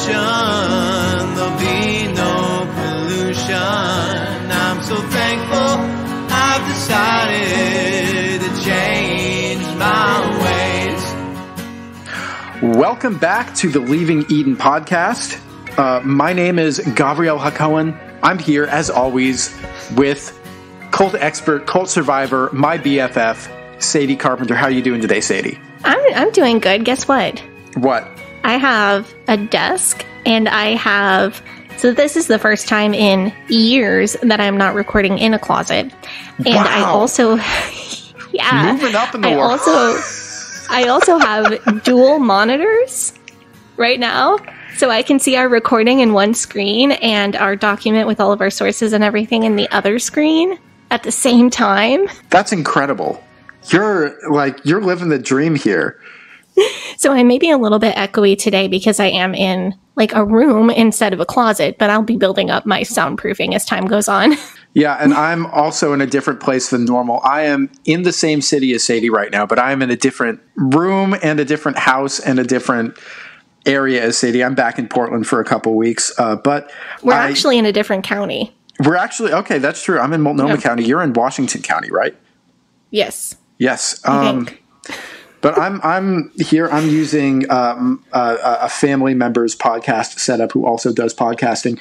there'll be no pollution. I'm so thankful I've decided to change my ways. Welcome back to the Leaving Eden podcast. My name is Gabriel Hakohen. I'm here, as always, with cult expert, cult survivor, my BFF, Sadie Carpenter. How are you doing today, Sadie? I'm doing good. Guess what? What? I have a desk, and so this is the first time in years that I'm not recording in a closet. And wow. I also, moving up in the world. I also have dual monitors right now, so I can see our recording in one screen and our document with all of our sources and everything in the other screen at the same time. That's incredible. You're living the dream here. So I may be a little bit echoey today because I am in like a room instead of a closet, but I'll be building up my soundproofing as time goes on. Yeah, and I'm also in a different place than normal. I am in the same city as Sadie right now, but I'm in a different room and a different house and a different area as Sadie. I'm back in Portland for a couple weeks, but we're actually in a different county. We're actually, okay, that's true. I'm in Multnomah County. You're in Washington County, right? Yes. Yes. I think. But I'm here. I'm using a family member's podcast setup who also does podcasting.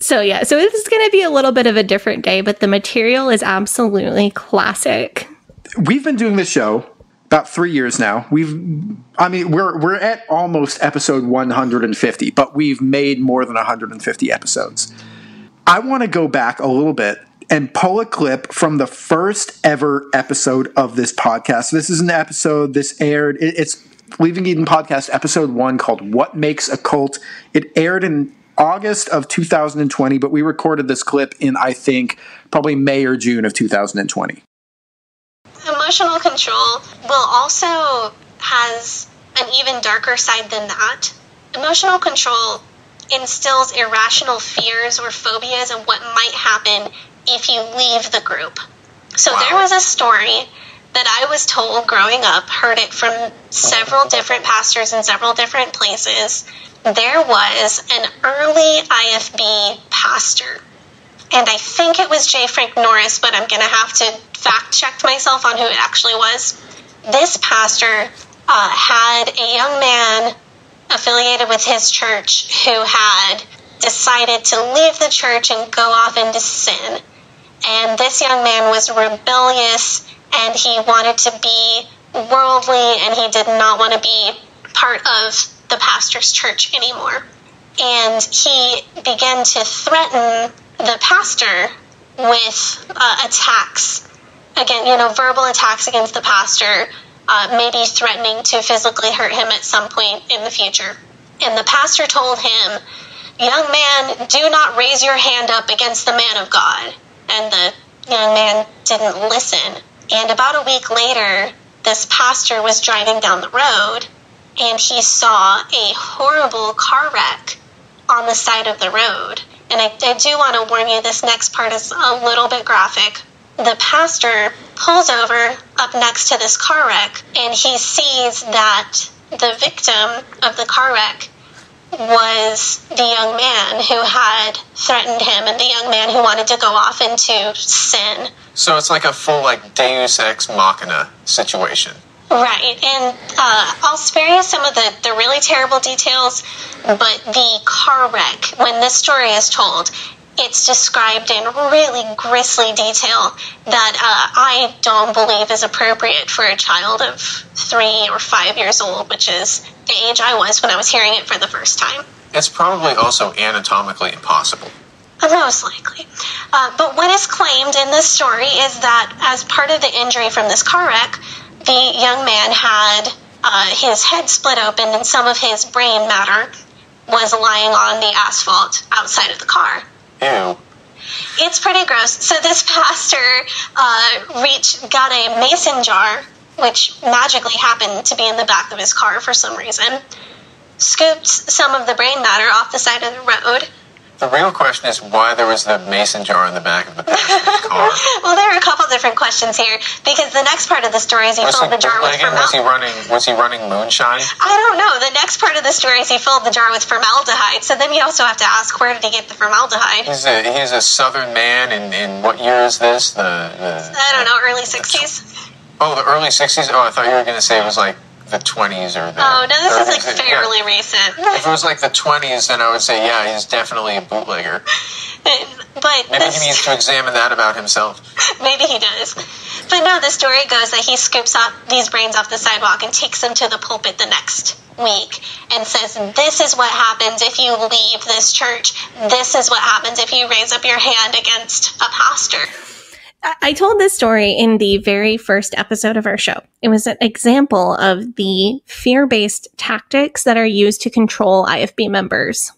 So this is going to be a little bit of a different day, but the material is absolutely classic. We've been doing this show about 3 years now. We're at almost episode 150, but we've made more than 150 episodes. I want to go back a little bit and pull a clip from the first ever episode of this podcast. This is an episode, this aired, it's Leaving Eden podcast episode 1 called What Makes a Cult. It aired in August of 2020, but we recorded this clip in, I think, probably May or June of 2020. Emotional control also has an even darker side than that. Emotional control instills irrational fears or phobias of what might happen if you leave the group. So There was a story that I was told growing up, heard it from several different pastors in several different places. There was an early IFB pastor, and I think it was J. Frank Norris, but I'm going to have to fact check myself on who it actually was. This pastor had a young man affiliated with his church who had decided to leave the church and go off into sin. And this young man was rebellious, and he wanted to be worldly, and he did not want to be part of the pastor's church anymore. And he began to threaten the pastor with attacks. Again, verbal attacks against the pastor, maybe threatening to physically hurt him at some point in the future. And the pastor told him, "Young man, do not raise your hand up against the man of God." And the young man didn't listen. And about a week later, this pastor was driving down the road, and he saw a horrible car wreck on the side of the road. And I do want to warn you, this next part is a little bit graphic. The pastor pulls over up next to this car wreck, and he sees that the victim of the car wreck was the young man who had threatened him and the young man who wanted to go off into sin. So it's like a full Deus Ex Machina situation. Right, and I'll spare you some of the really terrible details, but the car wreck, when this story is told, it's described in really grisly detail that I don't believe is appropriate for a child of 3 or 5 years old, which is the age I was when I was hearing it for the first time. It's probably also anatomically impossible. Most likely. But what is claimed in this story is that as part of the injury from this car wreck, the young man had his head split open and some of his brain matter was lying on the asphalt outside of the car. Ew. It's pretty gross. So this pastor got a mason jar, which magically happened to be in the back of his car for some reason, scooped some of the brain matter off the side of the road, The real question is why there was the mason jar in the back of the pastor's car. Well, there are a couple different questions here, because the next part of the story is he filled the jar with formaldehyde. Was he running moonshine? I don't know. The next part of the story is he filled the jar with formaldehyde, so then you also have to ask, where did he get the formaldehyde? He's a southern man, in what year is this? I don't know, early 60s? Oh, the early 60s? Oh, I thought you were going to say it was like the 20s or the... Oh, no, this 30s. is like fairly recent. If it was like the 20s, then I would say, yeah, he's definitely a bootlegger. But maybe he needs to examine that about himself. Maybe he does. But no, the story goes that he scoops up these brains off the sidewalk and takes them to the pulpit the next week and says, this is what happens if you leave this church. This is what happens if you raise up your hand against a pastor. I told this story in the very first episode of our show. It was an example of the fear-based tactics that are used to control IFB members.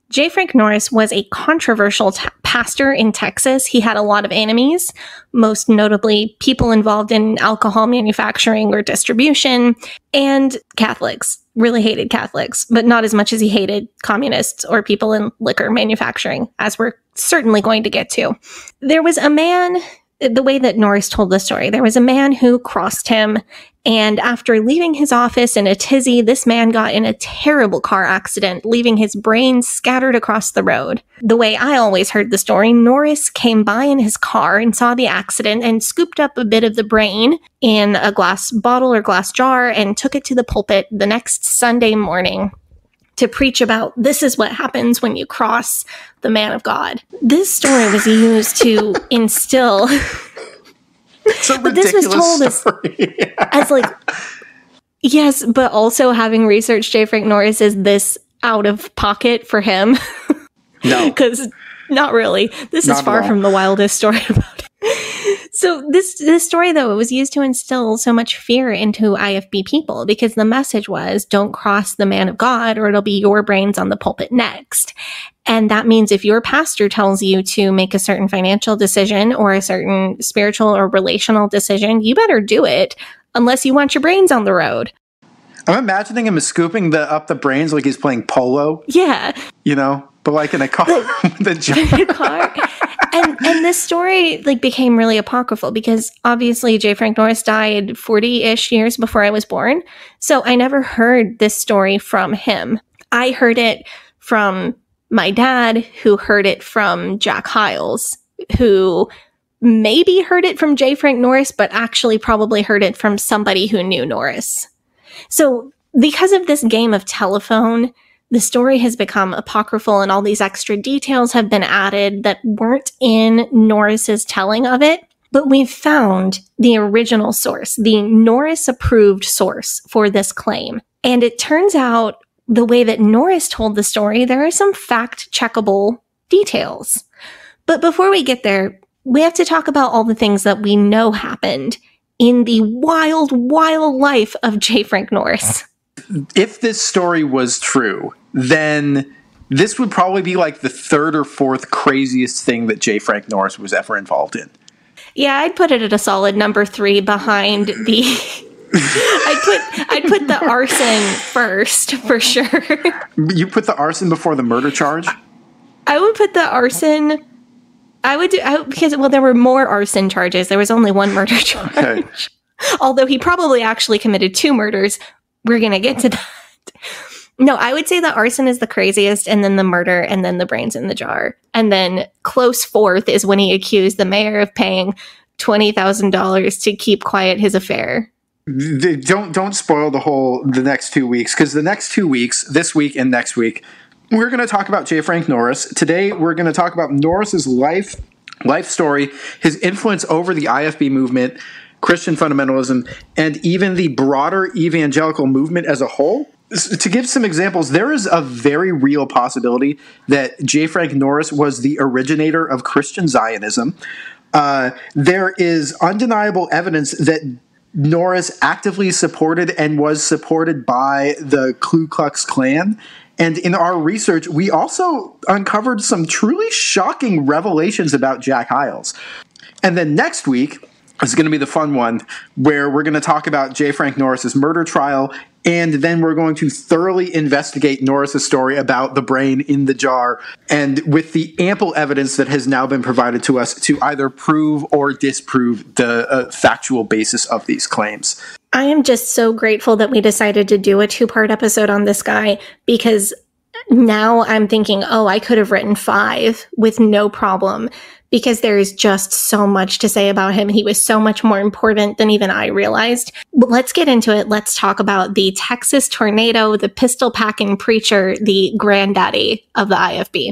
J. Frank Norris was a controversial pastor in Texas. He had a lot of enemies, most notably people involved in alcohol manufacturing or distribution, and Catholics. Really hated Catholics, but not as much as he hated communists or people in liquor manufacturing, as we're certainly going to get to. There was a man... The way that Norris told the story, there was a man who crossed him, and after leaving his office in a tizzy, this man got in a terrible car accident, leaving his brains scattered across the road. The way I always heard the story, Norris came by in his car and saw the accident and scooped up a bit of the brain in a glass bottle or glass jar and took it to the pulpit the next Sunday morning to preach about this is what happens when you cross the man of God. This story was used to instill... But this was told as like... Yes, but also having researched J. Frank Norris, is this out of pocket for him? No. Because not really. This is far from the wildest story about it. So this story, though, it was used to instill so much fear into IFB people because the message was, don't cross the man of God or it'll be your brains on the pulpit next. And that means if your pastor tells you to make a certain financial decision or a certain spiritual or relational decision, you better do it unless you want your brains on the road. I'm imagining him scooping up the brains like he's playing polo. Yeah. You know, but like in a car with a jar. In a car. And this story became really apocryphal because obviously J. Frank Norris died 40-ish years before I was born. So I never heard this story from him. I heard it from my dad, who heard it from Jack Hyles, who maybe heard it from J. Frank Norris, but actually probably heard it from somebody who knew Norris. So because of this game of telephone, the story has become apocryphal and all these extra details have been added that weren't in Norris's telling of it. But we've found the original source, the Norris-approved source for this claim. And it turns out the way that Norris told the story, there are some fact-checkable details. But before we get there, we have to talk about all the things that we know happened in the wild, wild life of J. Frank Norris. If this story was true, then this would probably be like the third or fourth craziest thing that J. Frank Norris was ever involved in. Yeah, I'd put it at a solid number 3 behind the... I'd put the arson first, for sure. You put the arson before the murder charge? I would put the arson... because there were more arson charges. There was only one murder charge. Okay. Although he probably actually committed 2 murders. We're going to get to that. No, I would say the arson is the craziest, and then the murder, and then the brains in the jar. And then close fourth is when he accused the mayor of paying $20,000 to keep quiet his affair. Don't spoil the next 2 weeks, because the next 2 weeks, this week and next week, we're going to talk about J. Frank Norris. Today, we're going to talk about Norris's life story, his influence over the IFB movement, Christian fundamentalism, and even the broader evangelical movement as a whole. To give some examples, there is a very real possibility that J. Frank Norris was the originator of Christian Zionism. There is undeniable evidence that Norris actively supported and was supported by the Ku Klux Klan. And in our research, we also uncovered some truly shocking revelations about Jack Hyles. And then next week, is going to be the fun one, where we're going to talk about J. Frank Norris's murder trial, and then we're going to thoroughly investigate Norris's story about the brain in the jar, and with the ample evidence that has now been provided to us to either prove or disprove the factual basis of these claims. I am just so grateful that we decided to do a 2-part episode on this guy, because now I'm thinking, oh, I could have written 5 with no problem, because there is just so much to say about him. He was so much more important than even I realized. But let's get into it. Let's talk about the Texas tornado, the pistol-packing preacher, the granddaddy of the IFB.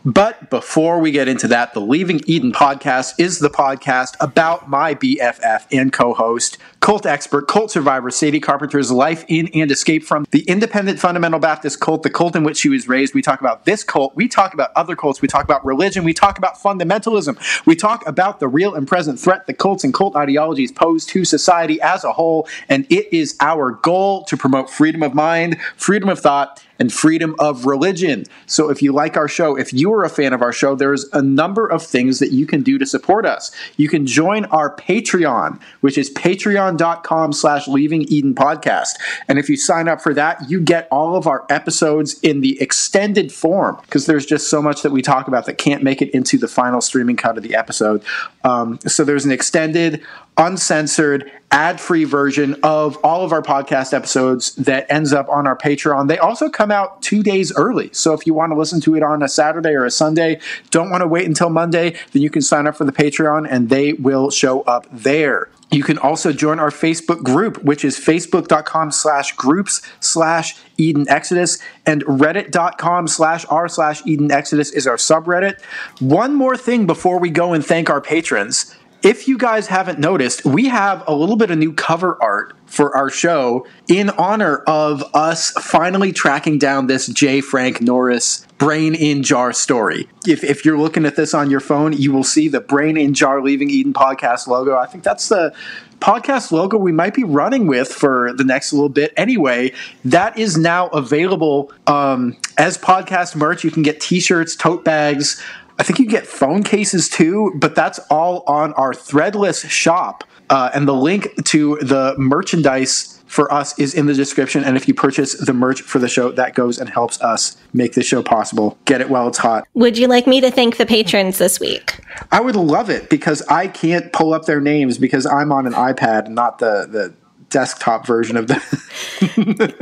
But before we get into that, the Leaving Eden podcast is the podcast about my BFF and co-host, cult expert, cult survivor, Sadie Carpenter's life in and escape from the independent fundamental Baptist cult, the cult in which she was raised. We talk about this cult. We talk about other cults. We talk about religion. We talk about fundamentalism. We talk about the real and present threat the cults and cult ideologies pose to society as a whole. And it is our goal to promote freedom of mind, freedom of thought, and freedom of religion. So if you like our show, if you are a fan of our show, there's a number of things that you can do to support us. You can join our Patreon, which is patreon.com/Leaving Eden podcast. And if you sign up for that, you get all of our episodes in the extended form, because there's just so much that we talk about that can't make it into the final streaming cut of the episode. So there's an extended, uncensored, ad-free version of all of our podcast episodes that ends up on our Patreon. They also come out 2 days early. So if you want to listen to it on a Saturday or a Sunday, don't want to wait until Monday, then you can sign up for the Patreon and they will show up there. You can also join our Facebook group, which is facebook.com/groups/Eden Exodus, and reddit.com/r/Eden Exodus is our subreddit. One more thing before we go and thank our patrons. If you guys haven't noticed, we have a little bit of new cover art for our show in honor of us finally tracking down this J. Frank Norris brain in jar story. If you're looking at this on your phone, you will see the brain in jar Leaving Eden podcast logo. I think that's the podcast logo we might be running with for the next little bit. Anyway, that is now available as podcast merch. You can get t-shirts, tote bags. I think you get phone cases too, but that's all on our Threadless shop. And the link to the merchandise for us is in the description. And if you purchase the merch for the show, that goes and helps us make this show possible. Get it while it's hot. Would you like me to thank the patrons this week? I would love it, because I can't pull up their names because I'm on an iPad, not the desktop version of the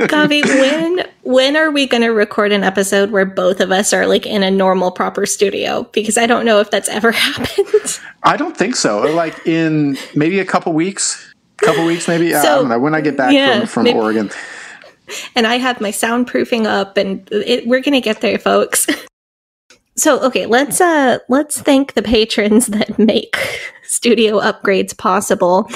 Gavi, when are we going to record an episode where both of us are like in a normal proper studio? Because I don't know if that's ever happened. I don't think so. Like in maybe a couple weeks maybe. I don't know, when I get back from Oregon. And I have my soundproofing up, and we're going to get there, folks. So, okay, let's thank the patrons that make studio upgrades possible.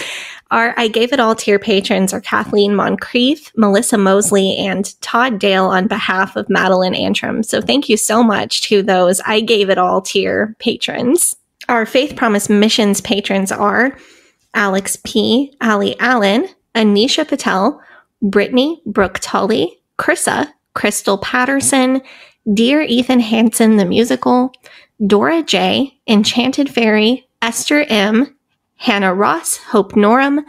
Our I Gave It All tier patrons are Kathleen Moncrief, Melissa Mosley, and Todd Dale on behalf of Madeline Antrim. So thank you so much to those I Gave It All tier patrons. Our Faith Promise Missions patrons are Alex P., Ali Allen, Anisha Patel, Brittany Brooke Tully, Krissa, Crystal Patterson, Dear Ethan Hansen the Musical, Dora J., Enchanted Fairy, Esther M., Hannah Ross, Hope Norum,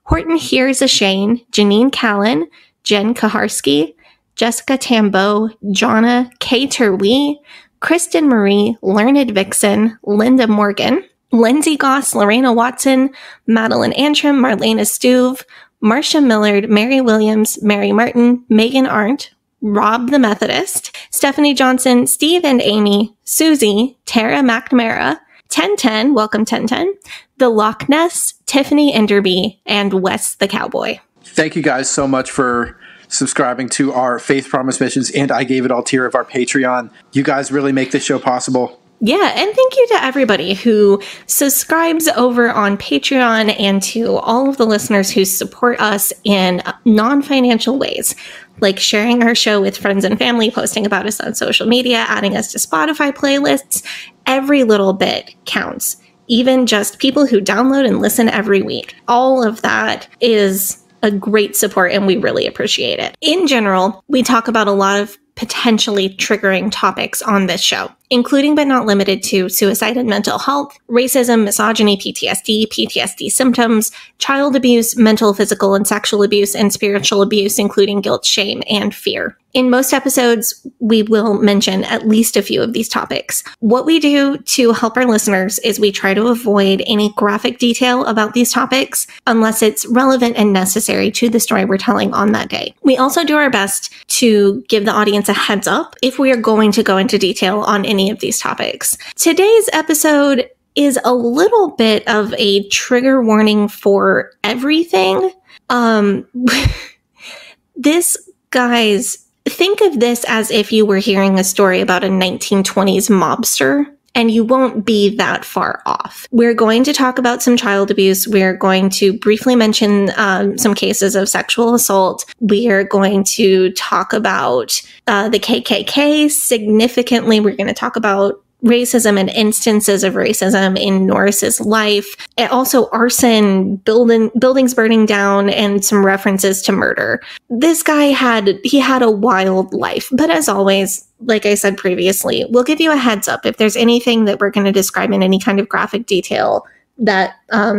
Horton Here's a Shane, Janine Callan, Jen Kaharski, Jessica Tambo, Jonna K. Terwee, Kristen Marie, Learned Vixen, Linda Morgan, Lindsay Goss, Lorena Watson, Madeline Antrim, Marlena Stuve, Marcia Millard, Mary Williams, Mary Martin, Megan Arndt, Rob the Methodist, Stephanie Johnson, Steve and Amy, Susie, Tara McNamara, 1010, welcome 1010, The Loch Ness, Tiffany Enderby, and Wes the Cowboy. Thank you guys so much for subscribing to our Faith Promise Missions and I Gave It All tier of our Patreon. You guys really make this show possible. Yeah, and thank you to everybody who subscribes over on Patreon, and to all of the listeners who support us in non-financial ways, like sharing our show with friends and family, posting about us on social media, adding us to Spotify playlists. Every little bit counts. Even just people who download and listen every week. All of that is a great support, and we really appreciate it. In general, we talk about a lot of potentially triggering topics on this show, including but not limited to suicide and mental health, racism, misogyny, PTSD symptoms, child abuse, mental, physical, and sexual abuse, and spiritual abuse, including guilt, shame, and fear. In most episodes, we will mention at least a few of these topics. What we do to help our listeners is we try to avoid any graphic detail about these topics unless it's relevant and necessary to the story we're telling on that day. We also do our best to give the audience a heads up if we are going to go into detail on any of these topics. Today's episode is a little bit of a trigger warning for everything. Guys, think of this as if you were hearing a story about a 1920s mobster, and you won't be that far off. We're going to talk about some child abuse. We're going to briefly mention some cases of sexual assault. We are going to talk about the KKK significantly. We're going to talk about racism and instances of racism in Norris's life, and also arson, buildings burning down, and some references to murder. This guy had a wild life, but as always, like I said previously, we'll give you a heads up if there's anything that we're going to describe in any kind of graphic detail that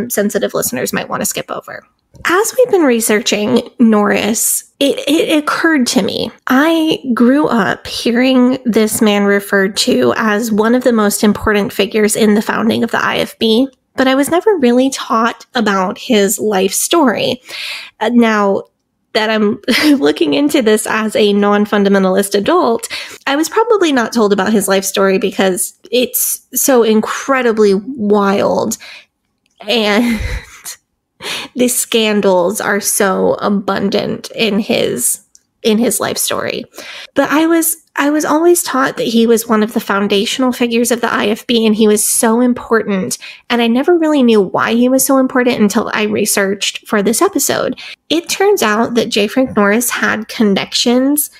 sensitive listeners might want to skip over. As we've been researching Norris, it occurred to me, I grew up hearing this man referred to as one of the most important figures in the founding of the IFB, but I was never really taught about his life story. Now that I'm looking into this as a non-fundamentalist adult, I was probably not told about his life story because it's so incredibly wild, and the scandals are so abundant in his life story. But I was always taught that he was one of the foundational figures of the IFB, and he was so important. And I never really knew why he was so important until I researched for this episode. It turns out that J. Frank Norris had connections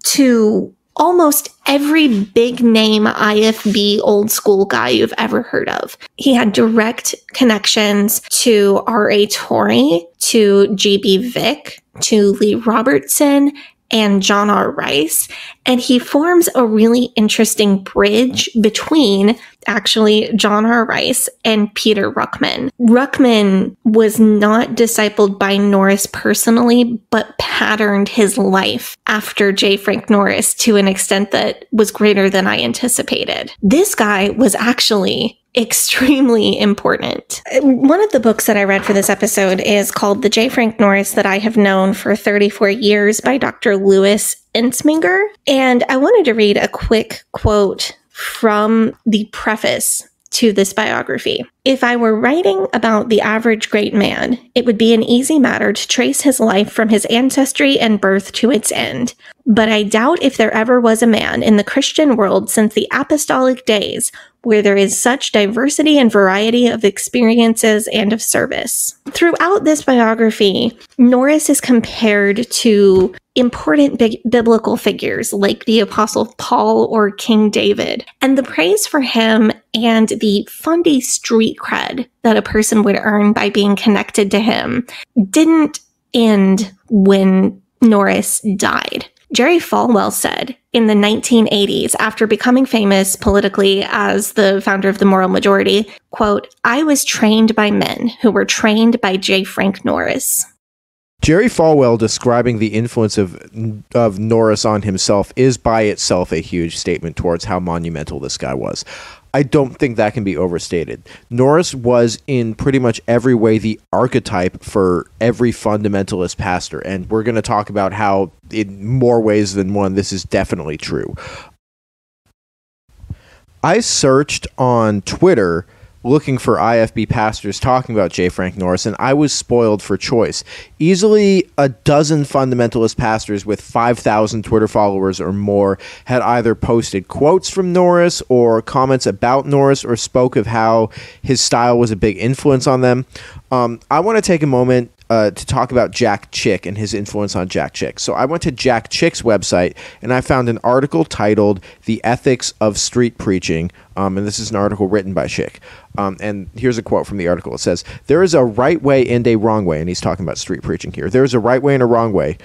to almost every big name IFB old school guy you've ever heard of. He had direct connections to R.A. Torrey, to G.B. Vick, to Lee Robertson, and John R. Rice. And he forms a really interesting bridge between actually John R. Rice and Peter Ruckman. Ruckman was not discipled by Norris personally, but patterned his life after J. Frank Norris to an extent that was greater than I anticipated. This guy was actually extremely important. One of the books that I read for this episode is called The J. Frank Norris That I Have Known for 34 Years by Dr. Louis Ensminger. And I wanted to read a quick quote from the preface to this biography. If I were writing about the average great man, it would be an easy matter to trace his life from his ancestry and birth to its end. But I doubt if there ever was a man in the Christian world since the apostolic days where there is such diversity and variety of experiences and of service. Throughout this biography, Norris is compared to important biblical figures like the Apostle Paul or King David, and the praise for him and the fundy street cred that a person would earn by being connected to him didn't end when Norris died. Jerry Falwell said in the 1980s, after becoming famous politically as the founder of the Moral Majority, quote, "I was trained by men who were trained by J. Frank Norris." Jerry Falwell describing the influence of Norris on himself is by itself a huge statement towards how monumental this guy was. I don't think that can be overstated. Norris was in pretty much every way the archetype for every fundamentalist pastor, and we're going to talk about how in more ways than one this is definitely true. I searched on Twitter looking for IFB pastors talking about J. Frank Norris, and I was spoiled for choice. Easily a dozen fundamentalist pastors with 5,000 Twitter followers or more had either posted quotes from Norris or comments about Norris or spoke of how his style was a big influence on them. I want to take a moment. to talk about Jack Chick and his influence on Jack Chick. So I went to Jack Chick's website and I found an article titled "The Ethics of Street Preaching," and this is an article written by Chick. And here's a quote from the article. It says, "There is a right way and a wrong way," and he's talking about street preaching here. "There is a right way and a wrong way.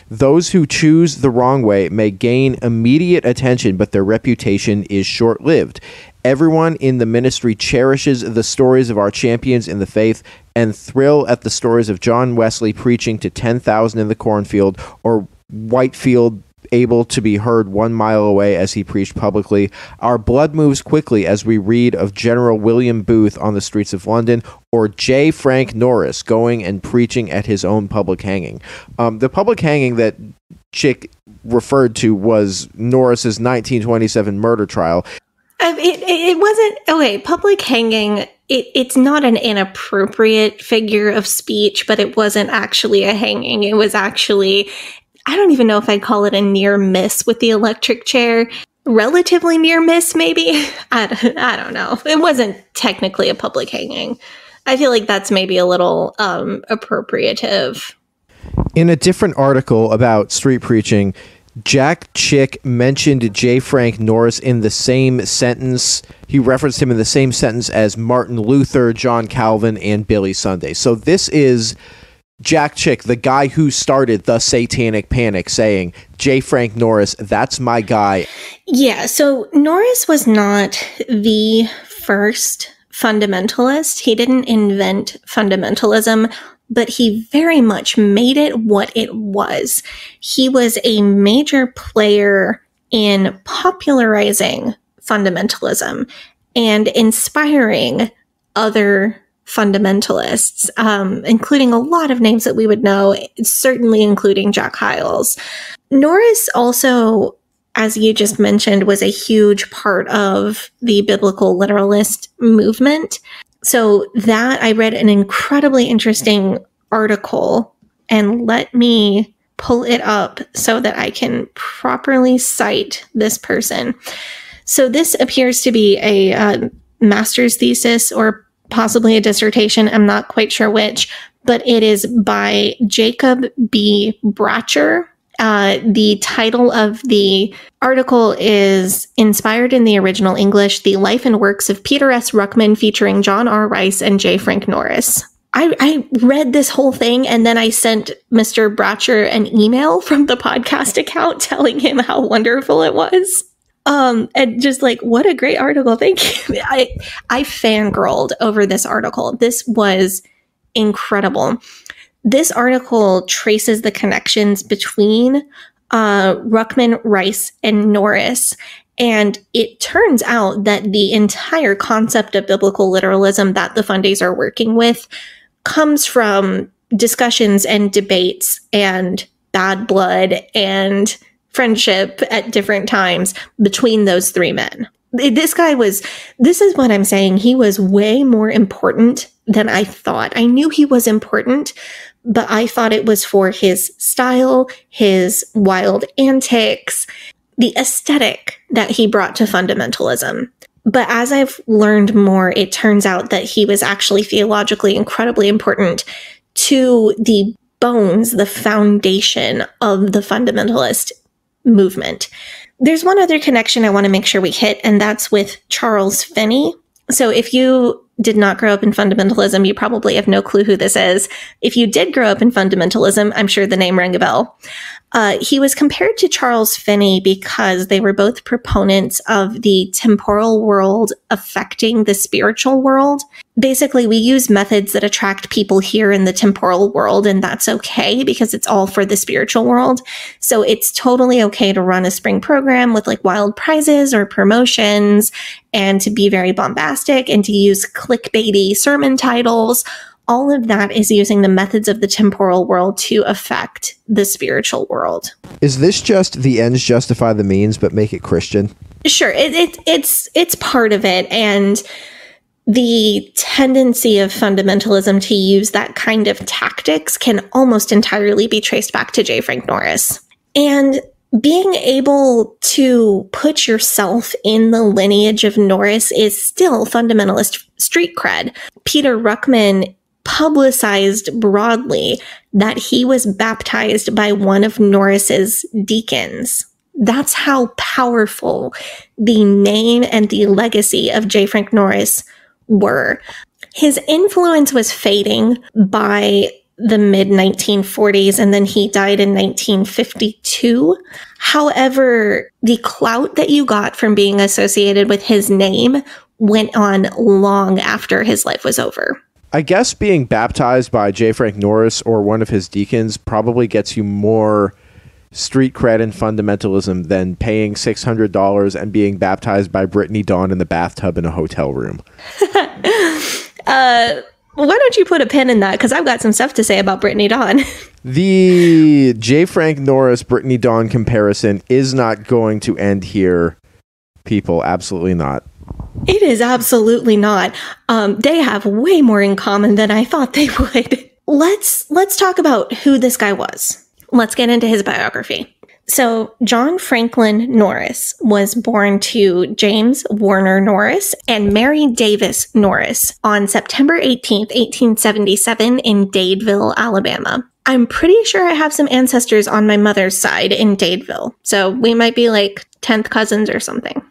Those who choose the wrong way may gain immediate attention, but their reputation is short-lived. Everyone in the ministry cherishes the stories of our champions in the faith and thrill at the stories of John Wesley preaching to 10,000 in the cornfield, or Whitefield able to be heard 1 mile away as he preached publicly. Our blood moves quickly as we read of General William Booth on the streets of London, or J. Frank Norris going and preaching at his own public hanging." The public hanging that Chick referred to was Norris's 1927 murder trial. It wasn't, okay, public hanging, it's not an inappropriate figure of speech, but it wasn't actually a hanging. It was actually, I don't even know if I'd call it a near miss with the electric chair. Relatively near miss, maybe? I don't know. It wasn't technically a public hanging. I feel like that's maybe a little appropriative. In a different article about street preaching, Jack Chick mentioned J. Frank Norris in the same sentence. He referenced him in the same sentence as Martin Luther, John Calvin, and Billy Sunday. So this is Jack Chick, the guy who started the Satanic Panic, saying, J. Frank Norris, that's my guy. Yeah, so Norris was not the first fundamentalist. He didn't invent fundamentalism, but he very much made it what it was. He was a major player in popularizing fundamentalism and inspiring other fundamentalists, including a lot of names that we would know, certainly including Jack Hyles. Norris also, as you just mentioned, was a huge part of the biblical literalist movement. So that, I read an incredibly interesting article, and let me pull it up so that I can properly cite this person. So this appears to be a master's thesis or possibly a dissertation. I'm not quite sure which, but it is by Jacob B. Bratcher. The title of the article is Inspired in the Original English, The Life and Works of Peter S. Ruckman featuring John R. Rice and J. Frank Norris. I read this whole thing and then I sent Mr. Bratcher an email from the podcast account telling him how wonderful it was. And just like, what a great article. Thank you. I fangirled over this article. This was incredible. This article traces the connections between Ruckman, Rice, and Norris. And it turns out that the entire concept of biblical literalism that the Fundays are working with comes from discussions and debates and bad blood and friendship at different times between those three men. This is what I'm saying. He was way more important than I thought. I knew he was important, but I thought it was for his style, his wild antics, the aesthetic that he brought to fundamentalism. But as I've learned more, it turns out that he was actually theologically incredibly important to the bones, the foundation of the fundamentalist movement. There's one other connection I want to make sure we hit, and that's with Charles Finney. So if you did not grow up in fundamentalism, you probably have no clue who this is. If you did grow up in fundamentalism, I'm sure the name rang a bell. He was compared to Charles Finney because they were both proponents of the temporal world affecting the spiritual world. Basically, we use methods that attract people here in the temporal world, and that's okay because it's all for the spiritual world. So it's totally okay to run a spring program with like wild prizes or promotions and to be very bombastic and to use clickbaity sermon titles. All of that is using the methods of the temporal world to affect the spiritual world. Is this just the ends justify the means, but make it Christian? Sure, it's part of it, and the tendency of fundamentalism to use that kind of tactics can almost entirely be traced back to J. Frank Norris. And being able to put yourself in the lineage of Norris is still fundamentalist street cred. Peter Ruckman publicized broadly that he was baptized by one of Norris's deacons. That's how powerful the name and the legacy of J. Frank Norris were. His influence was fading by the mid-1940s, and then he died in 1952. However, the clout that you got from being associated with his name went on long after his life was over. I guess being baptized by J. Frank Norris or one of his deacons probably gets you more street cred and fundamentalism than paying $600 and being baptized by Brittany Dawn in the bathtub in a hotel room. Why don't you put a pin in that? Because I've got some stuff to say about Brittany Dawn. The J. Frank Norris Brittany Dawn comparison is not going to end here, people. Absolutely not. It is absolutely not. They have way more in common than I thought they would. Let's talk about who this guy was. Let's get into his biography. So, John Franklin Norris was born to James Warner Norris and Mary Davis Norris on September 18th, 1877 in Dadeville, Alabama. I'm pretty sure I have some ancestors on my mother's side in Dadeville, so we might be like 10th cousins or something.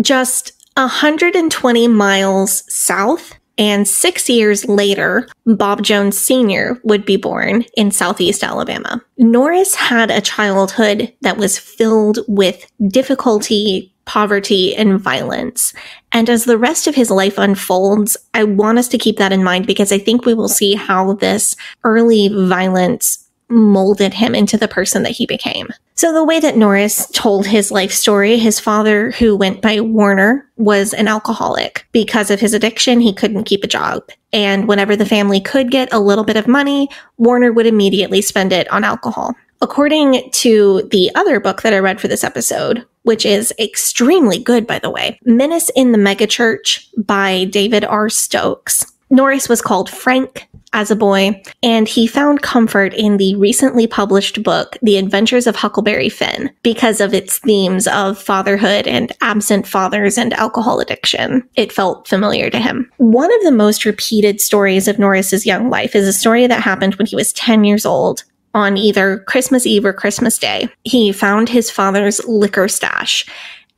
Just 120 miles south, and 6 years later, Bob Jones Sr. would be born in Southeast Alabama. Norris had a childhood that was filled with difficulty, poverty, and violence. And as the rest of his life unfolds, I want us to keep that in mind because I think we will see how this early violence molded him into the person that he became. So the way that Norris told his life story, his father, who went by Warner, was an alcoholic. Because of his addiction, he couldn't keep a job. And whenever the family could get a little bit of money, Warner would immediately spend it on alcohol. According to the other book that I read for this episode, which is extremely good, by the way, Menace in the Megachurch by David R. Stokes, Norris was called Frank as a boy, and he found comfort in the recently published book, The Adventures of Huckleberry Finn, because of its themes of fatherhood and absent fathers and alcohol addiction. It felt familiar to him. One of the most repeated stories of Norris's young life is a story that happened when he was 10 years old. On either Christmas Eve or Christmas Day, he found his father's liquor stash,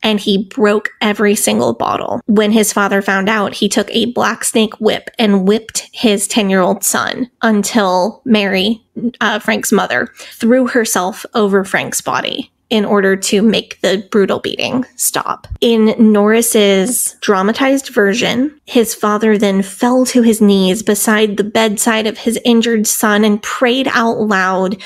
and he broke every single bottle. When his father found out, he took a black snake whip and whipped his 10-year-old son until Mary, Frank's mother, threw herself over Frank's body in order to make the brutal beating stop. In Norris's dramatized version, his father then fell to his knees beside the bedside of his injured son and prayed out loud,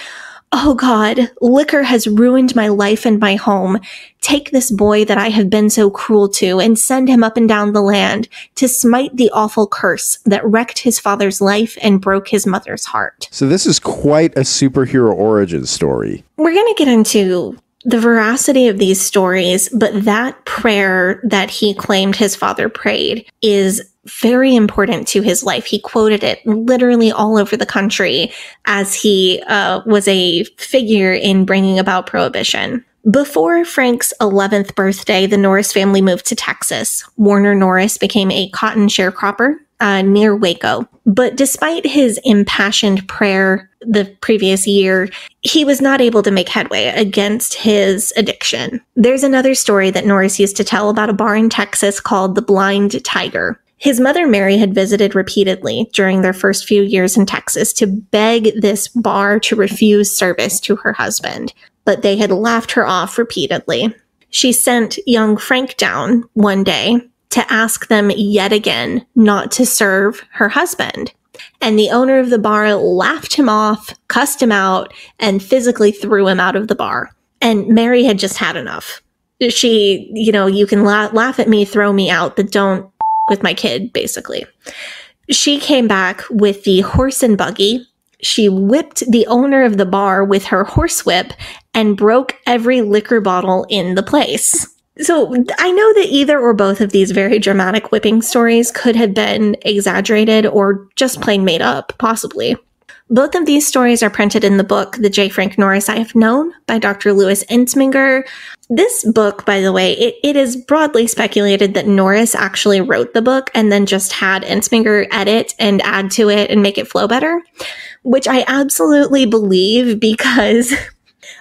"Oh God, liquor has ruined my life and my home. Take this boy that I have been so cruel to and send him up and down the land to smite the awful curse that wrecked his father's life and broke his mother's heart." So this is quite a superhero origin story. We're going to get into the veracity of these stories, but that prayer that he claimed his father prayed is very important to his life. He quoted it literally all over the country as he was a figure in bringing about prohibition. Before Frank's 11th birthday, the Norris family moved to Texas. Warner Norris became a cotton sharecropper near Waco. But despite his impassioned prayer the previous year, he was not able to make headway against his addiction. There's another story that Norris used to tell about a bar in Texas called the Blind Tiger. His mother, Mary, had visited repeatedly during their first few years in Texas to beg this bar to refuse service to her husband, but they had laughed her off repeatedly. She sent young Frank down one day to ask them yet again not to serve her husband. And the owner of the bar laughed him off, cussed him out, and physically threw him out of the bar. And Mary had just had enough. She, you can laugh at me, throw me out, but don't with my kid, basically. She came back with the horse and buggy. She whipped the owner of the bar with her horsewhip and broke every liquor bottle in the place. So I know that either or both of these very dramatic whipping stories could have been exaggerated or just plain made up, possibly. Both of these stories are printed in the book, The J. Frank Norris I Have Known by Dr. Louis Ensminger. This book, by the way, it is broadly speculated that Norris actually wrote the book and then just had Ensminger edit and add to it and make it flow better, which I absolutely believe because,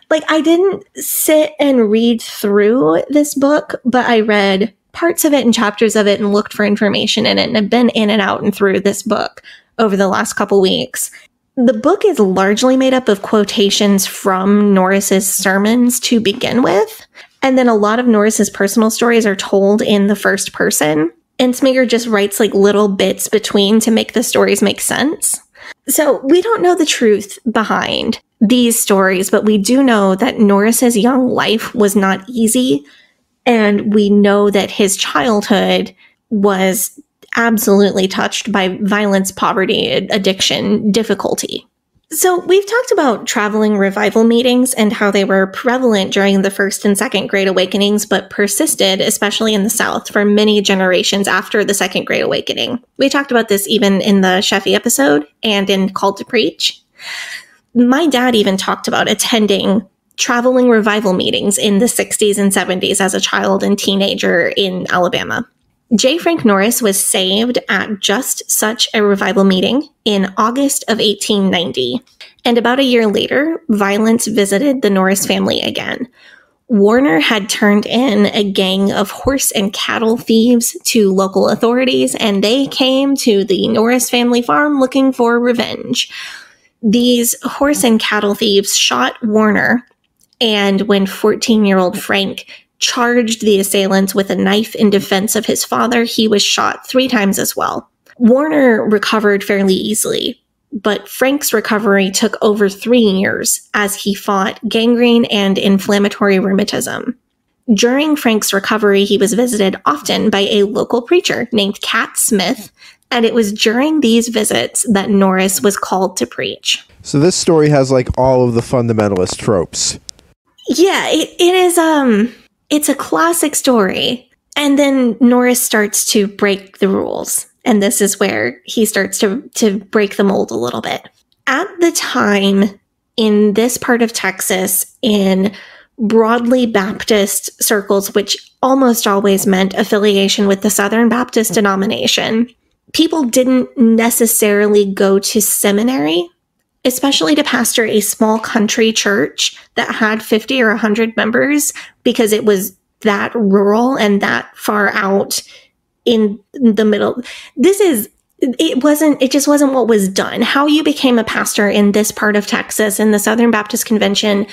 like, I didn't sit and read through this book, but I read parts of it and chapters of it and looked for information in it, and I've been in and out and through this book over the last couple weeks. The book is largely made up of quotations from Norris's sermons to begin with, and then a lot of Norris's personal stories are told in the first person. Ensminger just writes like little bits between to make the stories make sense. So we don't know the truth behind these stories, but we do know that Norris's young life was not easy, and we know that his childhood was absolutely touched by violence, poverty, addiction, difficulty. So we've talked about traveling revival meetings and how they were prevalent during the First and Second Great Awakenings, but persisted, especially in the South, for many generations after the Second Great Awakening. We talked about this even in the Sheffy episode and in Called to Preach. My dad even talked about attending traveling revival meetings in the 60s and 70s as a child and teenager in Alabama. J. Frank Norris was saved at just such a revival meeting in August of 1890. And about a year later, violence visited the Norris family again. Warner had turned in a gang of horse and cattle thieves to local authorities, and they came to the Norris family farm looking for revenge. These horse and cattle thieves shot Warner, and when 14-year-old Frank charged the assailants with a knife in defense of his father, he was shot 3 times as well. Warner recovered fairly easily, but Frank's recovery took over 3 years as he fought gangrene and inflammatory rheumatism. During Frank's recovery, he was visited often by a local preacher named Cat Smith, and it was during these visits that Norris was called to preach. So this story has like all of the fundamentalist tropes. Yeah, it is, it's a classic story. And then Norris starts to break the rules. And this is where he starts to break the mold a little bit. At the time, in this part of Texas, in broadly Baptist circles, which almost always meant affiliation with the Southern Baptist denomination, people didn't necessarily go to seminary, especially to pastor a small country church that had 50 or 100 members, because it was that rural and that far out in the middle. It just wasn't what was done. How you became a pastor in this part of Texas, in the Southern Baptist Convention,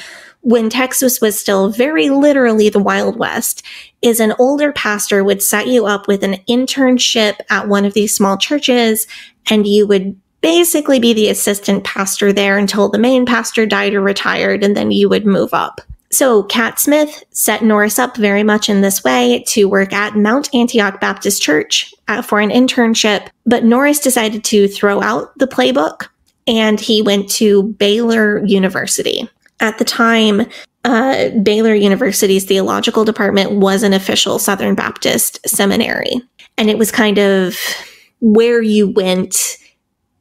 when Texas was still very literally the Wild West, is an older pastor would set you up with an internship at one of these small churches, and you would basically be the assistant pastor there until the main pastor died or retired, and then you would move up. So Cat Smith set Norris up very much in this way to work at Mount Antioch Baptist Church for an internship, but Norris decided to throw out the playbook, and he went to Baylor University. At the time, Baylor University's theological department was an official Southern Baptist seminary, and it was kind of where you went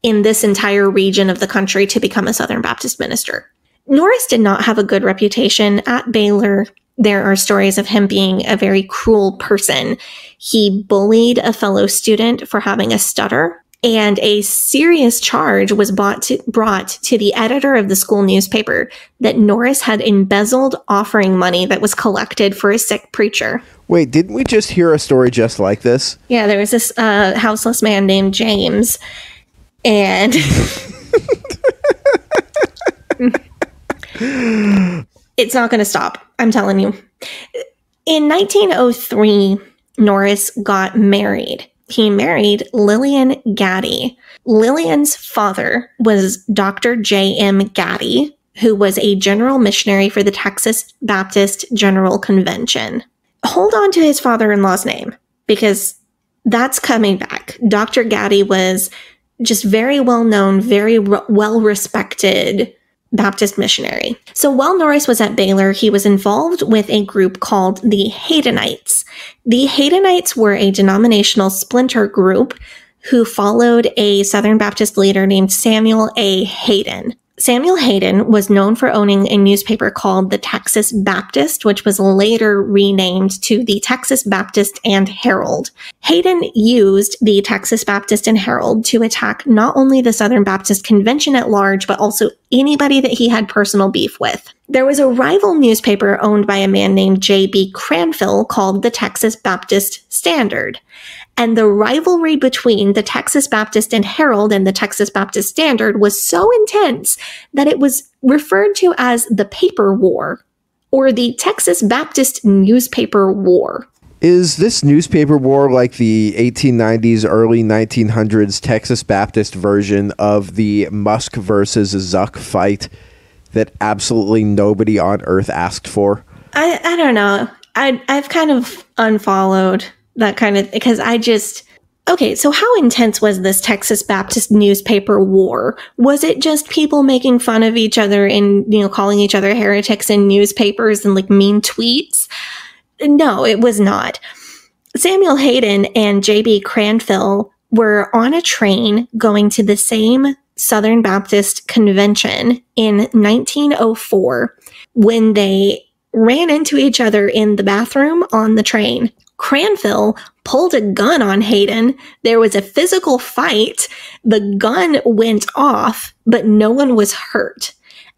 in this entire region of the country to become a Southern Baptist minister. Norris did not have a good reputation at Baylor. There are stories of him being a very cruel person. He bullied a fellow student for having a stutter, and a serious charge was brought to the editor of the school newspaper that Norris had embezzled offering money that was collected for a sick preacher. Wait, didn't we just hear a story just like this? Yeah, there was this houseless man named James, and it's not going to stop. I'm telling you. In 1903, Norris got married. He married Lillian Gaddy. Lillian's father was Dr. J.M. Gaddy, who was a general missionary for the Texas Baptist General Convention. Hold on to his father-in-law's name, because that's coming back. Dr. Gaddy was just very well-known, very well-respected Baptist missionary. So while Norris was at Baylor, he was involved with a group called the Haydenites. The Haydenites were a denominational splinter group who followed a Southern Baptist leader named Samuel A. Hayden. Samuel Hayden was known for owning a newspaper called the Texas Baptist, which was later renamed to the Texas Baptist and Herald. Hayden used the Texas Baptist and Herald to attack not only the Southern Baptist Convention at large, but also anybody that he had personal beef with. There was a rival newspaper owned by a man named J.B. Cranfill called the Texas Baptist Standard. And the rivalry between the Texas Baptist and Herald and the Texas Baptist Standard was so intense that it was referred to as the Paper War, or the Texas Baptist Newspaper War. Is this newspaper war like the 1890s, early 1900s Texas Baptist version of the Musk versus Zuck fight that absolutely nobody on earth asked for? I don't know. I've kind of unfollowed that kind of, because okay, so how intense was this Texas Baptist newspaper war? Was it just people making fun of each other and, calling each other heretics in newspapers and like mean tweets? No, it was not. Samuel Hayden and J.B. Cranfill were on a train going to the same Southern Baptist convention in 1904 when they ran into each other in the bathroom on the train. Cranfill pulled a gun on Hayden. There was a physical fight. The gun went off, but no one was hurt.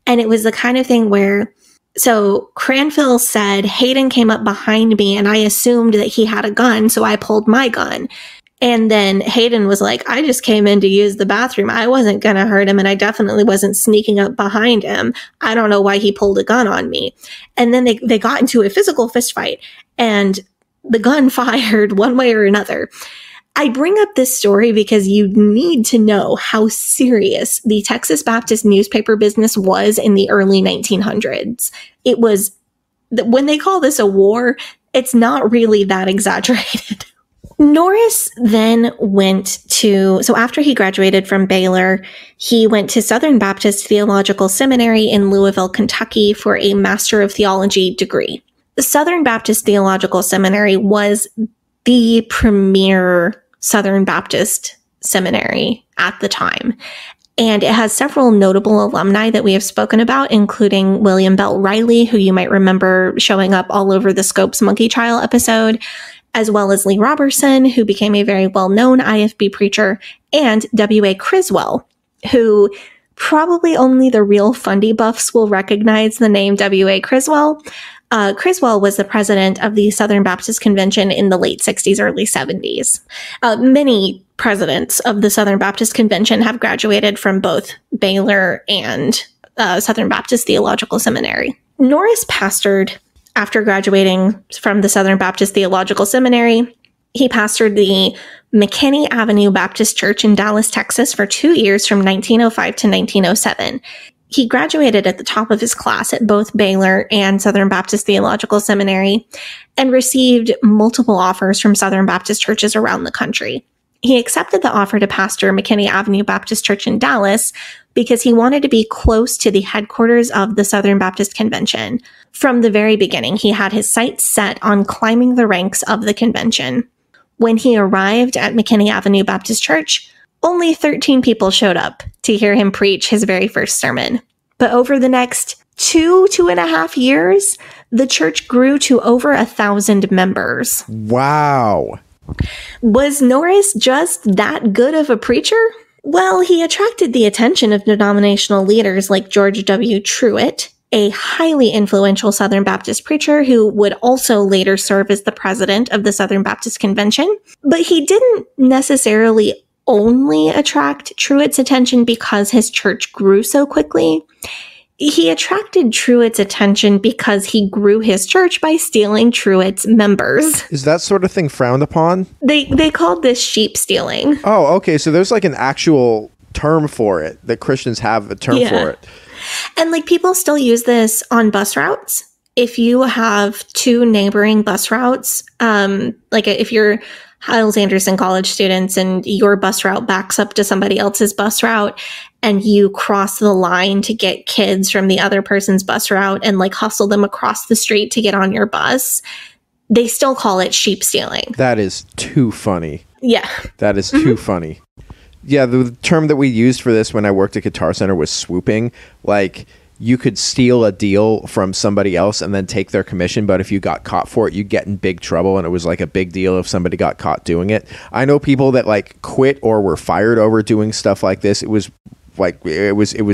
And it was the kind of thing where, so Cranfill said, Hayden came up behind me and I assumed that he had a gun, so I pulled my gun. And then Hayden was like, I just came in to use the bathroom. I wasn't going to hurt him, and I definitely wasn't sneaking up behind him. I don't know why he pulled a gun on me. And then they got into a physical fist fight, and the gun fired one way or another. I bring up this story because you need to know how serious the Texas Baptist newspaper business was in the early 1900s. It was, when they call this a war, it's not really that exaggerated. Norris then so after he graduated from Baylor, he went to Southern Baptist Theological Seminary in Louisville, Kentucky for a Master of Theology degree. The Southern Baptist Theological Seminary was the premier Southern Baptist seminary at the time. And it has several notable alumni that we have spoken about, including William Bell Riley, who you might remember showing up all over the Scopes Monkey Trial episode, as well as Lee Robertson, who became a very well-known IFB preacher, and W.A. Criswell, who probably only the real fundy buffs will recognize the name W.A. Criswell. Criswell was the president of the Southern Baptist Convention in the late 60s, early 70s. Many presidents of the Southern Baptist Convention have graduated from both Baylor and Southern Baptist Theological Seminary. Norris pastored after graduating from the Southern Baptist Theological Seminary. He pastored the McKinney Avenue Baptist Church in Dallas, Texas for 2 years from 1905 to 1907. He graduated at the top of his class at both Baylor and Southern Baptist Theological Seminary and received multiple offers from Southern Baptist churches around the country. He accepted the offer to pastor McKinney Avenue Baptist Church in Dallas because he wanted to be close to the headquarters of the Southern Baptist Convention. From the very beginning, he had his sights set on climbing the ranks of the convention. When he arrived at McKinney Avenue Baptist Church, only 13 people showed up to hear him preach his very first sermon. But over the next 2.5 years, the church grew to over 1,000 members. Wow. Was Norris just that good of a preacher? Well, he attracted the attention of denominational leaders like George W. Truett, a highly influential Southern Baptist preacher who would also later serve as the president of the Southern Baptist Convention. But he didn't necessarily only attract Truett's attention because his church grew so quickly. He attracted Truett's attention because he grew his church by stealing Truett's members. Is that sort of thing frowned upon? They called this sheep stealing. Oh, okay. So there's like an actual term for it, that Christians have a term for it. And like people still use this on bus routes. If you have two neighboring bus routes, like if you're Hyles Anderson college students and your bus route backs up to somebody else's bus route and you cross the line to get kids from the other person's bus route and like hustle them across the street to get on your bus, they still call it sheep stealing. That is too funny. Yeah. That is too funny. Yeah, the term that we used for this when I worked at Guitar Center was swooping. Like, you could steal a deal from somebody else and then take their commission, but if you got caught for it, you'd get in big trouble, and it was like a big deal if somebody got caught doing it. I know people that like quit or were fired over doing stuff like this. It was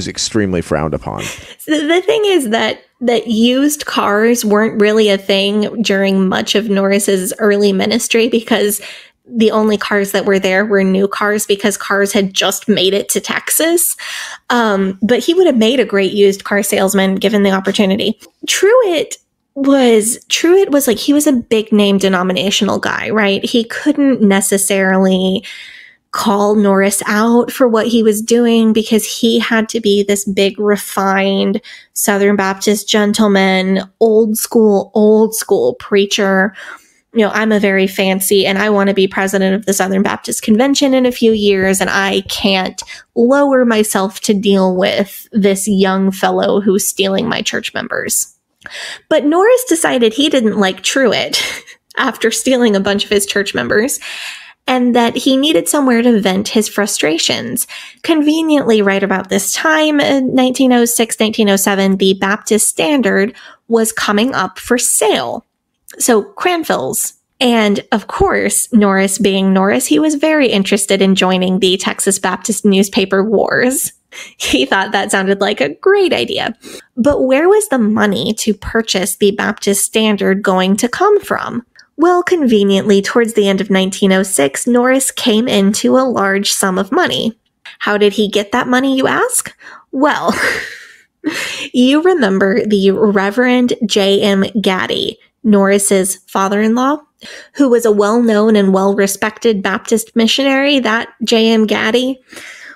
extremely frowned upon. So the thing is that used cars weren't really a thing during much of Norris's early ministry, because the only cars that were there were new cars, because cars had just made it to Texas. But he would have made a great used car salesman given the opportunity. Truett was like, he was a big name denominational guy, right? He couldn't necessarily call Norris out for what he was doing, because he had to be this big, refined Southern Baptist gentleman, old school preacher. You know, I'm a very fancy, and I want to be president of the Southern Baptist Convention in a few years, and I can't lower myself to deal with this young fellow who's stealing my church members. But Norris decided he didn't like Truett after stealing a bunch of his church members, and that he needed somewhere to vent his frustrations. Conveniently, right about this time, in 1906, 1907, the Baptist Standard was coming up for sale. So Cranfill's. And of course, Norris being Norris, he was very interested in joining the Texas Baptist newspaper wars. He thought that sounded like a great idea. But where was the money to purchase the Baptist Standard going to come from? Well, conveniently, towards the end of 1906, Norris came into a large sum of money. How did he get that money, you ask? Well, you remember the Reverend J.M. Gaddy, Norris's father-in-law, who was a well-known and well-respected Baptist missionary, that J.M. Gaddy.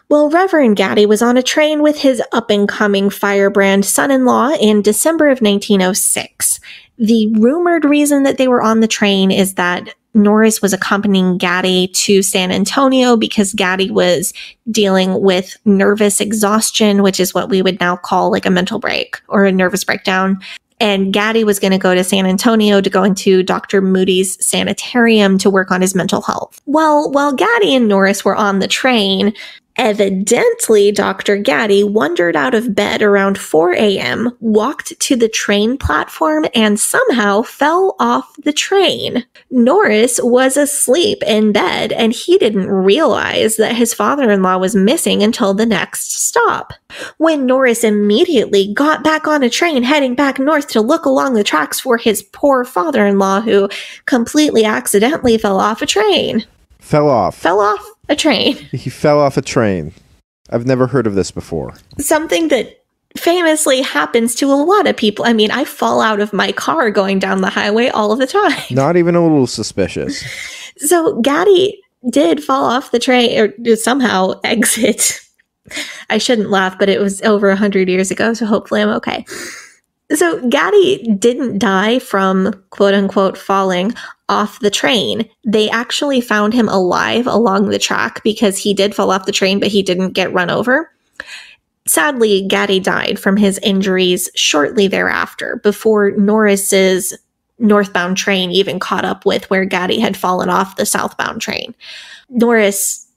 Well, Reverend Gaddy was on a train with his up-and-coming firebrand son-in-law in December of 1906. The rumored reason that they were on the train is that Norris was accompanying Gaddy to San Antonio because Gaddy was dealing with nervous exhaustion, which is what we would now call like a mental break or a nervous breakdown. And Gaddy was going to go to San Antonio to go into Dr. Moody's sanitarium to work on his mental health. Well, while Gaddy and Norris were on the train, evidently Dr. Gaddy wandered out of bed around 4 a.m., walked to the train platform, and somehow fell off the train. Norris was asleep in bed, and he didn't realize that his father-in-law was missing until the next stop. When Norris immediately got back on a train heading back north to look along the tracks for his poor father-in-law, who completely accidentally fell off a train. Fell off A train. He fell off a train. I've never heard of this before. Something that famously happens to a lot of people. I mean, I fall out of my car going down the highway all of the time. Not even a little suspicious. So Gaddy did fall off the train, or somehow exit. I shouldn't laugh, but it was over 100 years ago, so hopefully I'm okay. So Gaddy didn't die from quote unquote falling off the train. They actually found him alive along the track because he did fall off the train, but he didn't get run over. Sadly, Gaddy died from his injuries shortly thereafter, before Norris's northbound train even caught up with where Gaddy had fallen off the southbound train. Norris,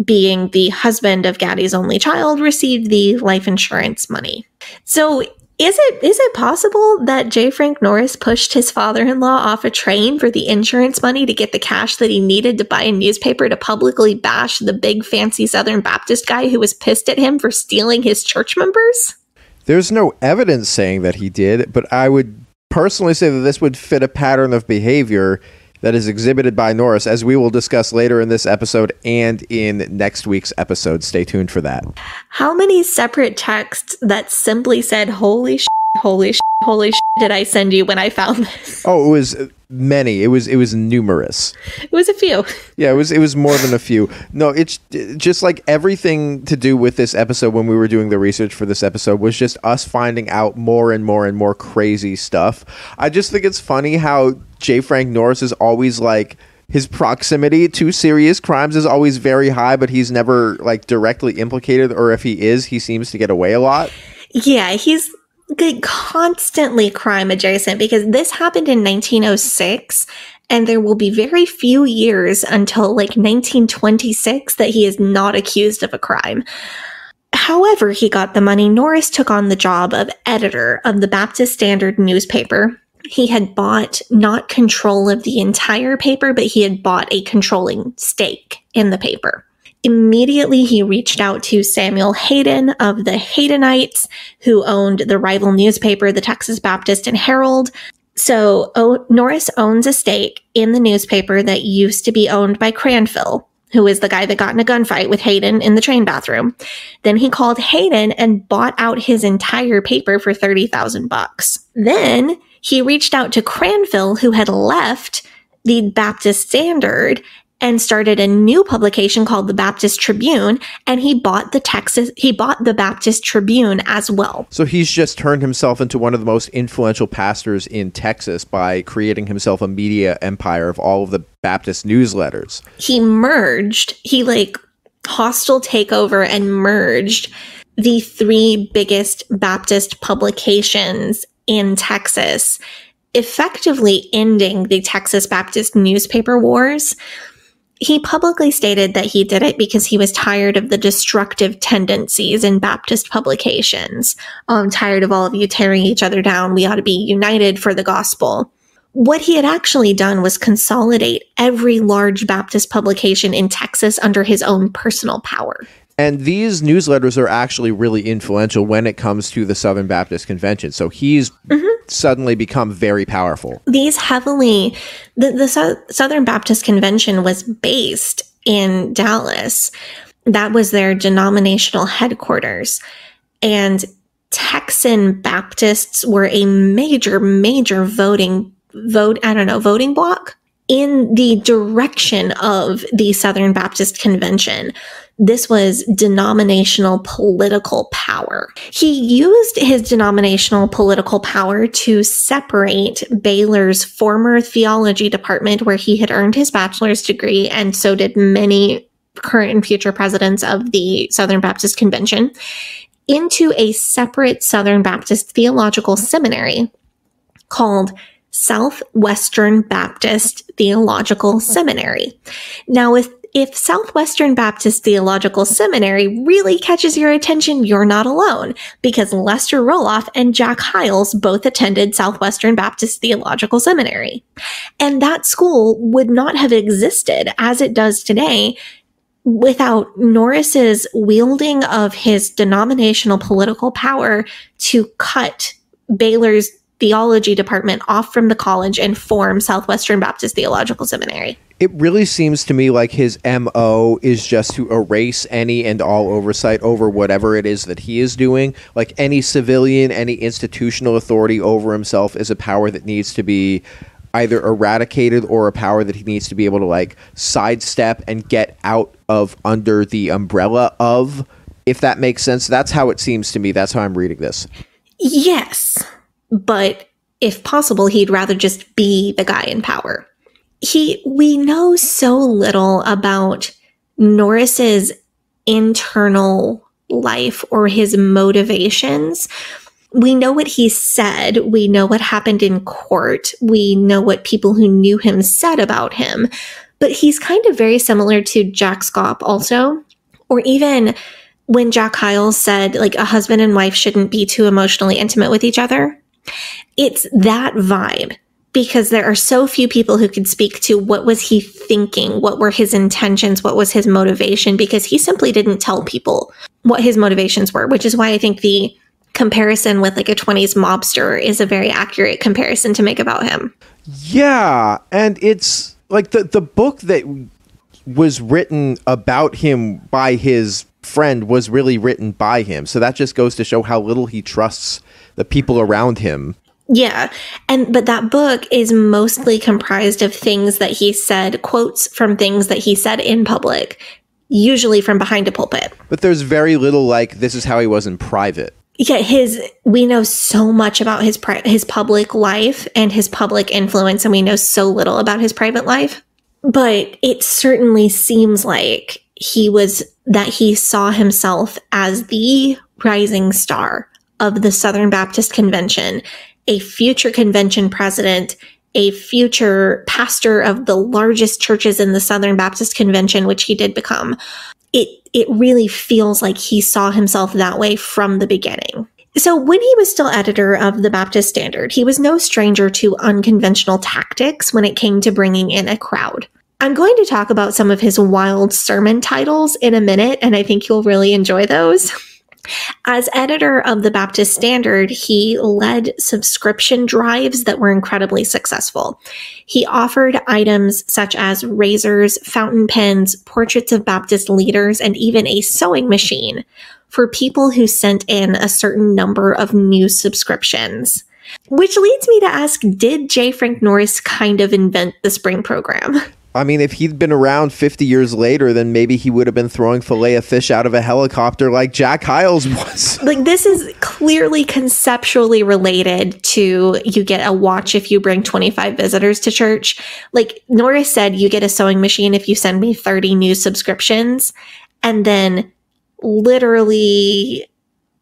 being the husband of Gaddy's only child, received the life insurance money. So Is it possible that J. Frank Norris pushed his father-in-law off a train for the insurance money to get the cash that he needed to buy a newspaper to publicly bash the big fancy Southern Baptist guy who was pissed at him for stealing his church members? There's no evidence saying that he did, but I would personally say that this would fit a pattern of behavior that is exhibited by Norris, as we will discuss later in this episode and in next week's episode. Stay tuned for that. How many separate texts that simply said, holy shit, holy shit, holy shit, did I send you when I found this? Oh, it was many. It was numerous. It was a few. Yeah, it was more than a few. No, it's just like everything to do with this episode when we were doing the research for this episode was just us finding out more and more and more crazy stuff. I just think it's funny how J. Frank Norris is always like, his proximity to serious crimes is always very high, but he's never like directly implicated, or if he is, he seems to get away a lot. Yeah, he's constantly crime adjacent, because this happened in 1906, And there will be very few years until like 1926 that he is not accused of a crime. However, he got the money. Norris took on the job of editor of the Baptist Standard newspaper. He had bought not control of the entire paper, but he had bought a controlling stake in the paper. Immediately, he reached out to Samuel Hayden of the Haydenites, who owned the rival newspaper, the Texas Baptist and Herald. So Norris owns a stake in the newspaper that used to be owned by Cranfill, who is the guy that got in a gunfight with Hayden in the train bathroom. Then he called Hayden and bought out his entire paper for $30,000. Then he reached out to Cranfill, who had left the Baptist Standard and started a new publication called the Baptist Tribune, and he bought the Baptist Tribune as well. So he's just turned himself into one of the most influential pastors in Texas by creating himself a media empire of all of the Baptist newsletters. He hostile takeover and merged the three biggest Baptist publications in Texas, effectively ending the Texas Baptist newspaper wars. He publicly stated that he did it because he was tired of the destructive tendencies in Baptist publications. Tired of all of you tearing each other down. We ought to be united for the gospel. What he had actually done was consolidate every large Baptist publication in Texas under his own personal power. And these newsletters are actually really influential when it comes to the Southern Baptist Convention. So he's suddenly become very powerful. The Southern Baptist Convention was based in Dallas. That was their denominational headquarters. And Texan Baptists were a major voting bloc in the direction of the Southern Baptist Convention. This was denominational political power. He used his denominational political power to separate Baylor's former theology department, where he had earned his bachelor's degree, and so did many current and future presidents of the Southern Baptist Convention, into a separate Southern Baptist theological seminary called Southwestern Baptist Theological Seminary. Now, if Southwestern Baptist Theological Seminary really catches your attention, you're not alone, because Lester Roloff and Jack Hyles both attended Southwestern Baptist Theological Seminary. And that school would not have existed as it does today without Norris's wielding of his denominational political power to cut Baylor's theology department off from the college and form Southwestern Baptist Theological Seminary. It really seems to me like his MO is just to erase any and all oversight over whatever it is that he is doing. Like any civilian, any institutional authority over himself is a power that needs to be either eradicated or a power that he needs to be able to like sidestep and get out of under the umbrella of, if that makes sense. That's how it seems to me. That's how I'm reading this. Yes, but if possible, he'd rather just be the guy in power. We know so little about Norris's internal life or his motivations. We know what he said. We know what happened in court. We know what people who knew him said about him. But he's kind of very similar to Jack Scopp also, or even when Jack Hyles said, like, a husband and wife shouldn't be too emotionally intimate with each other. It's that vibe, because there are so few people who could speak to what was he thinking, what were his intentions, what was his motivation, because he simply didn't tell people what his motivations were, which is why I think the comparison with like a 20s mobster is a very accurate comparison to make about him. Yeah, and it's like the book that was written about him by his friend was really written by him. So that just goes to show how little he trusts the people around him. Yeah. But that book is mostly comprised of things that he said, quotes from things that he said in public, usually from behind a pulpit. But there's very little like, this is how he was in private. Yeah, we know so much about his public life and his public influence, and we know so little about his private life. But it certainly seems like he saw himself as the rising star of the Southern Baptist Convention, a future convention president, a future pastor of the largest churches in the Southern Baptist Convention, which he did become, it really feels like he saw himself that way from the beginning. So when he was still editor of the Baptist Standard, he was no stranger to unconventional tactics when it came to bringing in a crowd. I'm going to talk about some of his wild sermon titles in a minute, and I think you'll really enjoy those. As editor of the Baptist Standard, he led subscription drives that were incredibly successful. He offered items such as razors, fountain pens, portraits of Baptist leaders, and even a sewing machine for people who sent in a certain number of new subscriptions. Which leads me to ask, did J. Frank Norris kind of invent the spring program? I mean, if he'd been around 50 years later, then maybe he would have been throwing fillet of fish out of a helicopter like Jack Hyles was. Like, this is clearly conceptually related to you get a watch if you bring 25 visitors to church. Like, Norris said, you get a sewing machine if you send me 30 new subscriptions. And then literally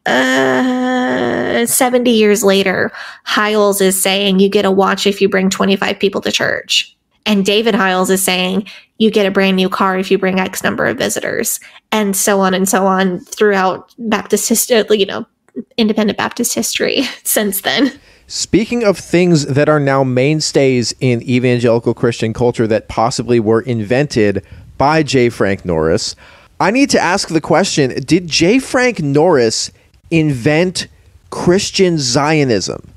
70 years later, Hyles is saying you get a watch if you bring 25 people to church. And David Hyles is saying you get a brand new car if you bring X number of visitors, and so on throughout Baptist history, independent Baptist history since then. Speaking of things that are now mainstays in evangelical Christian culture that possibly were invented by J. Frank Norris, I need to ask the question, did J. Frank Norris invent Christian Zionism?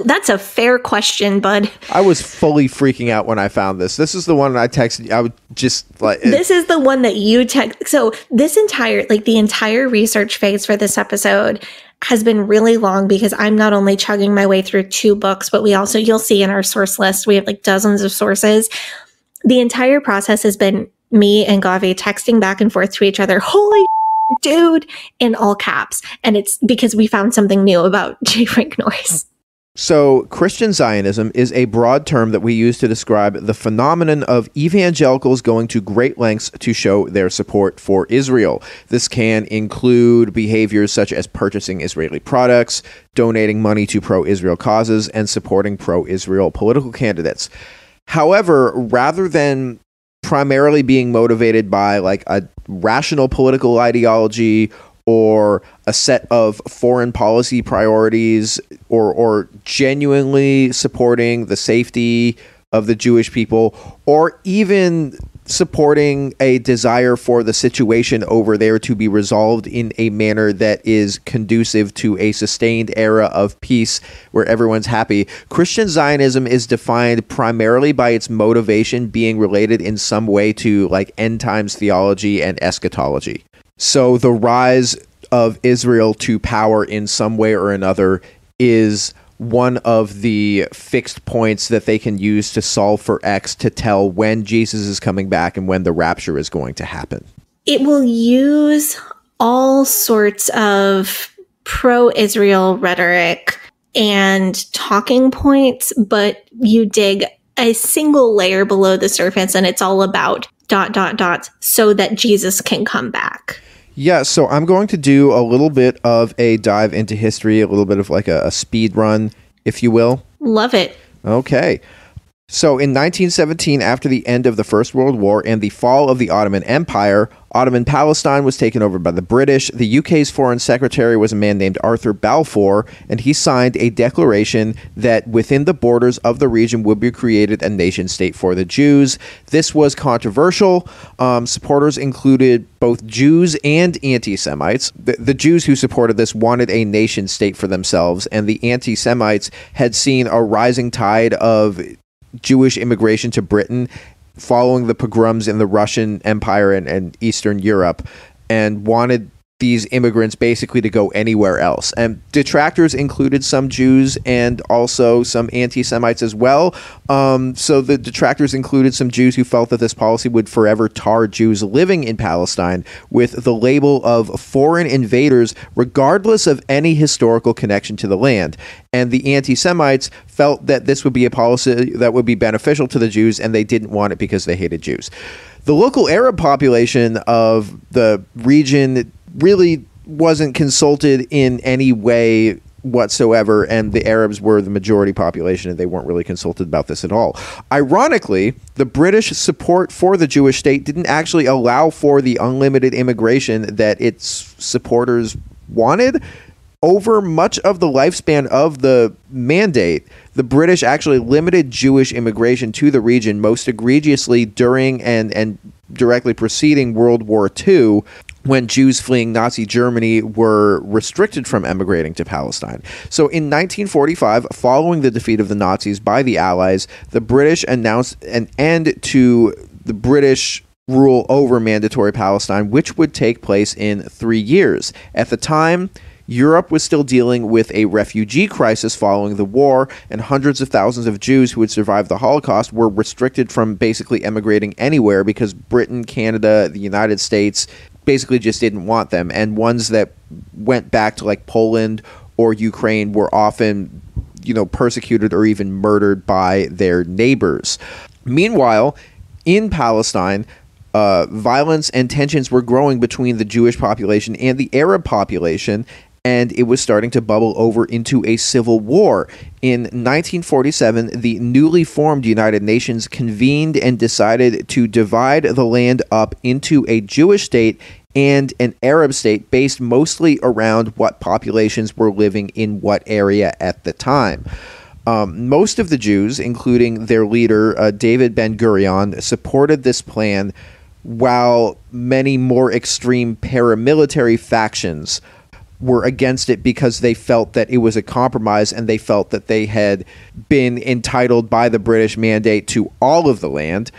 That's a fair question, bud. I was fully freaking out when I found this. This is the one I texted. I would just like. This is the one that you text. So the entire research phase for this episode has been really long because I'm not only chugging my way through 2 books, but you'll see in our source list, we have like dozens of sources. The entire process has been me and Gavi texting back and forth to each other. Holy dude, in all caps. And it's because we found something new about J. Frank Norris. So, Christian Zionism is a broad term that we use to describe the phenomenon of evangelicals going to great lengths to show their support for Israel. This can include behaviors such as purchasing Israeli products, donating money to pro-Israel causes, and supporting pro-Israel political candidates. However, rather than primarily being motivated by like a rational political ideology or a set of foreign policy priorities, or genuinely supporting the safety of the Jewish people, or even supporting a desire for the situation over there to be resolved in a manner that is conducive to a sustained era of peace where everyone's happy. Christian Zionism is defined primarily by its motivation being related in some way to like end times theology and eschatology. So the rise of Israel to power in some way or another is one of the fixed points that they can use to solve for X to tell when Jesus is coming back and when the rapture is going to happen. It will use all sorts of pro-Israel rhetoric and talking points, but you dig a single layer below the surface and it's all about ... so that Jesus can come back. Yeah, so I'm going to do a little bit of a dive into history, a little bit of like a speed run, if you will. Love it. Okay. So in 1917, after the end of the First World War and the fall of the Ottoman Empire, Ottoman Palestine was taken over by the British. The UK's foreign secretary was a man named Arthur Balfour, and he signed a declaration that within the borders of the region would be created a nation state for the Jews. This was controversial. Supporters included both Jews and anti-Semites. The Jews who supported this wanted a nation state for themselves, and the anti-Semites had seen a rising tide of Jewish immigration to Britain following the pogroms in the Russian Empire and Eastern Europe, and wanted these immigrants basically to go anywhere else. And detractors included some Jews and also some anti-Semites as well. So the detractors included some Jews who felt that this policy would forever tar Jews living in Palestine with the label of foreign invaders, regardless of any historical connection to the land. And the anti-Semites felt that this would be a policy that would be beneficial to the Jews, and they didn't want it because they hated Jews. The local Arab population of the region really wasn't consulted in any way whatsoever, and the Arabs were the majority population, and they weren't really consulted about this at all. Ironically, the British support for the Jewish state didn't actually allow for the unlimited immigration that its supporters wanted. Over much of the lifespan of the mandate, the British actually limited Jewish immigration to the region, most egregiously during and directly preceding World War II, when Jews fleeing Nazi Germany were restricted from emigrating to Palestine. So in 1945, following the defeat of the Nazis by the Allies, the British announced an end to the British rule over mandatory Palestine, which would take place in 3 years. At the time, Europe was still dealing with a refugee crisis following the war, and hundreds of thousands of Jews who had survived the Holocaust were restricted from basically emigrating anywhere because Britain, Canada, the United States basically just didn't want them. And ones that went back to like Poland or Ukraine were often, persecuted or even murdered by their neighbors. Meanwhile, in Palestine, violence and tensions were growing between the Jewish population and the Arab population, and it was starting to bubble over into a civil war. In 1947, the newly formed United Nations convened and decided to divide the land up into a Jewish state and an Arab state based mostly around what populations were living in what area at the time. Most of the Jews, including their leader, David Ben-Gurion, supported this plan, while many more extreme paramilitary factions were against it because they felt that it was a compromise and they felt that they had been entitled by the British mandate to all of the land.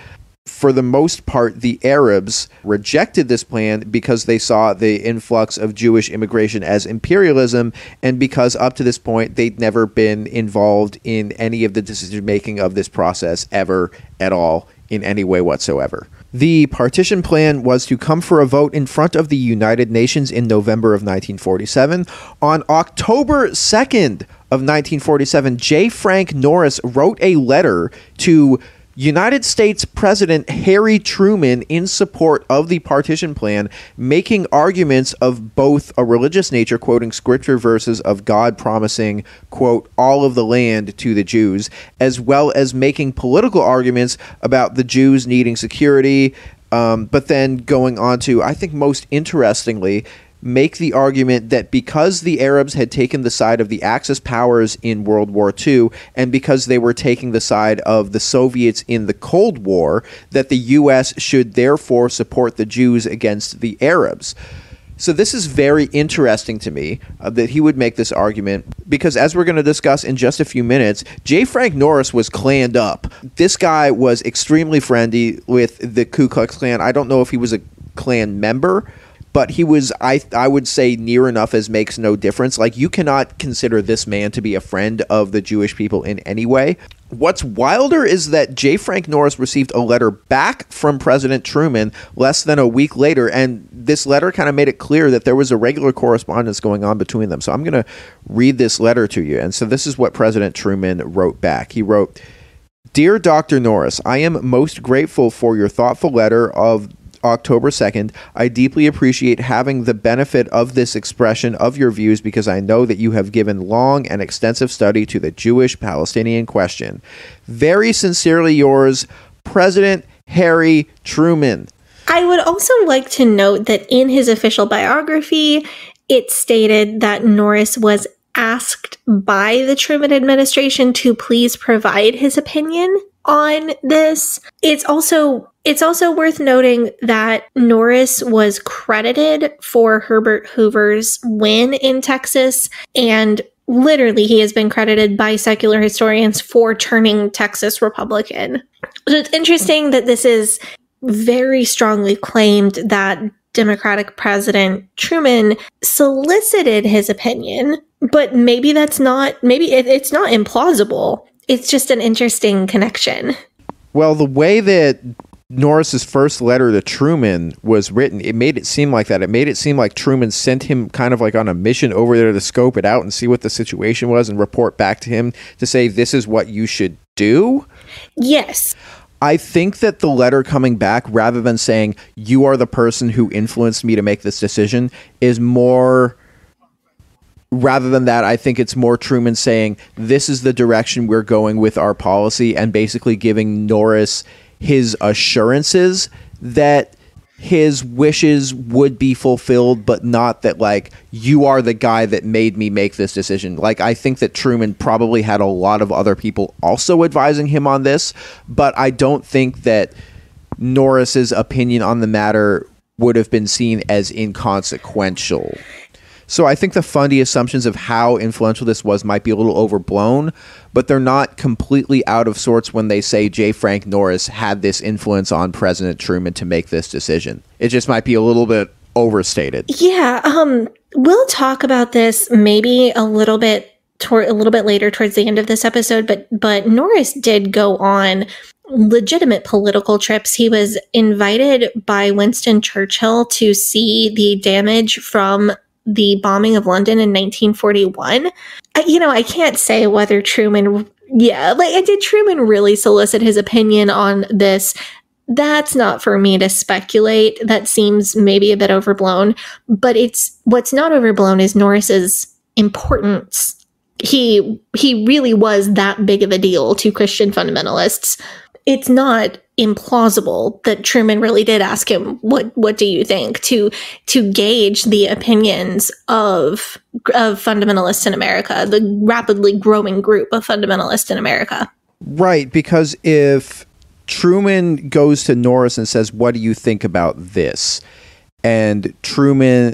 For the most part, the Arabs rejected this plan because they saw the influx of Jewish immigration as imperialism, and because up to this point they'd never been involved in any of the decision-making of this process ever at all in any way whatsoever. The partition plan was to come for a vote in front of the United Nations in November of 1947. On October 2nd of 1947, J. Frank Norris wrote a letter to United States President Harry Truman in support of the partition plan, making arguments of both a religious nature, quoting scripture verses of God promising, quote, all of the land to the Jews, as well as making political arguments about the Jews needing security, but then going on to, I think most interestingly, make the argument that because the Arabs had taken the side of the Axis powers in World War II, and because they were taking the side of the Soviets in the Cold War, that the U.S. should therefore support the Jews against the Arabs. So this is very interesting to me that he would make this argument, because as we're going to discuss in just a few minutes, J. Frank Norris was Klanned up. This guy was extremely friendly with the Ku Klux Klan. I don't know if he was a Klan member, but he was, I would say, near enough as makes no difference. Like, you cannot consider this man to be a friend of the Jewish people in any way. What's wilder is that J. Frank Norris received a letter back from President Truman less than a week later, and this letter kind of made it clear that there was a regular correspondence going on between them. So I'm going to read this letter to you. And so this is what President Truman wrote back. He wrote, "Dear Dr. Norris, I am most grateful for your thoughtful letter of October 2nd. I deeply appreciate having the benefit of this expression of your views because I know that you have given long and extensive study to the Jewish-Palestinian question. Very sincerely yours, President Harry Truman." I would also like to note that in his official biography, it stated that Norris was asked by the Truman administration to please provide his opinion on this. It's also worth noting that Norris was credited for Herbert Hoover's win in Texas, and literally he has been credited by secular historians for turning Texas Republican. So it's interesting that this is very strongly claimed that Democratic President Truman solicited his opinion, but maybe it's not implausible. It's just an interesting connection. Well, the way that Norris's first letter to Truman was written, it made it seem like that. It made it seem like Truman sent him kind of like on a mission over there to scope it out and see what the situation was and report back to him to say, this is what you should do. Yes. I think that the letter coming back, rather than saying, you are the person who influenced me to make this decision, is more Rather than that, I think it's more Truman saying, this is the direction we're going with our policy, and basically giving Norris his assurances that his wishes would be fulfilled, but not that, like, you are the guy that made me make this decision. Like, I think that Truman probably had a lot of other people also advising him on this, but I don't think that Norris's opinion on the matter would have been seen as inconsequential. So I think the fundy assumptions of how influential this was might be a little overblown, but they're not completely out of sorts when they say J. Frank Norris had this influence on President Truman to make this decision. It just might be a little bit overstated. Yeah, we'll talk about this maybe a little bit later towards the end of this episode, but Norris did go on legitimate political trips. He was invited by Winston Churchill to see the damage from the bombing of London in 1941. I can't say whether Truman did Truman really solicit his opinion on this? That's not for me to speculate. That seems maybe a bit overblown, but what's not overblown is Norris's importance. He really was that big of a deal to Christian fundamentalists. It's not implausible that Truman really did ask him, what do you think, to gauge the opinions of fundamentalists in America, the rapidly growing group of fundamentalists in America. Right, because if Truman goes to Norris and says, what do you think about this? And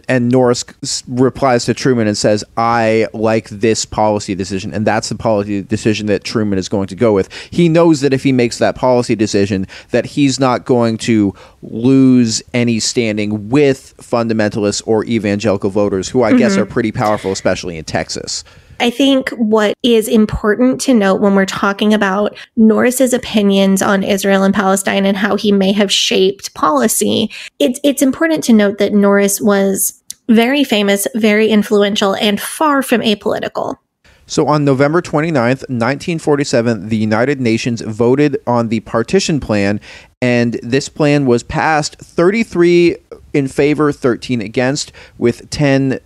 Norris replies to Truman and says, I like this policy decision, and that's the policy decision that Truman is going to go with. He knows that if he makes that policy decision, that he's not going to lose any standing with fundamentalists or evangelical voters, who I guess are pretty powerful, especially in Texas. I think what is important to note when we're talking about Norris's opinions on Israel and Palestine and how he may have shaped policy, it's important to note that Norris was very famous, very influential, and far from apolitical. So on November 29th, 1947, the United Nations voted on the partition plan, and this plan was passed 33 in favor, 13 against, with 10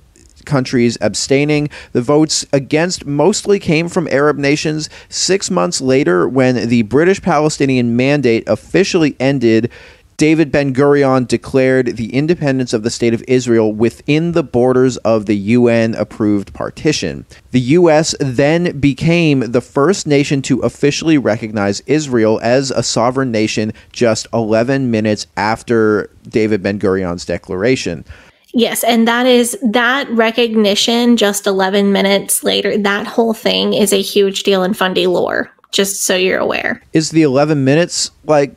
countries abstaining. The votes against mostly came from Arab nations. 6 months later, when the British Palestinian Mandate officially ended, David Ben-Gurion declared the independence of the State of Israel within the borders of the UN-approved partition. The U.S. then became the first nation to officially recognize Israel as a sovereign nation just 11 minutes after David Ben-Gurion's declaration. Yes, and that recognition just 11 minutes later, that whole thing is a huge deal in fundy lore, just so you're aware. Is the 11 minutes,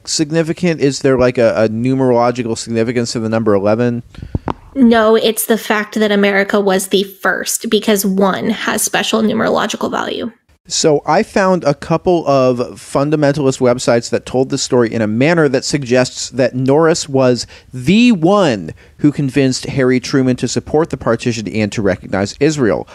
significant? Is there, a numerological significance to the number 11? No, it's the fact that America was the first, because 1 has special numerological value. So I found a couple of fundamentalist websites that told the story in a manner that suggests that Norris was the one who convinced Harry Truman to support the partition and to recognize Israel.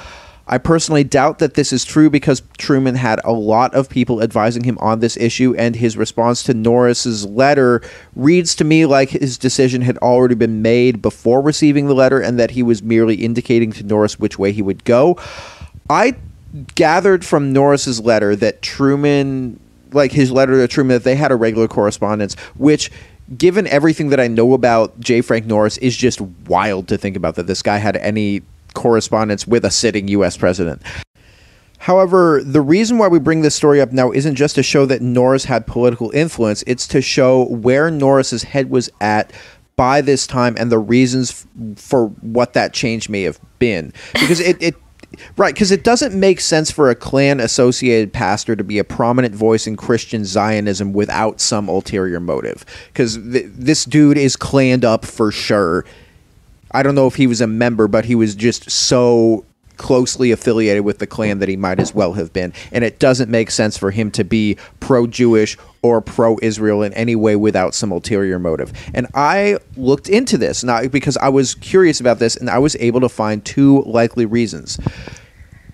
I personally doubt that this is true because Truman had a lot of people advising him on this issue, and his response to Norris's letter reads to me like his decision had already been made before receiving the letter and that he was merely indicating to Norris which way he would go. I gathered from Norris's letter that Truman, his letter to Truman, that they had a regular correspondence, which, given everything that I know about J. Frank Norris, is just wild to think about that this guy had any correspondence with a sitting U.S. president. However, the reason why we bring this story up now isn't just to show that Norris had political influence, it's to show where Norris's head was at by this time and the reasons for what that change may have been. Because because it doesn't make sense for a Klan-associated pastor to be a prominent voice in Christian Zionism without some ulterior motive. Because this dude is Klanned up for sure. I don't know if he was a member, but he was just so closely affiliated with the Klan that he might as well have been. And it doesn't make sense for him to be pro-Jewish or pro-Israel in any way without some ulterior motive. And I looked into this because I was curious about this, and I was able to find 2 likely reasons.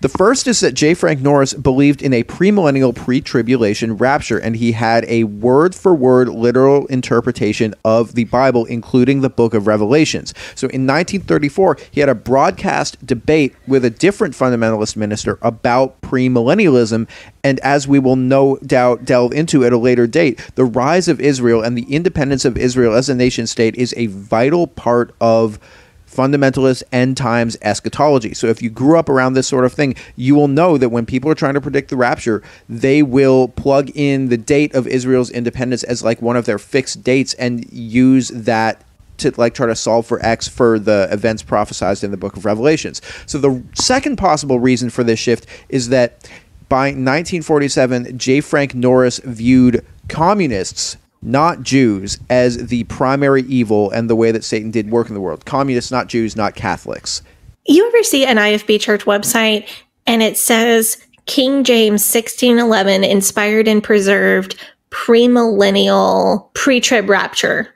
The first is that J. Frank Norris believed in a premillennial pre-tribulation rapture, and he had a word-for-word literal interpretation of the Bible, including the book of Revelations. So in 1934, he had a broadcast debate with a different fundamentalist minister about premillennialism, and as we will no doubt delve into at a later date, the rise of Israel and the independence of Israel as a nation-state is a vital part of fundamentalist end times eschatology. So if you grew up around this sort of thing, you will know that when people are trying to predict the rapture, they will plug in the date of Israel's independence as like one of their fixed dates and use that to like try to solve for X for the events prophesied in the book of Revelations. So the second possible reason for this shift is that by 1947, J. Frank Norris viewed communists, not Jews, as the primary evil and the way that Satan did work in the world. Communists, not Jews, not Catholics. You ever see an IFB church website and it says King James 1611 inspired and preserved premillennial pre-trib rapture?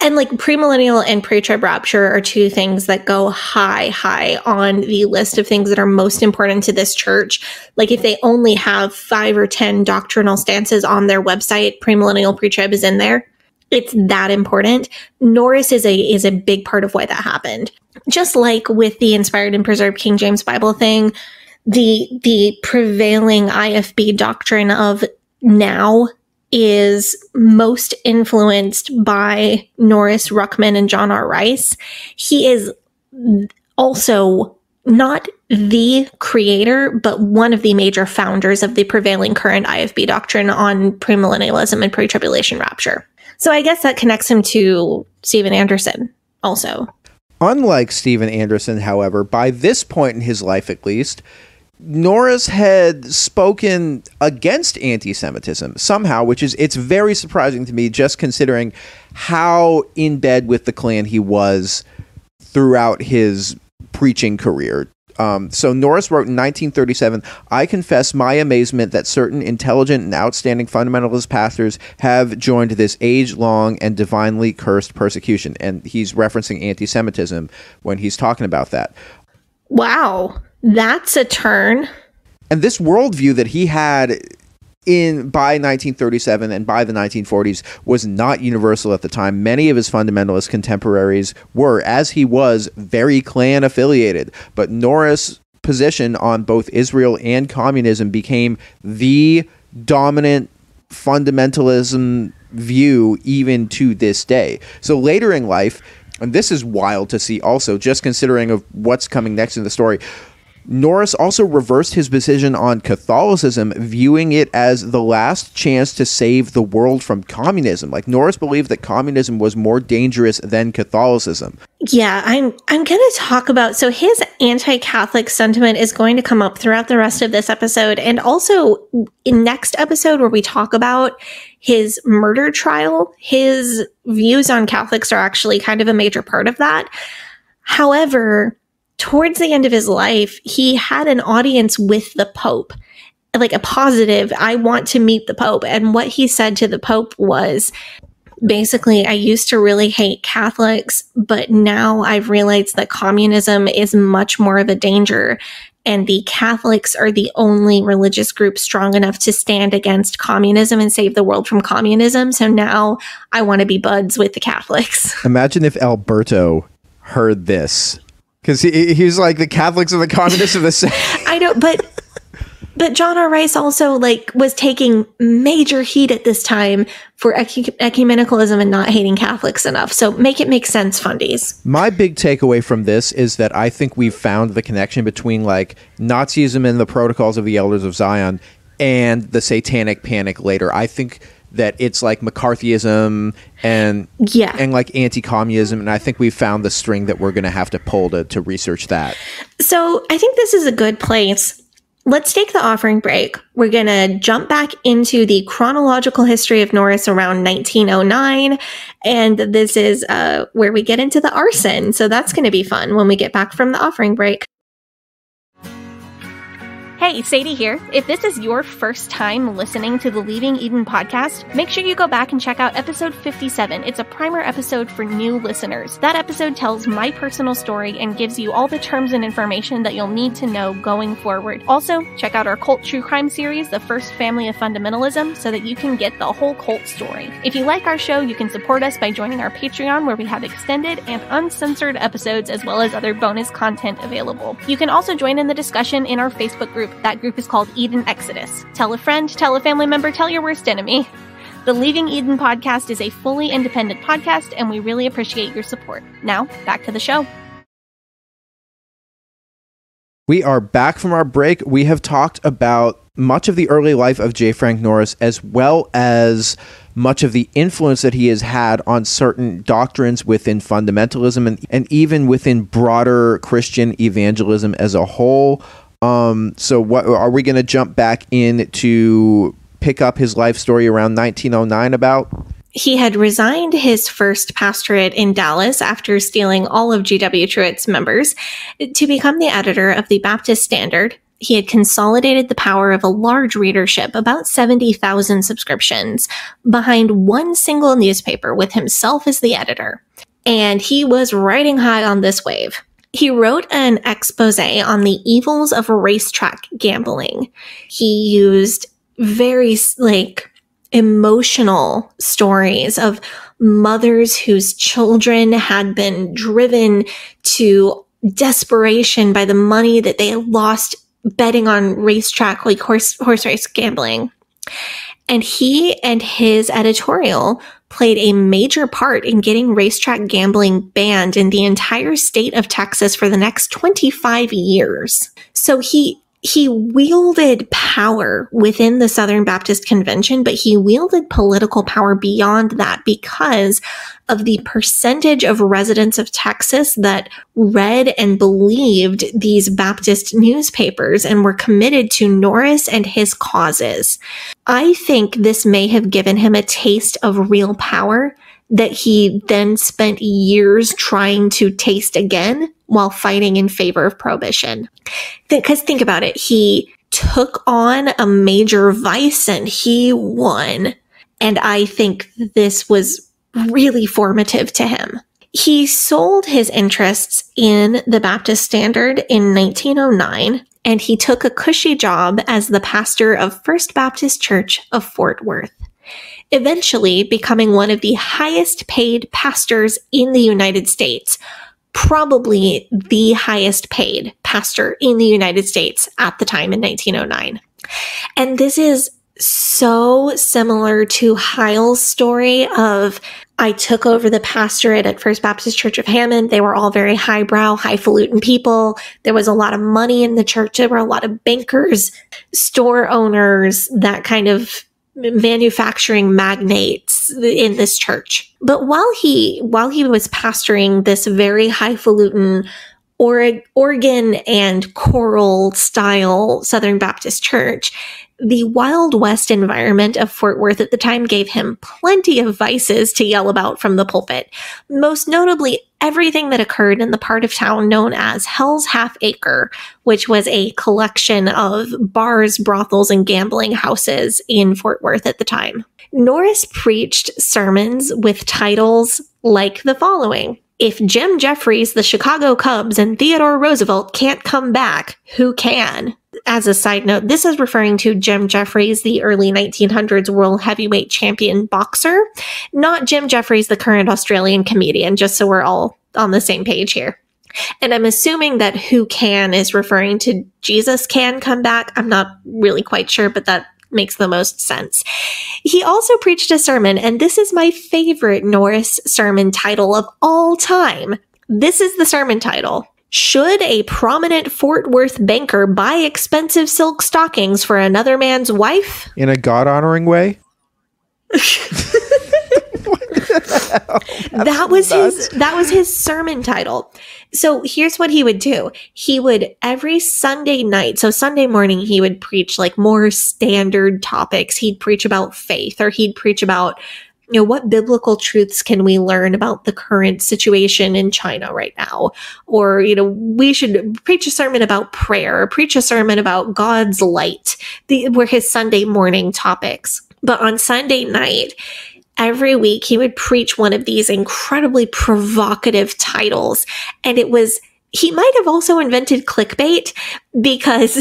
And like premillennial and pre-trib rapture are two things that go high on the list of things that are most important to this church. Like if they only have 5 or 10 doctrinal stances on their website, premillennial pre-trib is in there. It's that important. Norris is a big part of why that happened. Just like with the inspired and preserved King James Bible thing, the prevailing IFB doctrine of now is most influenced by Norris, Ruckman, and John R. Rice. He is also not the creator, but one of the major founders of the prevailing current IFB doctrine on premillennialism and pre-tribulation rapture. So I guess that connects him to Steven Anderson also. Unlike Steven Anderson, however, by this point in his life at least, Norris had spoken against anti-Semitism somehow, it's very surprising to me just considering how in bed with the Klan he was throughout his preaching career. So Norris wrote in 1937, "I confess my amazement that certain intelligent and outstanding fundamentalist pastors have joined this age-long and divinely cursed persecution." And he's referencing anti-Semitism when he's talking about that. Wow. That's a turn. And this worldview that he had by 1937 and by the 1940s was not universal at the time. Many of his fundamentalist contemporaries were, as he was, very Klan affiliated. But Norris' position on both Israel and communism became the dominant fundamentalism view even to this day. So later in life, and this is wild to see also, just considering of what's coming next in the story, Norris also reversed his position on Catholicism, viewing it as the last chance to save the world from communism. Like Norris believed that communism was more dangerous than Catholicism. Yeah, I'm going to talk about, so his anti-Catholic sentiment is going to come up throughout the rest of this episode, and also in next episode where we talk about his murder trial. His views on Catholics are actually kind of a major part of that. However, towards the end of his life, he had an audience with the Pope, like a positive, I want to meet the Pope. And what he said to the Pope was, basically, I used to really hate Catholics, but now I've realized that communism is much more of a danger. And the Catholics are the only religious group strong enough to stand against communism and save the world from communism. So now I want to be buds with the Catholics. Imagine if Alberto heard this. Because he's like, the Catholics and the communists are the same. I know, but John R. Rice also was taking major heat at this time for ecumenicalism and not hating Catholics enough. So make it make sense, fundies. My big takeaway from this is that I think we've found the connection between Nazism and the Protocols of the Elders of Zion and the Satanic Panic later. I think that it's McCarthyism and anti-communism, and I think we've found the string that we're going to have to pull to research that. So I think this is a good place. Let's take the offering break. We're going to jump back into the chronological history of Norris around 1909, and this is where we get into the arson. So that's going to be fun when we get back from the offering break. Hey, Sadie here. If this is your first time listening to the Leaving Eden podcast, make sure you go back and check out episode 57. It's a primer episode for new listeners. That episode tells my personal story and gives you all the terms and information that you'll need to know going forward. Also, check out our cult true crime series, The First Family of Fundamentalism, so that you can get the whole cult story. If you like our show, you can support us by joining our Patreon, where we have extended and uncensored episodes as well as other bonus content available. You can also join in the discussion in our Facebook group. That group is called Eden Exodus. Tell a friend, tell a family member, tell your worst enemy. The Leaving Eden podcast is a fully independent podcast, and we really appreciate your support. Now, back to the show. We are back from our break. We have talked about much of the early life of J. Frank Norris, as well as much of the influence that he has had on certain doctrines within fundamentalism and even within broader Christian evangelism as a whole. So what are we going to jump back in to pick up his life story around 1909 about? He had resigned his first pastorate in Dallas after stealing all of G.W. Truett's members to become the editor of the Baptist Standard. He had consolidated the power of a large readership, about 70,000 subscriptions, behind one single newspaper with himself as the editor. And he was riding high on this wave. He wrote an expose on the evils of racetrack gambling. He used very, emotional stories of mothers whose children had been driven to desperation by the money that they had lost betting on racetrack, horse race gambling. And he and his editorial played a major part in getting racetrack gambling banned in the entire state of Texas for the next 25 years. So he wielded power within the Southern Baptist Convention, but he wielded political power beyond that because of the percentage of residents of Texas that read and believed these Baptist newspapers and were committed to Norris and his causes. I think this may have given him a taste of real power that he then spent years trying to taste again while fighting in favor of prohibition. Because think about it, he took on a major vice and he won. And I think this was really formative to him. He sold his interests in the Baptist Standard in 1909, and he took a cushy job as the pastor of First Baptist Church of Fort Worth, eventually becoming one of the highest paid pastors in the United States, probably the highest paid pastor in the United States at the time in 1909. And this is so similar to Hyles' story of, I took over the pastorate at First Baptist Church of Hammond. They were all very highbrow, highfalutin people. There was a lot of money in the church. There were a lot of bankers, store owners, that kind of manufacturing magnates in this church. But while he was pastoring this very highfalutin organ and choral style Southern Baptist church, the Wild West environment of Fort Worth at the time gave him plenty of vices to yell about from the pulpit. Most notably, everything that occurred in the part of town known as Hell's Half Acre, which was a collection of bars, brothels, and gambling houses in Fort Worth at the time. Norris preached sermons with titles like the following: "If Jim Jeffries, the Chicago Cubs, and Theodore Roosevelt can't come back, who can?" As a side note, this is referring to Jim Jeffries, the early 1900s world heavyweight champion boxer, not Jim Jeffries, the current Australian comedian, just so we're all on the same page here. And I'm assuming that "who can" is referring to Jesus can come back. I'm not really quite sure, but that makes the most sense. He also preached a sermon, and this is my favorite Norris sermon title of all time. This is the sermon title: "Should a prominent Fort Worth banker buy expensive silk stockings for another man's wife?" In a God-honoring way? That was his sermon title. So here's what he would do. He would, every Sunday night, so Sunday morning, he would preach like more standard topics. He'd preach about faith, or he'd preach about what biblical truths can we learn about the current situation in China right now? Or, we should preach a sermon about prayer, or preach a sermon about God's light. Were his Sunday morning topics. But on Sunday night, every week he would preach one of these incredibly provocative titles. And he might have also invented clickbait, because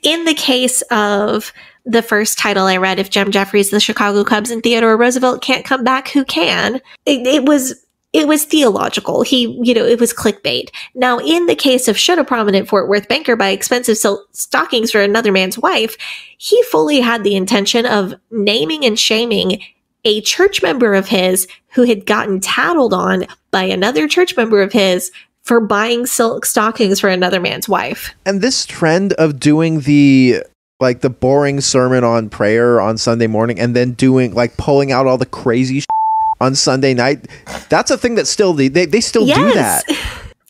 in the case of the first title I read, If Jem Jeffries, the Chicago Cubs, and Theodore Roosevelt Can't Come Back, Who Can? It was theological. It was clickbait. Now, in the case of Should a Prominent Fort Worth Banker Buy Expensive Silk Stockings for Another Man's Wife, he fully had the intention of naming and shaming a church member of his who had gotten tattled on by another church member of his for buying silk stockings for another man's wife. And this trend of doing the boring sermon on prayer on Sunday morning and then pulling out all the crazy on Sunday night, that's a thing that still they still do that.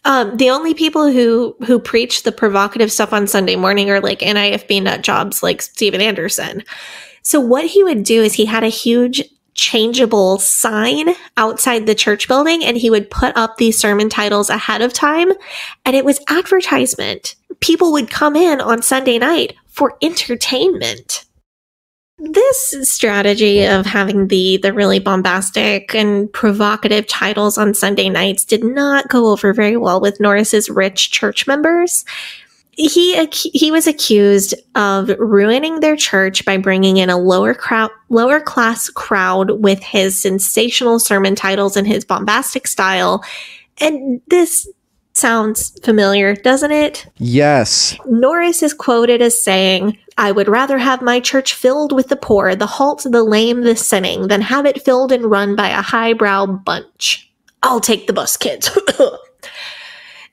The only people who preach the provocative stuff on Sunday morning are like NIFB nut jobs like Steven Anderson. So what he would do is he had a huge changeable sign outside the church building, and he would put up these sermon titles ahead of time, and it was advertisement. People would come in on Sunday night for entertainment. This strategy of having the really bombastic and provocative titles on Sunday nights did not go over very well with Norris's rich church members. He was accused of ruining their church by bringing in a lower class crowd with his sensational sermon titles and his bombastic style. And this sounds familiar, doesn't it? Yes. Norris is quoted as saying, "I would rather have my church filled with the poor, the halt, the lame, the sinning, than have it filled and run by a highbrow bunch. I'll take the bus, kids."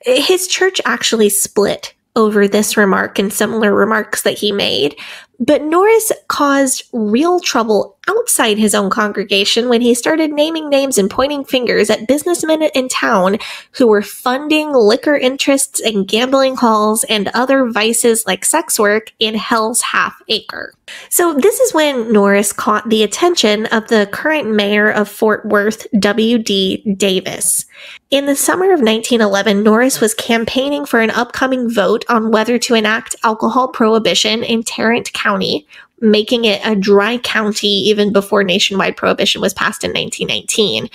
His church actually split over this remark and similar remarks that he made. But Norris caused real trouble outside his own congregation when he started naming names and pointing fingers at businessmen in town who were funding liquor interests and gambling halls and other vices like sex work in Hell's Half Acre. So this is when Norris caught the attention of the current mayor of Fort Worth, W.D. Davis. In the summer of 1911, Norris was campaigning for an upcoming vote on whether to enact alcohol prohibition in Tarrant County, making it a dry county even before nationwide prohibition was passed in 1919.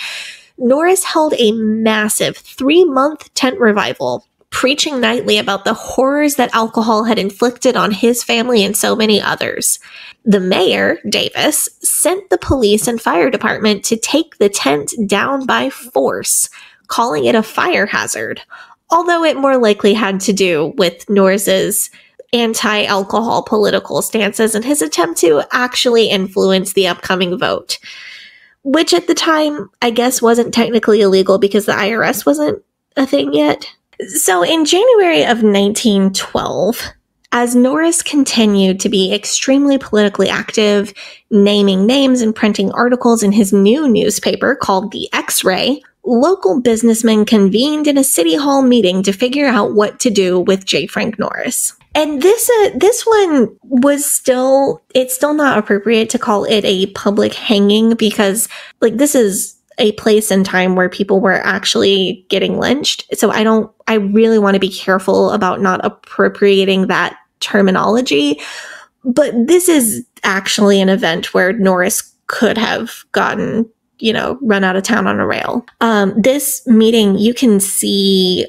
Norris held a massive 3-month tent revival, preaching nightly about the horrors that alcohol had inflicted on his family and so many others. The mayor, Davis, sent the police and fire department to take the tent down by force, calling it a fire hazard, although it more likely had to do with Norris's anti-alcohol political stances and his attempt to actually influence the upcoming vote, which at the time, I guess, wasn't technically illegal because the IRS wasn't a thing yet. So in January of 1912, as Norris continued to be extremely politically active, naming names and printing articles in his new newspaper called The X-Ray, local businessmen convened in a city hall meeting to figure out what to do with J. Frank Norris. And this one was still not appropriate to call it a public hanging because, this is a place and time where people were actually getting lynched. So I really want to be careful about not appropriating that terminology. But this is actually an event where Norris could have gotten run out of town on a rail. This meeting, you can see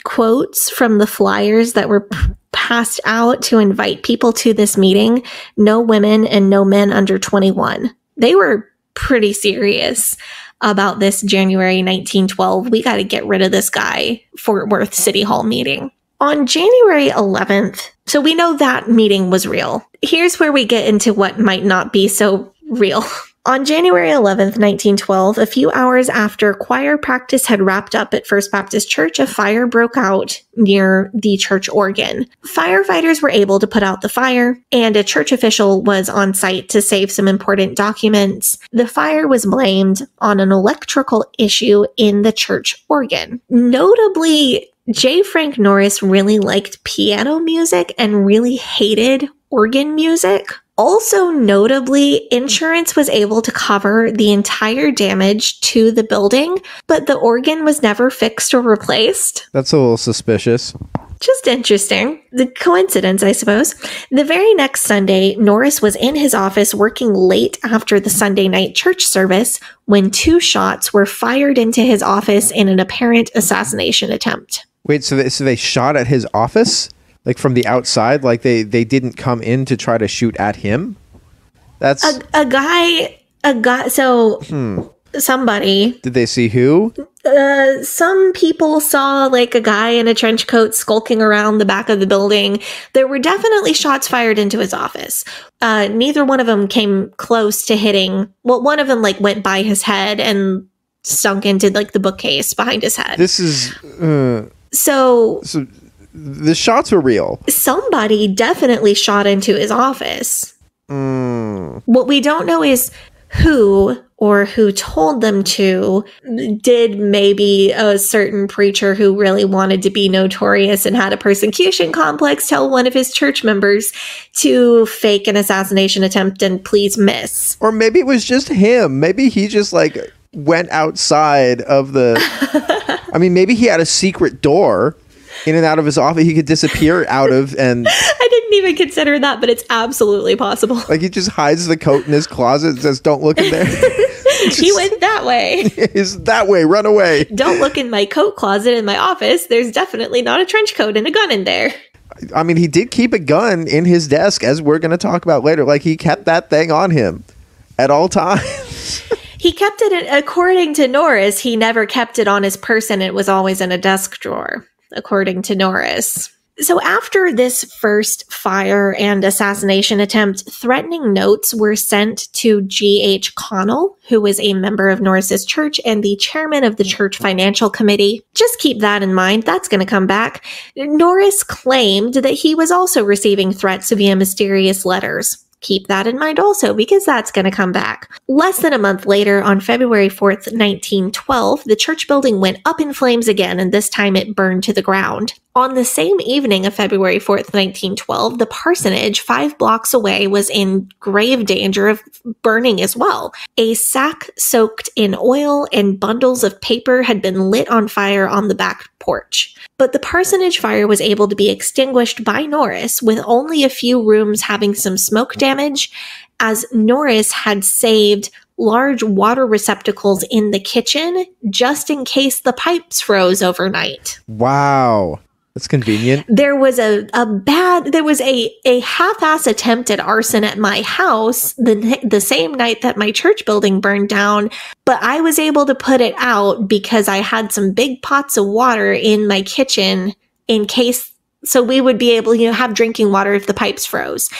quotes from the flyers that were passed out to invite people to this meeting. No women and no men under 21. They were pretty serious about this January 1912. We got to get rid of this guy, Fort Worth City Hall meeting. On January 11th, so we know that meeting was real. Here's where we get into what might not be so real. On January 11th, 1912, a few hours after choir practice had wrapped up at First Baptist Church, a fire broke out near the church organ. Firefighters were able to put out the fire, and a church official was on site to save some important documents. The fire was blamed on an electrical issue in the church organ. Notably, J. Frank Norris really liked piano music and really hated organ music. Also, notably, insurance was able to cover the entire damage to the building, but the organ was never fixed or replaced. That's a little suspicious. Just interesting. The coincidence, I suppose. The very next Sunday, Norris was in his office working late after the Sunday night church service when 2 shots were fired into his office in an apparent assassination attempt. Wait, so they shot at his office? Like from the outside? Like they didn't come in to try to shoot at him? That's... Somebody. Did they see who? Some people saw like a guy in a trench coat skulking around the back of the building. There were definitely shots fired into his office. Neither one of them came close to hitting. Well, one of them like went by his head and sunk into like the bookcase behind his head. This is... So the shots were real. Somebody definitely shot into his office. What we don't know is who or who told them to. Did maybe a certain preacher who really wanted to be notorious and had a persecution complex tell one of his church members to fake an assassination attempt and please miss? Or maybe it was just him. Maybe he just like went outside of the... I mean, maybe he had a secret door in and out of his office he could disappear out of, and... I didn't even consider that, but it's absolutely possible. Like he just hides the coat in his closet and says, don't look in there. He went that way. He's that way, run away. Don't look in my coat closet in my office. There's definitely not a trench coat and a gun in there. I mean, he did keep a gun in his desk, as we're going to talk about later. Like he kept that thing on him at all times. He kept it, according to Norris, he never kept it on his person. It was always in a desk drawer, according to Norris. So after this first fire and assassination attempt, threatening notes were sent to G.H. Connell, who was a member of Norris's church and the chairman of the church financial committee. Just keep that in mind. That's going to come back. Norris claimed that he was also receiving threats via mysterious letters. Keep that in mind also, because that's going to come back. Less than a month later, on February 4th, 1912, the church building went up in flames again, and this time it burned to the ground. On the same evening of February 4th, 1912, the parsonage 5 blocks away was in grave danger of burning as well. A sack soaked in oil and bundles of paper had been lit on fire on the back porch. But the parsonage fire was able to be extinguished by Norris, with only a few rooms having some smoke damage, as Norris had saved large water receptacles in the kitchen just in case the pipes froze overnight. Wow. That's convenient. There was a half-ass attempt at arson at my house the same night that my church building burned down, but I was able to put it out because I had some big pots of water in my kitchen in case, so we would be able to have drinking water if the pipes froze.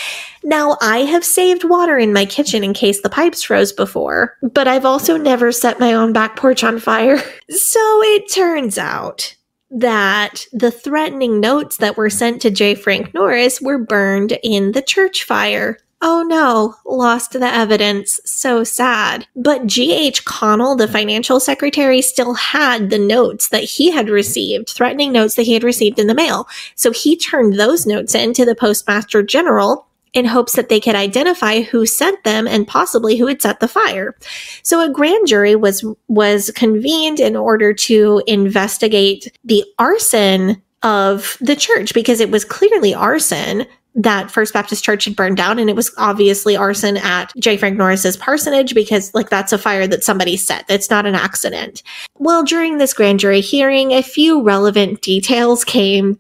Now, I have saved water in my kitchen in case the pipes froze before, but I've also never set my own back porch on fire. So it turns out that the threatening notes that were sent to J. Frank Norris were burned in the church fire. Oh no, lost the evidence. So sad. But G.H. Connell, the financial secretary, still had the notes that he had received, threatening notes that he had received in the mail. So he turned those notes in to the Postmaster General in hopes that they could identify who sent them and possibly who had set the fire. So a grand jury was convened in order to investigate the arson of the church, because it was clearly arson that First Baptist Church had burned down, and it was obviously arson at J. Frank Norris's parsonage, because that's a fire that somebody set. It's not an accident. Well, during this grand jury hearing, a few relevant details came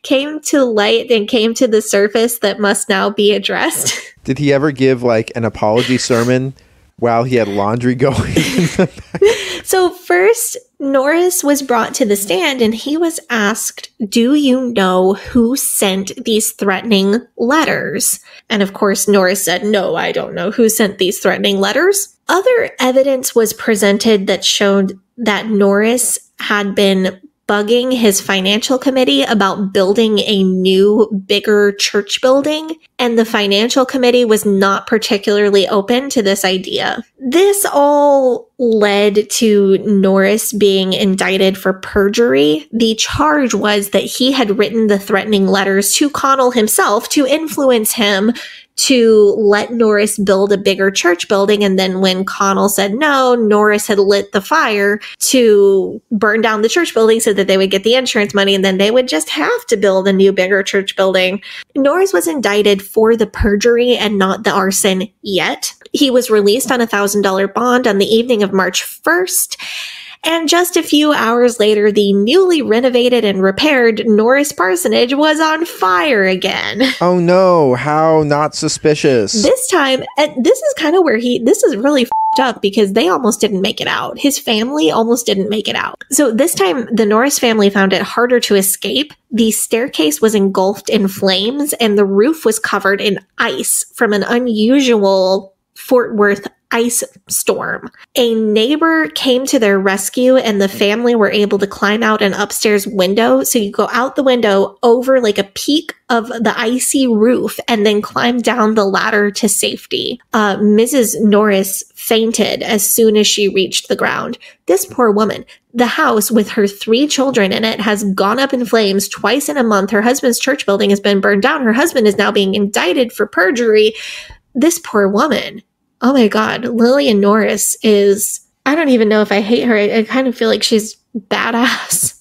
to light and came to the surface that must now be addressed. Did he ever give like an apology sermon while he had laundry going in the back? So first, Norris was brought to the stand and he was asked, do you know who sent these threatening letters? And of course, Norris said, no, I don't know who sent these threatening letters. Other evidence was presented that showed that Norris had been bugging his financial committee about building a new, bigger church building. and the financial committee was not particularly open to this idea. This all led to Norris being indicted for perjury. The charge was that he had written the threatening letters to Connell himself to influence him to let Norris build a bigger church building. And then when Connell said no, Norris had lit the fire to burn down the church building so that they would get the insurance money, and then they would just have to build a new, bigger church building. Norris was indicted for the perjury and not the arson yet. He was released on a $1,000 bond on the evening of March 1st. And just a few hours later, the newly renovated and repaired Norris parsonage was on fire again. Oh no, how not suspicious. This time, this is kind of where this is really f***ed up because they almost didn't make it out. His family almost didn't make it out. So this time, the Norris family found it harder to escape. The staircase was engulfed in flames and the roof was covered in ice from an unusual Fort Worth ice storm. A neighbor came to their rescue and the family were able to climb out an upstairs window. So you go out the window over like a peak of the icy roof and then climb down the ladder to safety. Mrs. Norris fainted as soon as she reached the ground. This poor woman, the house with her 3 children in it has gone up in flames twice in a month. Her husband's church building has been burned down. Her husband is now being indicted for perjury. This poor woman. Oh my God, Lillian Norris is, I don't even know if I hate her. I kind of feel like she's badass.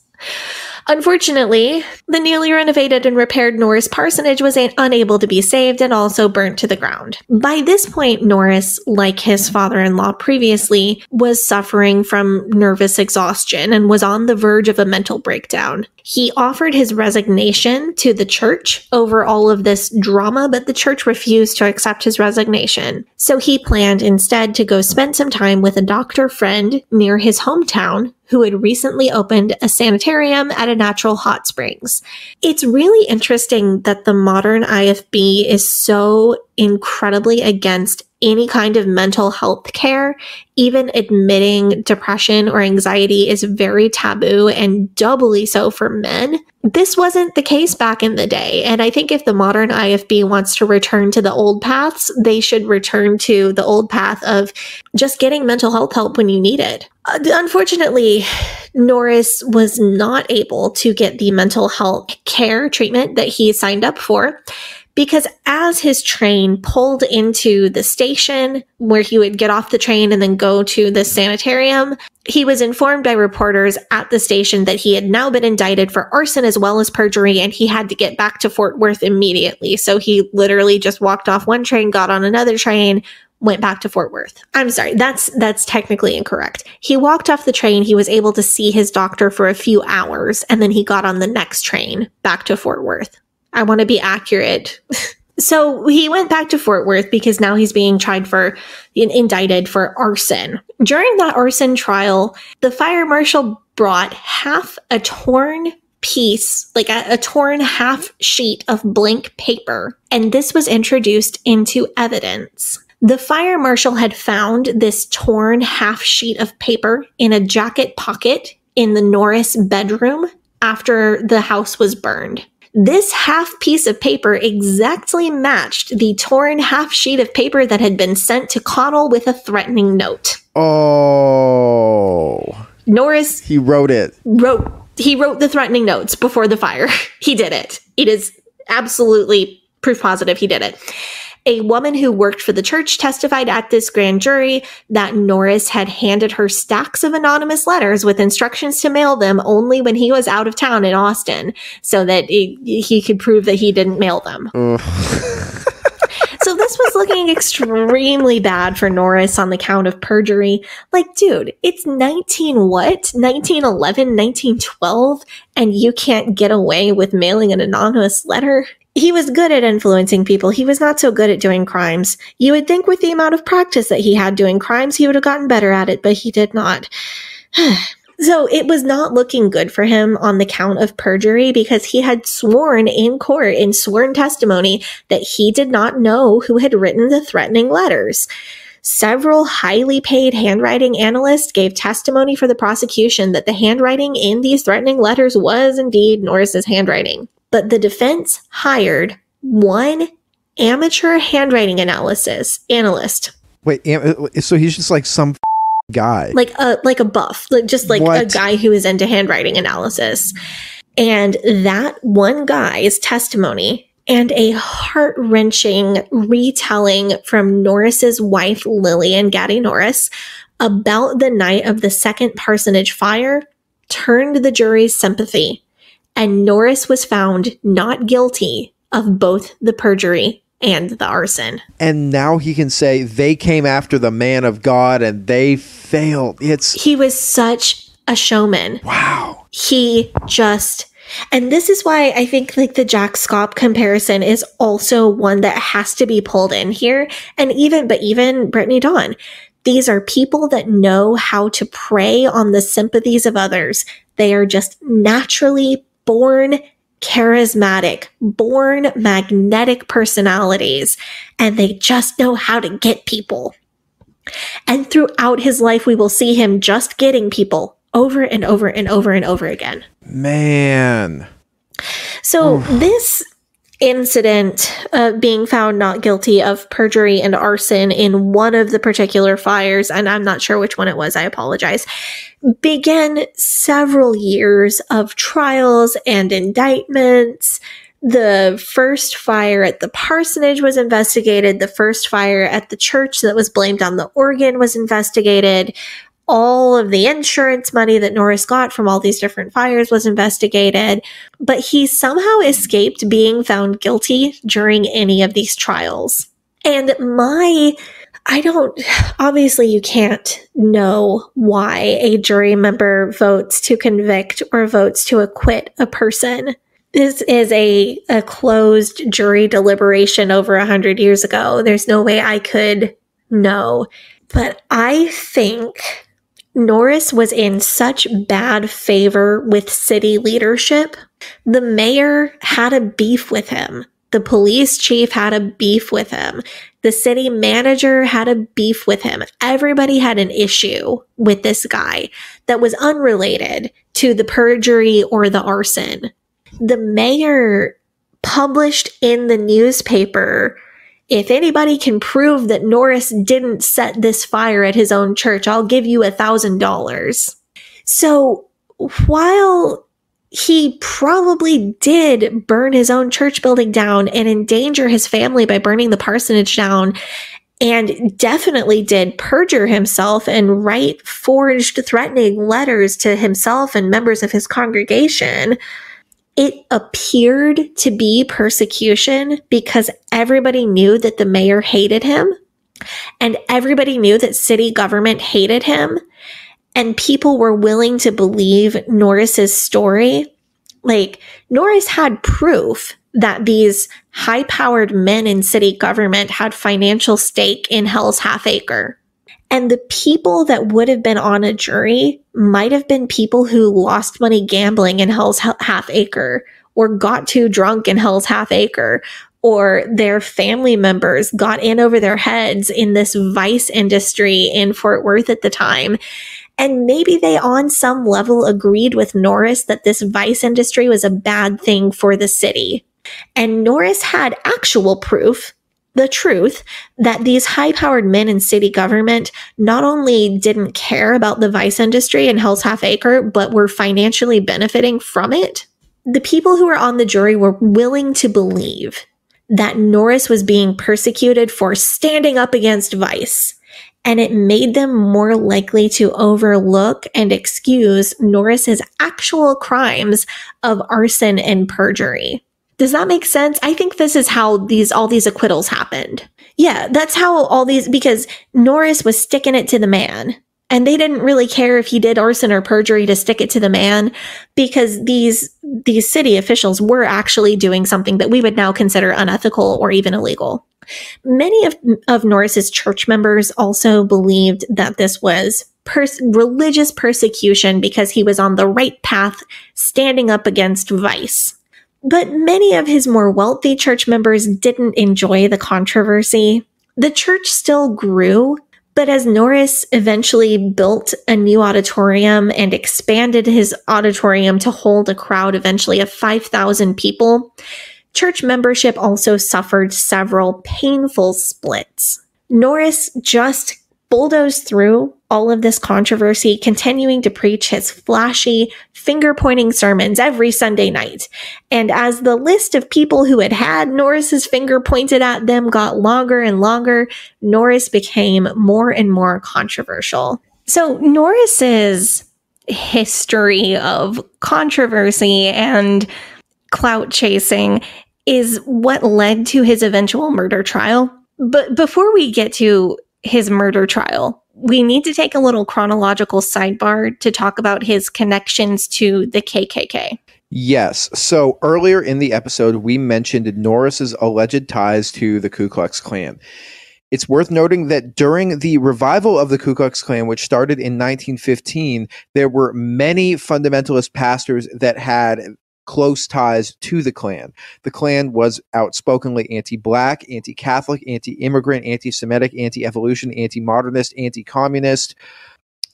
Unfortunately, the newly renovated and repaired Norris parsonage was unable to be saved and also burnt to the ground. By this point, Norris, like his father-in-law previously, was suffering from nervous exhaustion and was on the verge of a mental breakdown. He offered his resignation to the church over all of this drama, but the church refused to accept his resignation. So he planned instead to go spend some time with a doctor friend near his hometown who had recently opened a sanitarium at a natural hot springs. It's really interesting that the modern IFB is so incredibly against any kind of mental health care. Even admitting depression or anxiety is very taboo, and doubly so for men. This wasn't the case back in the day, and I think if the modern IFB wants to return to the old paths, they should return to the old path of just getting mental health help when you need it. Unfortunately, Norris was not able to get the mental health care treatment that he signed up for, because as his train pulled into the station where he would get off the train and then go to the sanitarium, he was informed by reporters at the station that he had now been indicted for arson as well as perjury, and he had to get back to Fort Worth immediately. So he literally just walked off one train, got on another train, went back to Fort Worth. I'm sorry, that's technically incorrect. He walked off the train, he was able to see his doctor for a few hours, and then he got on the next train back to Fort Worth. I want to be accurate. So he went back to Fort Worth because now he's being indicted for arson. During that arson trial, the fire marshal brought half a torn piece, like a torn half sheet of blank paper, and this was introduced into evidence. The fire marshal had found this torn half sheet of paper in a jacket pocket in the Norris bedroom after the house was burned. This half piece of paper exactly matched the torn half sheet of paper that had been sent to Connell with a threatening note. Oh. Norris. He wrote it. He wrote the threatening notes before the fire. He did it. It is absolutely proof positive he did it. A woman who worked for the church testified at this grand jury that Norris had handed her stacks of anonymous letters with instructions to mail them only when he was out of town in Austin, so that he could prove that he didn't mail them. So this was looking extremely bad for Norris on the count of perjury. Like, dude, it's 1911, 1912, and you can't get away with mailing an anonymous letter? He was good at influencing people. He was not so good at doing crimes. You would think with the amount of practice that he had doing crimes, he would have gotten better at it, but he did not. So it was not looking good for him on the count of perjury, because he had sworn in court in sworn testimony that he did not know who had written the threatening letters. Several highly paid handwriting analysts gave testimony for the prosecution that the handwriting in these threatening letters was indeed Norris's handwriting. But the defense hired one amateur handwriting analyst. Wait, so he's just like some guy, like a buff, just like What? a guy who is into handwriting analysis. And that one guy's testimony and a heart-wrenching retelling from Norris's wife, Lillian Gaddy Norris, about the night of the second parsonage fire turned the jury's sympathy, and Norris was found not guilty of both the perjury and the arson. And now he can say they came after the man of God and they failed. He was such a showman. Wow. And this is why I think like the Jack Scott comparison is also one that has to be pulled in here. And even Brittany Dawn, these are people that know how to prey on the sympathies of others. They are just naturally born charismatic, born magnetic personalities, and they just know how to get people. And throughout his life, we will see him just getting people over and over and over and over again. Man. So this incident, being found not guilty of perjury and arson in one of the particular fires, and I'm not sure which one it was, I apologize, began several years of trials and indictments. The first fire at the parsonage was investigated. The first fire at the church that was blamed on the organ was investigated. All of the insurance money that Norris got from all these different fires was investigated, but he somehow escaped being found guilty during any of these trials. And obviously you can't know why a jury member votes to convict or votes to acquit a person. This is a closed jury deliberation over 100 years ago. There's no way I could know. But I think Norris was in such bad favor with city leadership. The mayor had a beef with him. The police chief had a beef with him. The city manager had a beef with him. Everybody had an issue with this guy that was unrelated to the perjury or the arson. The mayor published in the newspaper, if anybody can prove that Norris didn't set this fire at his own church, I'll give you $1,000. So while he probably did burn his own church building down and endanger his family by burning the parsonage down, and definitely did perjure himself and write forged threatening letters to himself and members of his congregation, it appeared to be persecution because everybody knew that the mayor hated him and everybody knew that city government hated him, and people were willing to believe Norris's story. Like, Norris had proof that these high-powered men in city government had financial stake in Hell's Half Acre. And the people that would have been on a jury might have been people who lost money gambling in Hell's Half Acre, or got too drunk in Hell's Half Acre, or their family members got in over their heads in this vice industry in Fort Worth at the time. And maybe they on some level agreed with Norris that this vice industry was a bad thing for the city. And Norris had actual proof, the truth, that these high-powered men in city government not only didn't care about the vice industry in Hell's Half Acre, but were financially benefiting from it. The people who were on the jury were willing to believe that Norris was being persecuted for standing up against vice, and it made them more likely to overlook and excuse Norris's actual crimes of arson and perjury. Does that make sense? I think this is how all these acquittals happened. Yeah, that's how because Norris was sticking it to the man. And they didn't really care if he did arson or perjury to stick it to the man, because these city officials were actually doing something that we would now consider unethical or even illegal. Many of Norris's church members also believed that this was religious persecution because he was on the right path, standing up against vice. But many of his more wealthy church members didn't enjoy the controversy. The church still grew, but as Norris eventually built a new auditorium and expanded his auditorium to hold a crowd eventually of 5,000 people, church membership also suffered several painful splits. Norris just bulldozed through all of this controversy, continuing to preach his flashy, finger-pointing sermons every Sunday night. And as the list of people who had had Norris's finger pointed at them got longer and longer, Norris became more and more controversial. So Norris's history of controversy and clout chasing is what led to his eventual murder trial. But before we get to his murder trial, we need to take a little chronological sidebar to talk about his connections to the KKK. Yes. So earlier in the episode, we mentioned Norris's alleged ties to the Ku Klux Klan. It's worth noting that during the revival of the Ku Klux Klan, which started in 1915, there were many fundamentalist pastors that had close ties to the Klan. The Klan was outspokenly anti-Black, anti-Catholic, anti-immigrant, anti-Semitic, anti-evolution, anti-modernist, anti-communist,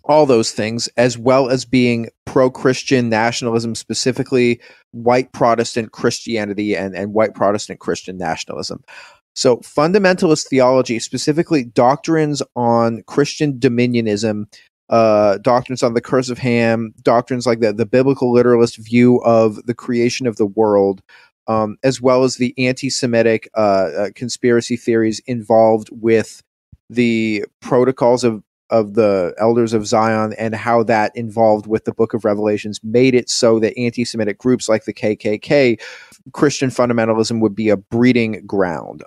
all those things, as well as being pro-Christian nationalism, specifically white Protestant Christianity and white Protestant Christian nationalism. So fundamentalist theology, specifically doctrines on Christian dominionism, doctrines on the curse of Ham, doctrines like the biblical literalist view of the creation of the world, as well as the anti-Semitic conspiracy theories involved with the protocols of the elders of Zion and how that involved with the book of Revelations made it so that anti-Semitic groups like the KKK, Christian fundamentalism would be a breeding ground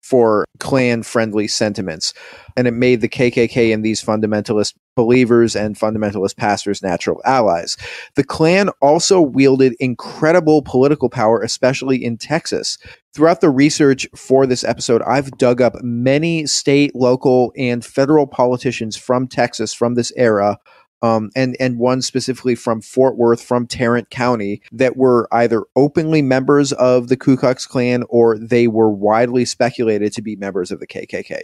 for Klan-friendly sentiments. And it made the KKK and these fundamentalist believers and fundamentalist pastors natural allies. The Klan also wielded incredible political power, especially in Texas. Throughout the research for this episode, I've dug up many state, local, and federal politicians from Texas from this era, and one specifically from Fort Worth, from Tarrant County, that were either openly members of the Ku Klux Klan or they were widely speculated to be members of the KKK.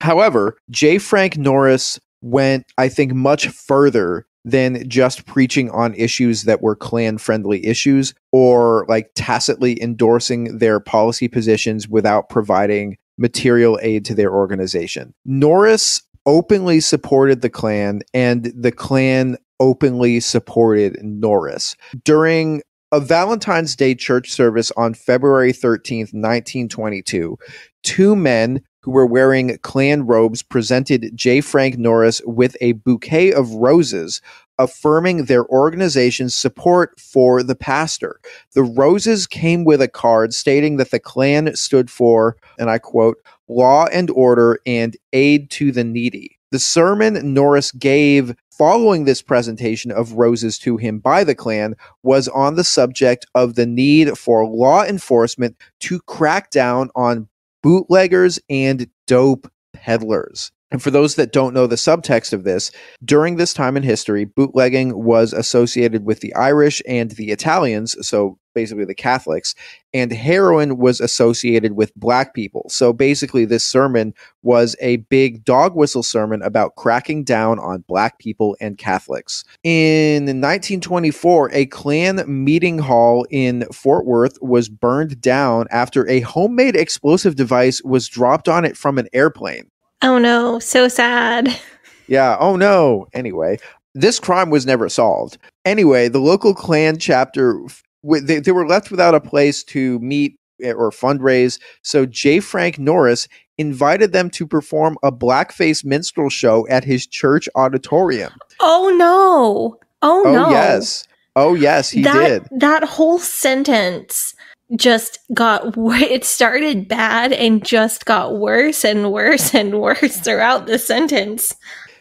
However, J. Frank Norris went, I think, much further than just preaching on issues that were Klan-friendly issues or like tacitly endorsing their policy positions without providing material aid to their organization. Norris openly supported the Klan, and the Klan openly supported Norris. During a Valentine's Day church service on February 13th, 1922, two men who were wearing Klan robes presented J. Frank Norris with a bouquet of roses, affirming their organization's support for the pastor. The roses came with a card stating that the Klan stood for, and I quote, law and order and aid to the needy. The sermon Norris gave following this presentation of roses to him by the Klan was on the subject of the need for law enforcement to crack down on bootleggers and dope peddlers. And for those that don't know the subtext of this, during this time in history, bootlegging was associated with the Irish and the Italians, so basically the Catholics, and heroin was associated with Black people. So basically this sermon was a big dog whistle sermon about cracking down on Black people and Catholics. In 1924, a Klan meeting hall in Fort Worth was burned down after a homemade explosive device was dropped on it from an airplane. Oh no, so sad. Yeah, oh no. Anyway, this crime was never solved. Anyway, the local Klan chapter, they were left without a place to meet or fundraise, so J. Frank Norris invited them to perform a blackface minstrel show at his church auditorium. Oh no. Oh no. Oh yes. Oh yes, he did. That whole sentence just it started bad and just got worse and worse and worse throughout the sentence.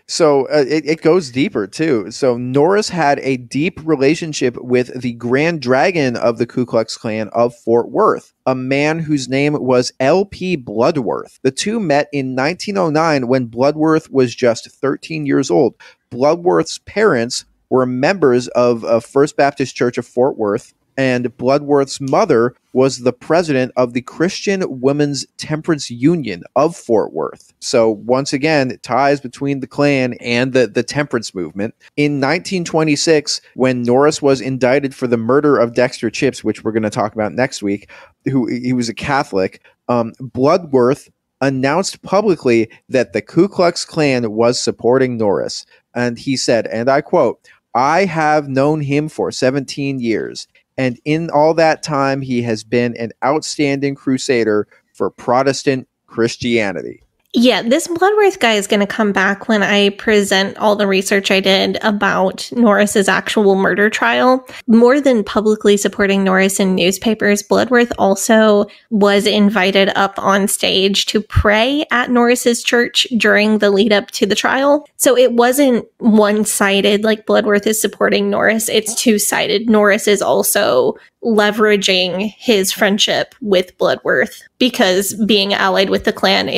So it goes deeper too. So Norris had a deep relationship with the Grand Dragon of the Ku Klux Klan of Fort Worth, a man whose name was L.P. Bloodworth. The two met in 1909 when Bloodworth was just 13 years old. Bloodworth's parents were members of First Baptist Church of Fort Worth, and Bloodworth's mother was the president of the Christian Women's Temperance Union of Fort Worth. So once again, ties between the Klan and the temperance movement. In 1926, when Norris was indicted for the murder of Dexter Chips, which we're going to talk about next week, he was a Catholic, Bloodworth announced publicly that the Ku Klux Klan was supporting Norris. And he said, and I quote, "I have known him for 17 years. And in all that time, he has been an outstanding crusader for Protestant Christianity." Yeah, this Bloodworth guy is going to come back when I present all the research I did about Norris's actual murder trial. More than publicly supporting Norris in newspapers, Bloodworth also was invited up on stage to pray at Norris's church during the lead up to the trial. So it wasn't one-sided, like Bloodworth is supporting Norris. It's two-sided. Norris is also leveraging his friendship with Bloodworth because being allied with the Klan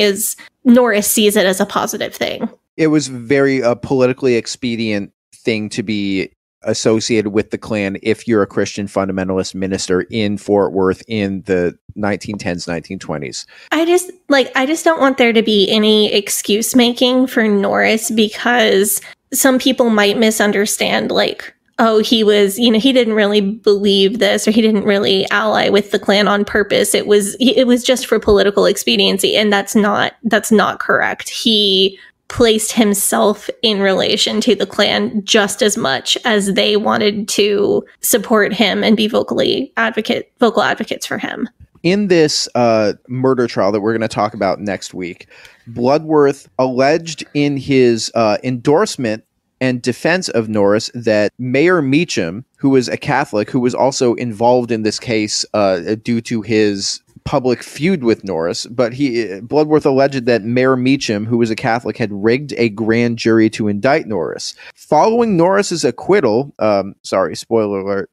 Norris sees it as a positive thing. It was very politically expedient thing to be associated with the Klan if you're a Christian fundamentalist minister in Fort Worth in the 1910s, 1920s. I just don't want there to be any excuse making for Norris, because some people might misunderstand, like, oh, he was, he didn't really believe this, or he didn't really ally with the Klan on purpose. It was just for political expediency. And that's not correct. He placed himself in relation to the Klan just as much as they wanted to support him and be vocal advocates for him. In this murder trial that we're going to talk about next week, Bloodworth alleged in his endorsement and defense of Norris that Mayor Meacham, who was a Catholic, who was also involved in this case due to his public feud with Norris, but Bloodworth alleged that Mayor Meacham, who was a Catholic, had rigged a grand jury to indict Norris. Following Norris's acquittal, spoiler alert,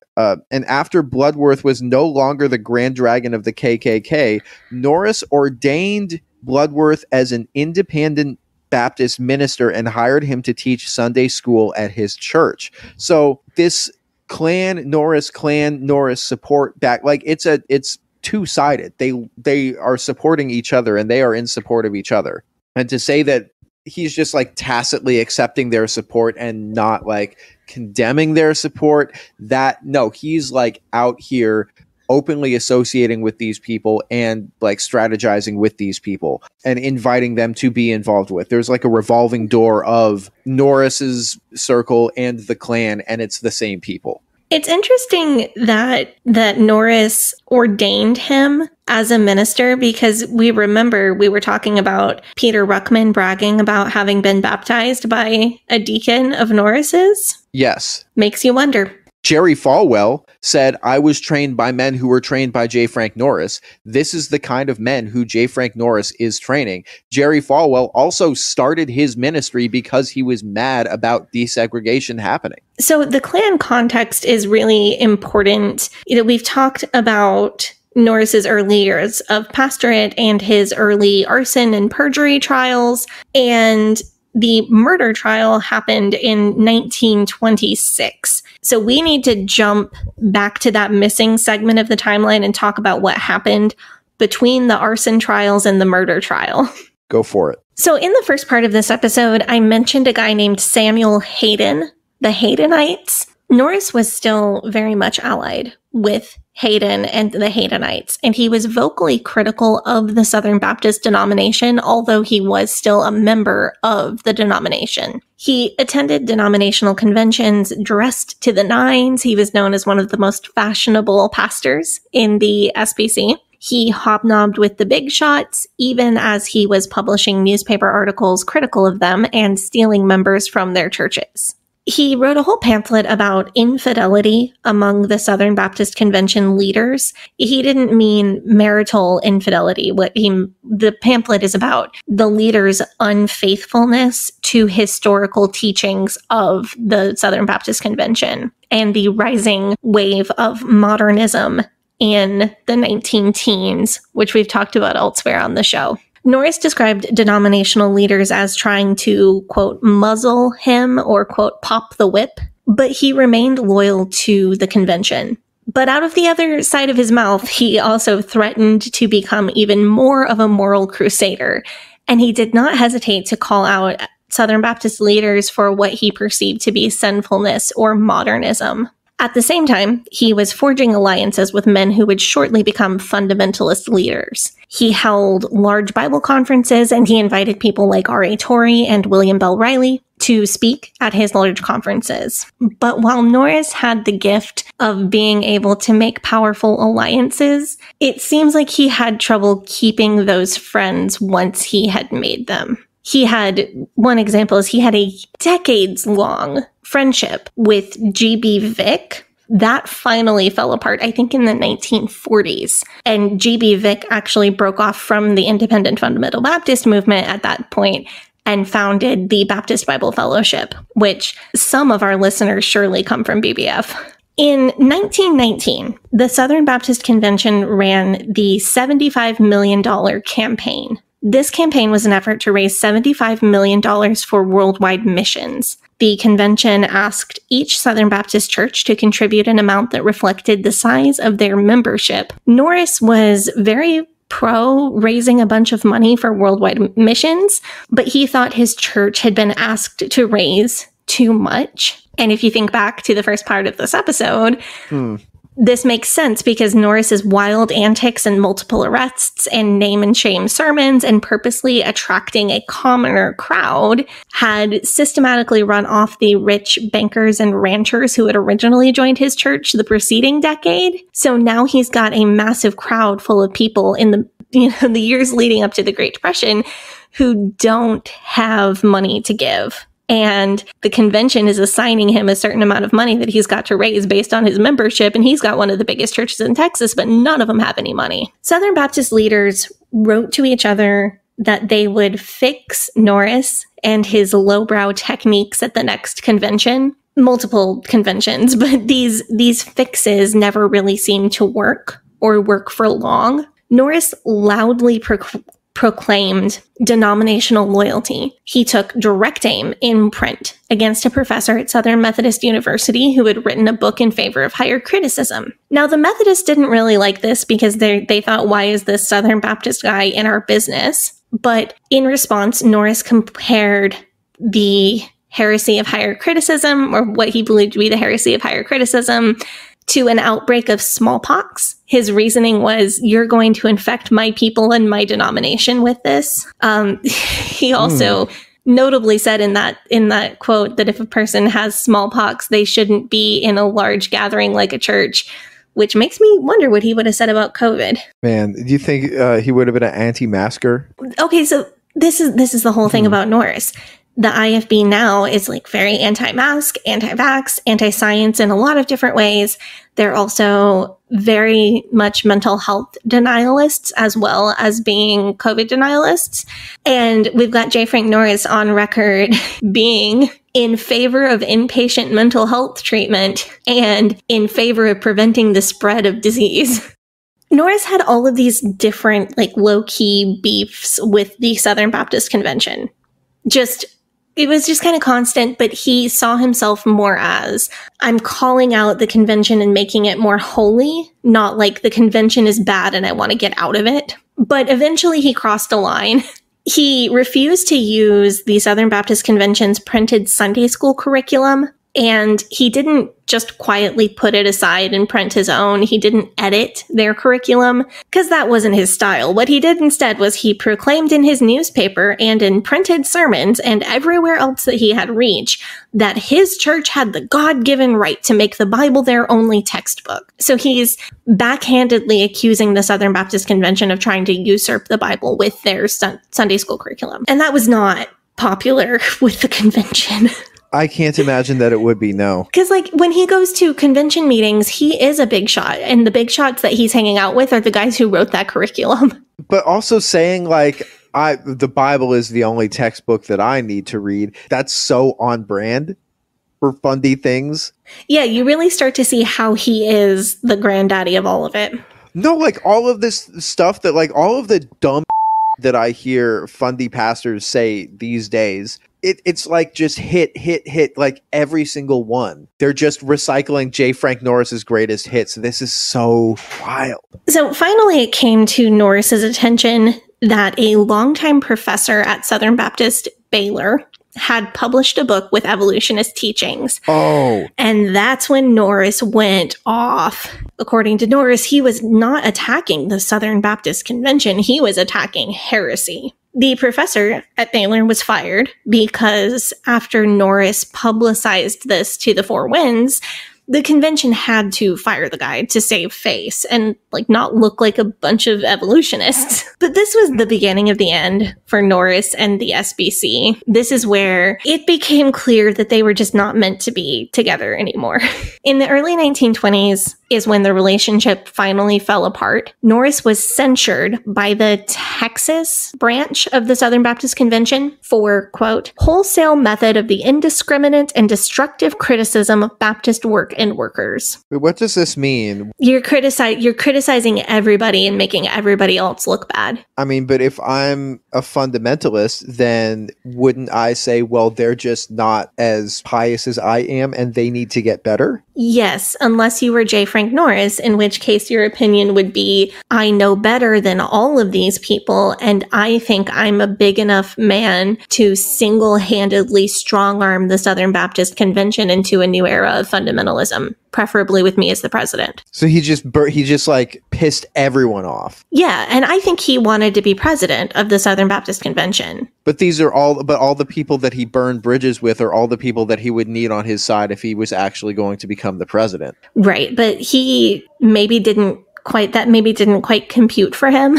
and after Bloodworth was no longer the Grand Dragon of the KKK, Norris ordained Bloodworth as an independent Baptist minister and hired him to teach Sunday school at his church. So this Klan Norris support back, like it's two-sided. They are supporting each other and they are in support of each other. And to say that he's just like tacitly accepting their support and not like condemning their support, he's like out here openly associating with these people and like strategizing with these people and inviting them to be involved with. There's like a revolving door of Norris's circle and the Klan, and it's the same people. It's interesting that Norris ordained him as a minister, because we remember we were talking about Peter Ruckman bragging about having been baptized by a deacon of Norris's. Yes. Makes you wonder. Jerry Falwell said, "I was trained by men who were trained by J. Frank Norris. This is the kind of men who J. Frank Norris is training." Jerry Falwell also started his ministry because he was mad about desegregation happening. So the Klan context is really important. We've talked about Norris's early years of pastorate and his early arson and perjury trials, and the murder trial happened in 1926. So we need to jump back to that missing segment of the timeline and talk about what happened between the arson trials and the murder trial. Go for it. So in the first part of this episode, I mentioned a guy named Samuel Hayden, the Haydenites. Norris was still very much allied with Hayden and the Haydenites, and he was vocally critical of the Southern Baptist denomination, although he was still a member of the denomination. He attended denominational conventions dressed to the nines. He was known as one of the most fashionable pastors in the SBC. He hobnobbed with the big shots, even as he was publishing newspaper articles critical of them and stealing members from their churches. He wrote a whole pamphlet about infidelity among the Southern Baptist Convention leaders. He didn't mean marital infidelity. The pamphlet is about the leaders' unfaithfulness to historical teachings of the Southern Baptist Convention and the rising wave of modernism in the 19-teens, which we've talked about elsewhere on the show. Norris described denominational leaders as trying to, quote, muzzle him or, quote, pop the whip, but he remained loyal to the convention. But out of the other side of his mouth, he also threatened to become even more of a moral crusader. And he did not hesitate to call out Southern Baptist leaders for what he perceived to be sinfulness or modernism. At the same time, he was forging alliances with men who would shortly become fundamentalist leaders. He held large Bible conferences, and he invited people like R.A. Torrey and William Bell Riley to speak at his large conferences. But while Norris had the gift of being able to make powerful alliances, it seems like he had trouble keeping those friends once he had made them. One example is he had a decades-long friendship with G.B. Vick. That finally fell apart, I think, in the 1940s. And G.B. Vick actually broke off from the independent fundamental Baptist movement at that point and founded the Baptist Bible Fellowship, which some of our listeners surely come from BBF. In 1919, the Southern Baptist Convention ran the $75 million campaign. This campaign was an effort to raise $75 million for worldwide missions. The convention asked each Southern Baptist church to contribute an amount that reflected the size of their membership. Norris was very pro raising a bunch of money for worldwide missions, but he thought his church had been asked to raise too much. And if you think back to the first part of this episode, this makes sense because Norris's wild antics and multiple arrests and name and shame sermons and purposely attracting a commoner crowd had systematically run off the rich bankers and ranchers who had originally joined his church the preceding decade. So now he's got a massive crowd full of people in the years leading up to the Great Depression who don't have money to give. And the convention is assigning him a certain amount of money that he's got to raise based on his membership. And he's got one of the biggest churches in Texas, but none of them have any money. Southern Baptist leaders wrote to each other that they would fix Norris and his lowbrow techniques at the next convention. Multiple conventions, but these fixes never really seemed to work or work for long. Norris loudly proclaimed denominational loyalty. He took direct aim in print against a professor at Southern Methodist University who had written a book in favor of higher criticism. Now, the Methodists didn't really like this because they thought, why is this Southern Baptist guy in our business? But in response, Norris compared the heresy of higher criticism, or what he believed to be the heresy of higher criticism, to an outbreak of smallpox. His reasoning was, you're going to infect my people and my denomination with this. He also notably said in that quote that if a person has smallpox, they shouldn't be in a large gathering like a church, which makes me wonder what he would have said about COVID. Man, do you think he would have been an anti-masker? Okay, so this is the whole thing about Norris. The IFB now is like very anti-mask, anti-vax, anti-science in a lot of different ways. They're also very much mental health denialists as well as being COVID denialists. And we've got J. Frank Norris on record being in favor of inpatient mental health treatment and in favor of preventing the spread of disease. Norris had all of these different like low-key beefs with the Southern Baptist Convention. It was just kind of constant, but he saw himself more as, I'm calling out the convention and making it more holy, not like the convention is bad and I want to get out of it. But eventually he crossed a line. He refused to use the Southern Baptist Convention's printed Sunday school curriculum, and he didn't just quietly put it aside and print his own. He didn't edit their curriculum because that wasn't his style. What he did instead was he proclaimed in his newspaper and in printed sermons and everywhere else that he had reach that his church had the God-given right to make the Bible their only textbook. So he's backhandedly accusing the Southern Baptist Convention of trying to usurp the Bible with their Sunday school curriculum. And that was not popular with the convention. I can't imagine that it would be, no. Because, like, when he goes to convention meetings, he is a big shot. And the big shots that he's hanging out with are the guys who wrote that curriculum. But also saying, like, the Bible is the only textbook that I need to read. That's so on brand for fundy things. Yeah, you really start to see how he is the granddaddy of all of it. No, like, all of this stuff that, like, all of the dumb that I hear fundy pastors say these days, it's like just hit, like every single one. They're just recycling J. Frank Norris's greatest hits. This is so wild. So finally it came to Norris's attention that a longtime professor at Southern Baptist Baylor had published a book with evolutionist teachings. Oh. And that's when Norris went off. According to Norris, he was not attacking the Southern Baptist Convention. He was attacking heresy. The professor at Baylor was fired because after Norris publicized this to the four winds, the convention had to fire the guy to save face and not look like a bunch of evolutionists. But this was the beginning of the end for Norris and the SBC. This is where it became clear that they were just not meant to be together anymore. In the early 1920s is when the relationship finally fell apart. Norris was censured by the Texas branch of the Southern Baptist Convention for, quote, wholesale method of the indiscriminate and destructive criticism of Baptist work and workers. What does this mean? You're criticizing everybody and making everybody else look bad. I mean, but if I'm a fundamentalist, then wouldn't I say, well, they're just not as pious as I am and they need to get better? Yes, unless you were J. Frank Norris, in which case your opinion would be, I know better than all of these people, and I think I'm a big enough man to single-handedly strong-arm the Southern Baptist Convention into a new era of fundamentalism, preferably with me as the president. So he just pissed everyone off. Yeah, and I think he wanted to be president of the Southern Baptist Convention. But all the people that he burned bridges with are all the people that he would need on his side if he was actually going to become the president. Right, but he maybe didn't quite compute for him.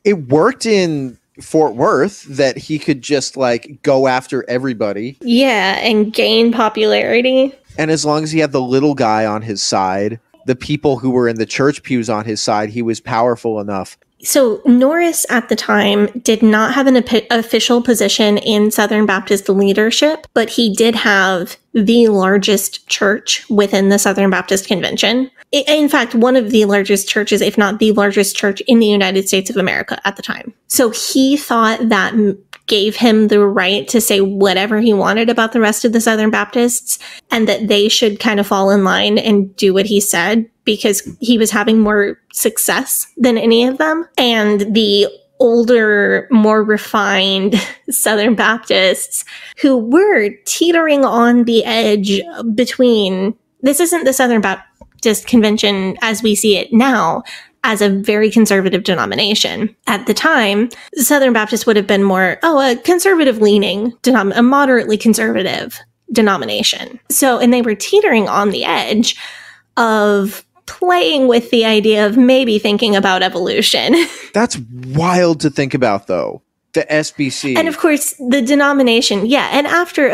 It worked in Fort Worth that he could just go after everybody. Yeah, and gain popularity. And as long as he had the little guy on his side, the people who were in the church pews on his side, he was powerful enough. So Norris at the time did not have an official position in Southern Baptist leadership, but he did have the largest church within the Southern Baptist Convention. In fact, one of the largest churches, if not the largest church in the United States of America at the time. So he thought that gave him the right to say whatever he wanted about the rest of the Southern Baptists, and that they should kind of fall in line and do what he said because he was having more success than any of them. And the older, more refined Southern Baptists who were teetering on the edge between, this isn't the Southern Baptist Convention as we see it now, as a very conservative denomination. At the time, the Southern Baptists would have been more, a conservative-leaning, a moderately conservative denomination. So, and they were teetering on the edge of playing with the idea of maybe thinking about evolution. That's wild to think about, though. The SBC. And of course, the denomination, and after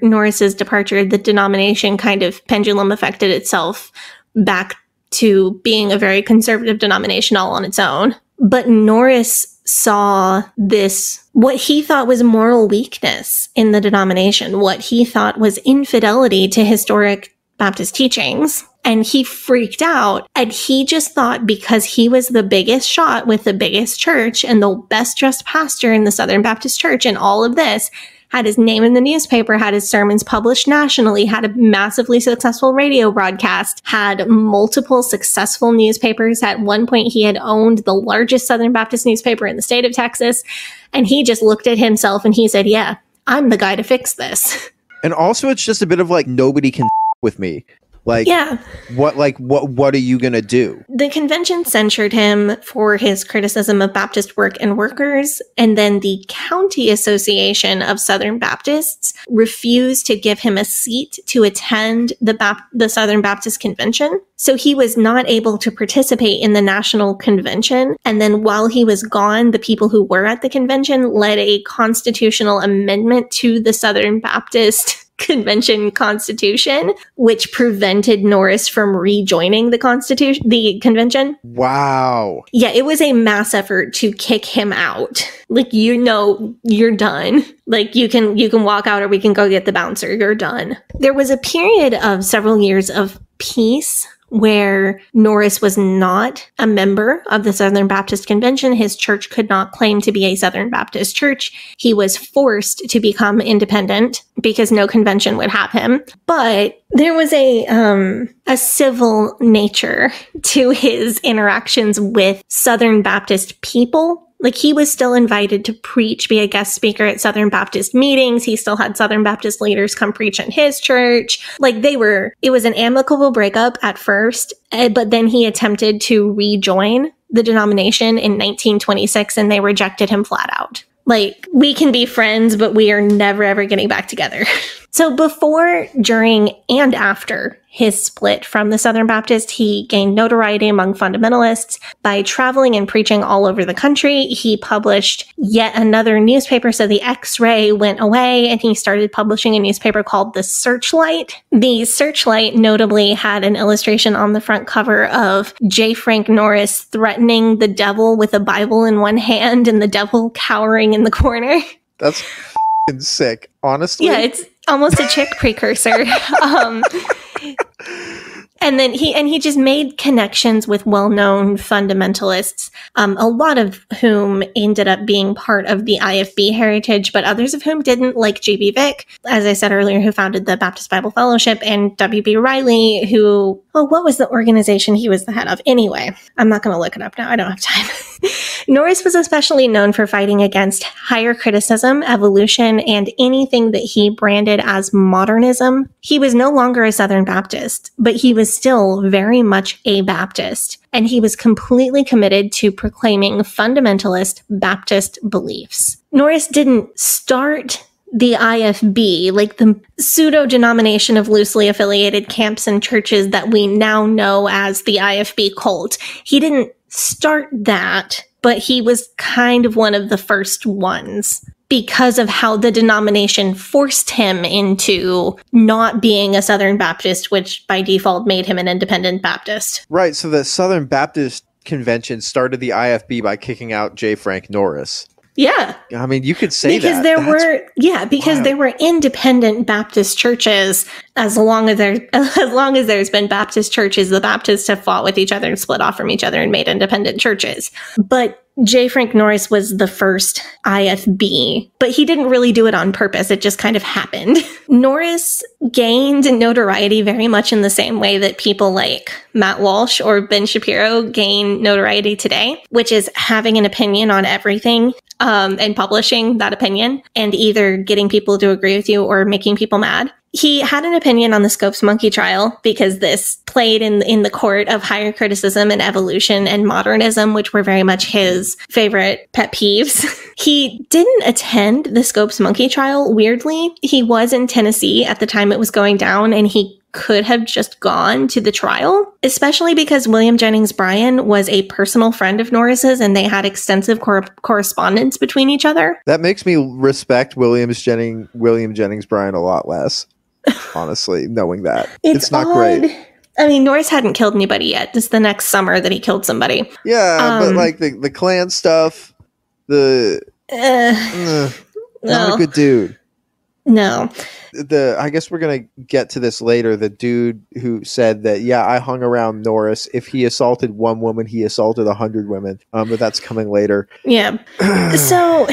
Norris's departure, the denomination kind of pendulum affected itself back to being a very conservative denomination all on its own. But Norris saw this, what he thought was moral weakness in the denomination, what he thought was infidelity to historic Baptist teachings. And he freaked out, and he just thought because he was the biggest shot with the biggest church and the best dressed pastor in the Southern Baptist Church and all of this, had his name in the newspaper, had his sermons published nationally, had a massively successful radio broadcast, had multiple successful newspapers. At one point, he had owned the largest Southern Baptist newspaper in the state of Texas. And he just looked at himself and he said, yeah, I'm the guy to fix this. And also, it's just a bit of nobody can with me. What are you going to do? The convention censured him for his criticism of Baptist work and workers, and then the County Association of Southern Baptists refused to give him a seat to attend the Southern Baptist Convention. So he was not able to participate in the national convention. And then while he was gone, the people who were at the convention led a constitutional amendment to the Southern Baptist Convention Constitution, which prevented Norris from rejoining the convention. Wow. Yeah, it was a mass effort to kick him out. You're done. You can walk out, or we can go get the bouncer. You're done. There was a period of several years of peace where Norris was not a member of the Southern Baptist Convention. His church could not claim to be a Southern Baptist church. He was forced to become independent because no convention would have him. But there was a civil nature to his interactions with Southern Baptist people. Like, he was still invited to preach, be a guest speaker at Southern Baptist meetings. He still had Southern Baptist leaders come preach in his church. Like, it was an amicable breakup at first, but then he attempted to rejoin the denomination in 1926 and they rejected him flat out. Like, we can be friends, but we are never, ever getting back together. So before, during, and after his split from the Southern Baptist, he gained notoriety among fundamentalists by traveling and preaching all over the country. He published yet another newspaper, so the X-Ray went away, and he started publishing a newspaper called The Searchlight. The Searchlight notably had an illustration on the front cover of J. Frank Norris threatening the devil with a Bible in one hand and the devil cowering in the corner. That's f***ing sick, honestly. Yeah, it's almost a chick precursor. And then he just made connections with well-known fundamentalists, a lot of whom ended up being part of the IFB heritage, but others of whom didn't, like J.B. Vick, as I said earlier, who founded the Baptist Bible Fellowship, and W.B. Riley, who, what was the organization he was the head of? Anyway, I'm not going to look it up now. I don't have time. Norris was especially known for fighting against higher criticism, evolution, and anything that he branded as modernism. He was no longer a Southern Baptist, but he was still very much a Baptist, and he was completely committed to proclaiming fundamentalist Baptist beliefs. Norris didn't start the IFB, like the pseudo-denomination of loosely affiliated camps and churches that we now know as the IFB cult. He didn't start that, but he was kind of one of the first ones because of how the denomination forced him into not being a Southern Baptist, which by default made him an independent Baptist. Right, so the Southern Baptist Convention started the IFB by kicking out J. Frank Norris. Yeah. I mean, you could say because that. There were independent Baptist churches. As long as there's been Baptist churches, the Baptists have fought with each other and split off from each other and made independent churches. But J. Frank Norris was the first IFB, but he didn't really do it on purpose. It just kind of happened. Norris gained notoriety very much in the same way that people like Matt Walsh or Ben Shapiro gain notoriety today, which is having an opinion on everything and publishing that opinion and either getting people to agree with you or making people mad. He had an opinion on the Scopes monkey trial because this played in the court of higher criticism and evolution and modernism, which were very much his favorite pet peeves. He didn't attend the Scopes monkey trial, weirdly. He was in Tennessee at the time it was going down, and he could have just gone to the trial, especially because William Jennings Bryan was a personal friend of Norris's and they had extensive correspondence between each other. That makes me respect William Jennings Bryan a lot less, honestly, knowing that. It's not odd. great. I mean, Norris hadn't killed anybody yet. This is the next summer that he killed somebody. Yeah, but like the Klan stuff, not a good dude. No. I guess we're going to get to this later. The dude who said that, yeah, I hung around Norris. If he assaulted one woman, he assaulted 100 women. But that's coming later. Yeah. So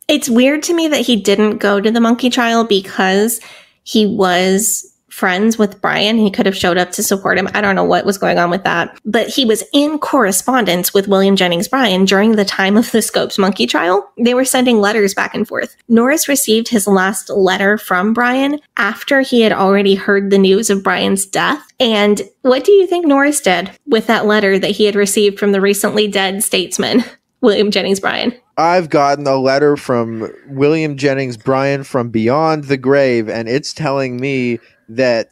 it's weird to me that he didn't go to the monkey trial because he was friends with Bryan. He could have showed up to support him. I don't know what was going on with that. But he was in correspondence with William Jennings Bryan during the time of the Scopes monkey trial. They were sending letters back and forth. Norris received his last letter from Bryan after he had already heard the news of Bryan's death. And what do you think Norris did with that letter that he had received from the recently dead statesman, William Jennings Bryan? I've gotten a letter from William Jennings Bryan from beyond the grave, and it's telling me that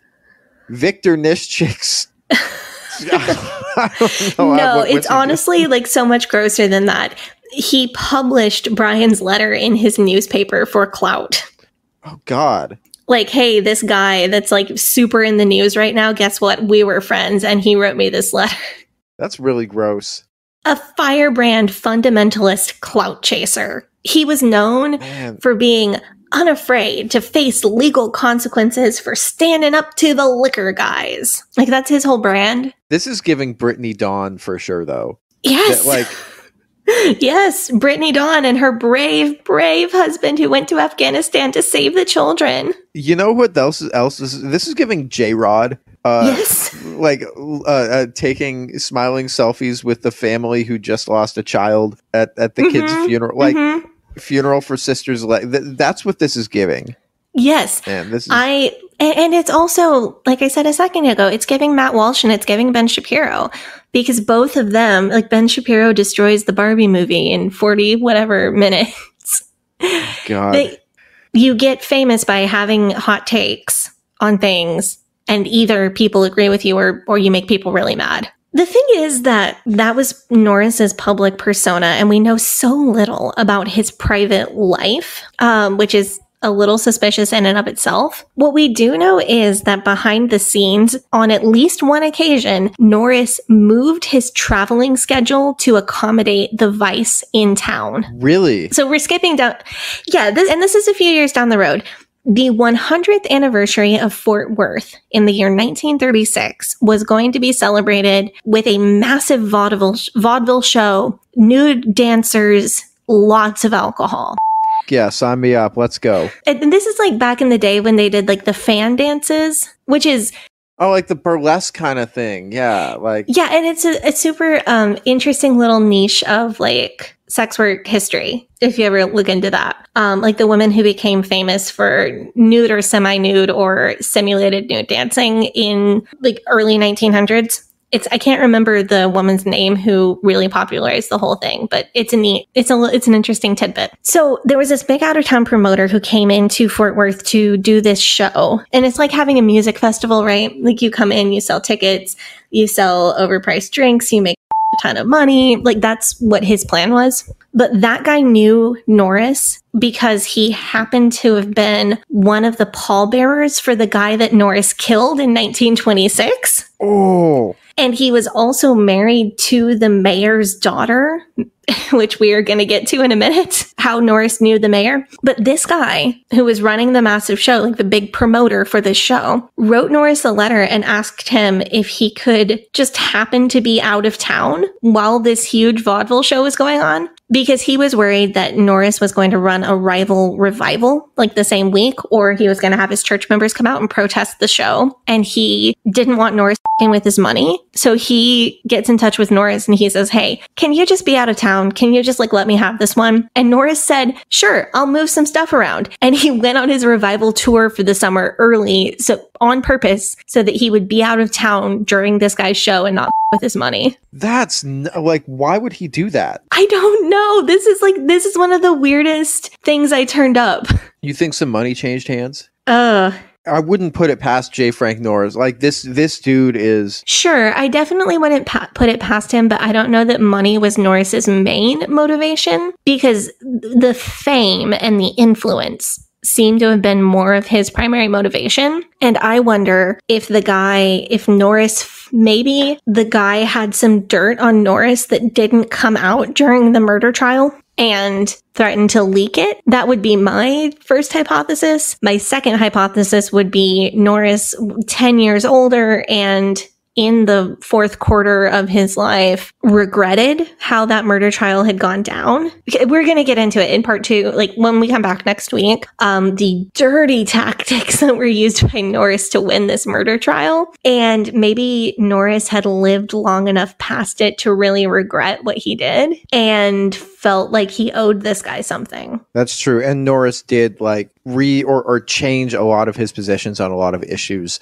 Victor Nischik's it's honestly like so much grosser than that. He published Bryan's letter in his newspaper for clout. Oh, God. Like, hey, this guy that's like super in the news right now, guess what? We were friends, and he wrote me this letter. That's really gross. A firebrand fundamentalist clout chaser. He was known for being unafraid to face legal consequences for standing up to the liquor guys. Like, that's his whole brand. This is giving Brittany Dawn for sure, though. Yes. Yes, Brittany Dawn and her brave husband who went to Afghanistan to save the children. You know what else is? This is giving J-Rod. Yes. Taking smiling selfies with the family who just lost a child at the kid's funeral. Like, funeral for sisters. That's what this is giving. Yes. And this is... And it's also, like I said a second ago, it's giving Matt Walsh and it's giving Ben Shapiro, because both of them, like, Ben Shapiro destroys the Barbie movie in 40 whatever minutes. God. You get famous by having hot takes on things, and either people agree with you or you make people really mad. The thing is that was Norris's public persona, and we know so little about his private life, which is a little suspicious in and of itself. What we do know is that behind the scenes, on at least one occasion, Norris moved his traveling schedule to accommodate the Vice in town. Really? So we're skipping down. Yeah, this is a few years down the road. The 100th anniversary of Fort Worth in the year 1936 was going to be celebrated with a massive vaudeville show, nude dancers, lots of alcohol. Yeah, sign me up. Let's go. And this is like back in the day when they did like the fan dances, which is... Oh, like the burlesque kind of thing. Yeah, like... Yeah, and it's a super interesting little niche of like sex work history, if you ever look into that. Like the women who became famous for nude or semi-nude or simulated nude dancing in like early 1900s. I can't remember the woman's name who really popularized the whole thing, but it's an interesting tidbit. So there was this big out of town promoter who came into Fort Worth to do this show. And it's like having a music festival, right? Like you come in, you sell tickets, you sell overpriced drinks, you make a ton of money. Like that's what his plan was. But that guy knew Norris because he happened to have been one of the pallbearers for the guy that Norris killed in 1926. Oh. And he was also married to the mayor's daughter, which we are going to get to in a minute, how Norris knew the mayor. But this guy who was running the massive show, like the big promoter for this show, wrote Norris a letter and asked him if he could just happen to be out of town while this huge vaudeville show was going on, because he was worried that Norris was going to run a rival revival like the same week, or he was going to have his church members come out and protest the show. And he didn't want Norris with his money. So he gets in touch with Norris and he says, hey, can you just be out of town? Can you just like let me have this one? And Norris said, sure, I'll move some stuff around. And he went on his revival tour for the summer early, so on purpose, so that he would be out of town during this guy's show and not with his money. That's like, why would he do that? I don't know. This is one of the weirdest things I turned up. You think some money changed hands? I wouldn't put it past J. Frank Norris. Like this dude is... Sure, I definitely wouldn't put it past him, but I don't know that money was Norris's main motivation, because the fame and the influence seem to have been more of his primary motivation. And I wonder if Norris, maybe the guy had some dirt on Norris that didn't come out during the murder trial and threatened to leak it. That would be my first hypothesis. My second hypothesis would be Norris, 10 years older and in the fourth quarter of his life, regretted how that murder trial had gone down. We're going to get into it in part 2, like when we come back next week, the dirty tactics that were used by Norris to win this murder trial. And maybe Norris had lived long enough past it to really regret what he did and felt like he owed this guy something. That's true. And Norris did like or change a lot of his positions on a lot of issues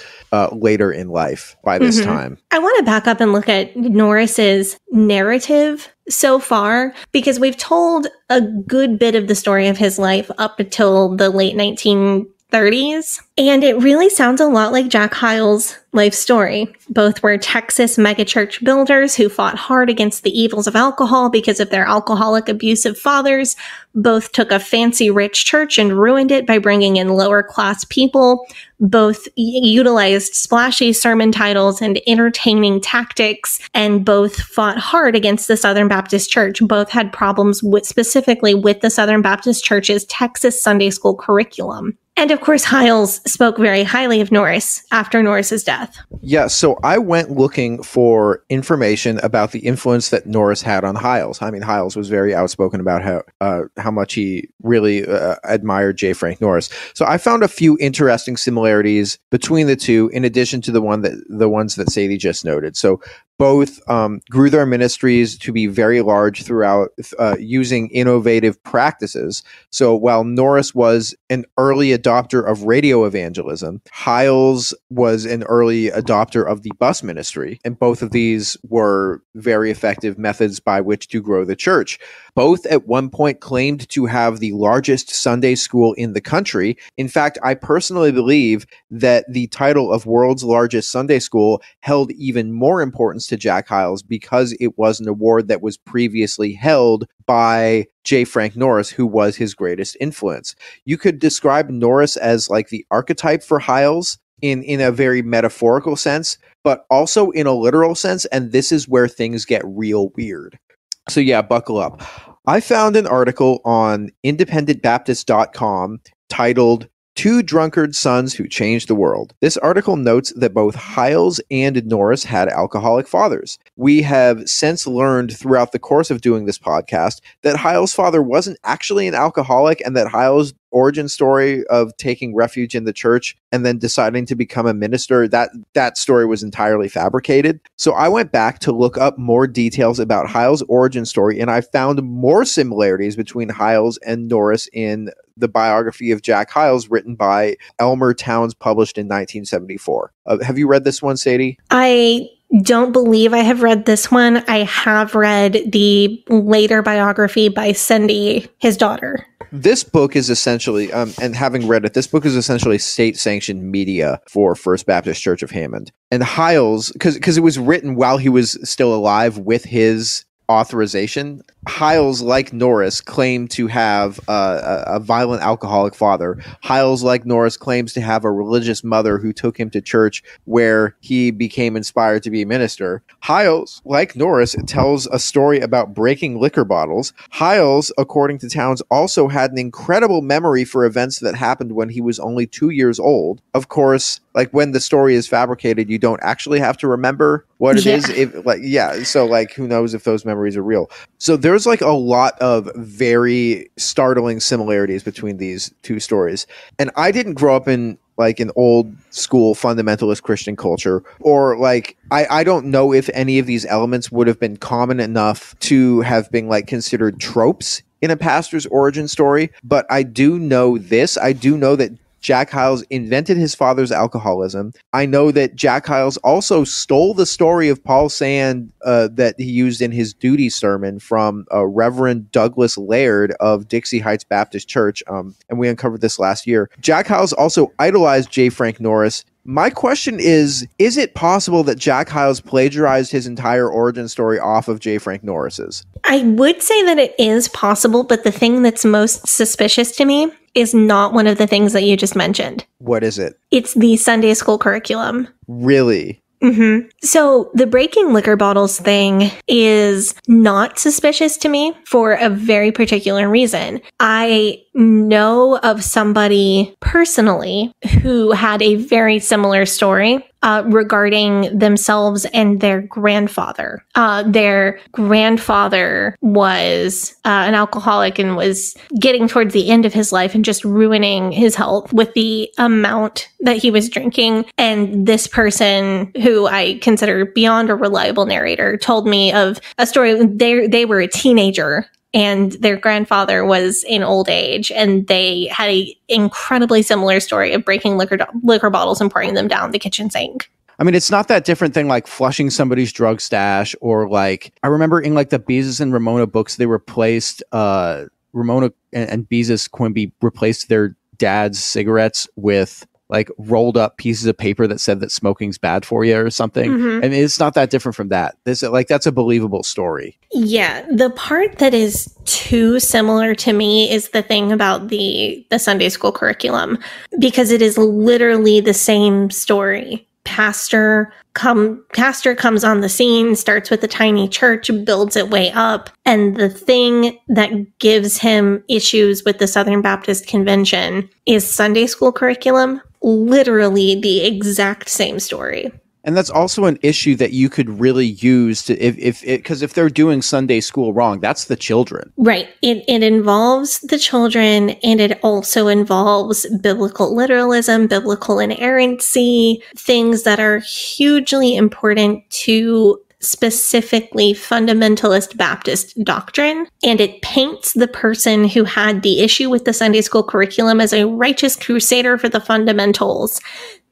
later in life by this time. I want to back up and look at Norris's narrative so far, because we've told a good bit of the story of his life up until the late 19 30s. And it really sounds a lot like Jack Hyles' life story. Both were Texas megachurch builders who fought hard against the evils of alcohol because of their alcoholic, abusive fathers. Both took a fancy, rich church and ruined it by bringing in lower class people. Both utilized splashy sermon titles and entertaining tactics, and both fought hard against the Southern Baptist Church. Both had problems specifically with the Southern Baptist Church's Texas Sunday school curriculum. And of course, Hyles spoke very highly of Norris after Norris's death. Yeah, so I went looking for information about the influence that Norris had on Hyles. I mean, Hyles was very outspoken about how much he really admired J. Frank Norris. So I found a few interesting similarities between the two, in addition to the ones that Sadie just noted. So both grew their ministries to be very large throughout using innovative practices. So while Norris was an early adopter of radio evangelism, Hyles was an early adopter of the bus ministry. And both of these were very effective methods by which to grow the church. Both at one point claimed to have the largest Sunday school in the country. In fact, I personally believe that the title of world's largest Sunday school held even more importance to Jack Hyles because it was an award that was previously held by J. Frank Norris, who was his greatest influence. You could describe Norris as like the archetype for Hyles in a very metaphorical sense, but also in a literal sense, and this is where things get real weird. So yeah, buckle up. I found an article on independentbaptist.com titled Two Drunkard Sons Who Changed the World. This article notes that both Hyles and Norris had alcoholic fathers. We have since learned throughout the course of doing this podcast that Hyles' father wasn't actually an alcoholic, and that Hyles' origin story of taking refuge in the church and then deciding to become a minister, that story was entirely fabricated. So I went back to look up more details about Hyles' origin story, and I found more similarities between Hyles and Norris in the biography of Jack Hyles written by Elmer Towns, published in 1974. Have you read this one, Sadie? I don't believe I have read this one. I have read the later biography by Cindy, his daughter. This book is essentially, and having read it, this book is essentially state-sanctioned media for First Baptist Church of Hammond. And Hyles, because it was written while he was still alive with his authorization, Hyles, like Norris, claimed to have a violent alcoholic father. Hyles, like Norris, claims to have a religious mother who took him to church where he became inspired to be a minister. Hyles, like Norris, tells a story about breaking liquor bottles. Hyles, according to Towns, also had an incredible memory for events that happened when he was only 2 years old. Of course, like when the story is fabricated, you don't actually have to remember what it is. So like, who knows if those memories are real. So there's like a lot of very startling similarities between these two stories. And I didn't grow up in like an old school fundamentalist Christian culture, or like, I don't know if any of these elements would have been common enough to have been like considered tropes in a pastor's origin story. But I do know this. I do know that Jack Hyles invented his father's alcoholism. I know that Jack Hyles also stole the story of Paul Sand that he used in his duty sermon from Reverend Douglas Laird of Dixie Heights Baptist Church, and we uncovered this last year. Jack Hyles also idolized J. Frank Norris. My question is it possible that Jack Hyles plagiarized his entire origin story off of J. Frank Norris's? I would say that it is possible, but the thing that's most suspicious to me is not one of the things that you just mentioned. What is it? It's the Sunday school curriculum. Really? Mm-hmm. So the breaking liquor bottles thing is not suspicious to me for a very particular reason. I know of somebody personally who had a very similar story regarding themselves and their grandfather. Their grandfather was an alcoholic and was getting towards the end of his life and just ruining his health with the amount that he was drinking. And this person, who I consider beyond a reliable narrator, told me of a story. They were a teenager and their grandfather was in old age, and they had an incredibly similar story of breaking liquor bottles and pouring them down the kitchen sink. I mean, it's not that different than like flushing somebody's drug stash, or like, I remember in like the Beezus and Ramona books, they replaced Ramona and Beezus Quimby replaced their dad's cigarettes with like rolled up pieces of paper that said that smoking's bad for you or something. Mm-hmm. And it's not that different from that. That's a believable story. Yeah, the part that is too similar to me is the thing about the Sunday school curriculum, because it is literally the same story. Pastor comes on the scene, starts with a tiny church, builds it way up, and the thing that gives him issues with the Southern Baptist Convention is Sunday school curriculum. Literally the exact same story. And that's also an issue that you could really use to because if they're doing Sunday school wrong, that's the children. Right. It involves the children, and it also involves biblical literalism, biblical inerrancy, things that are hugely important to specifically fundamentalist Baptist doctrine. And it paints the person who had the issue with the Sunday school curriculum as a righteous crusader for the fundamentals,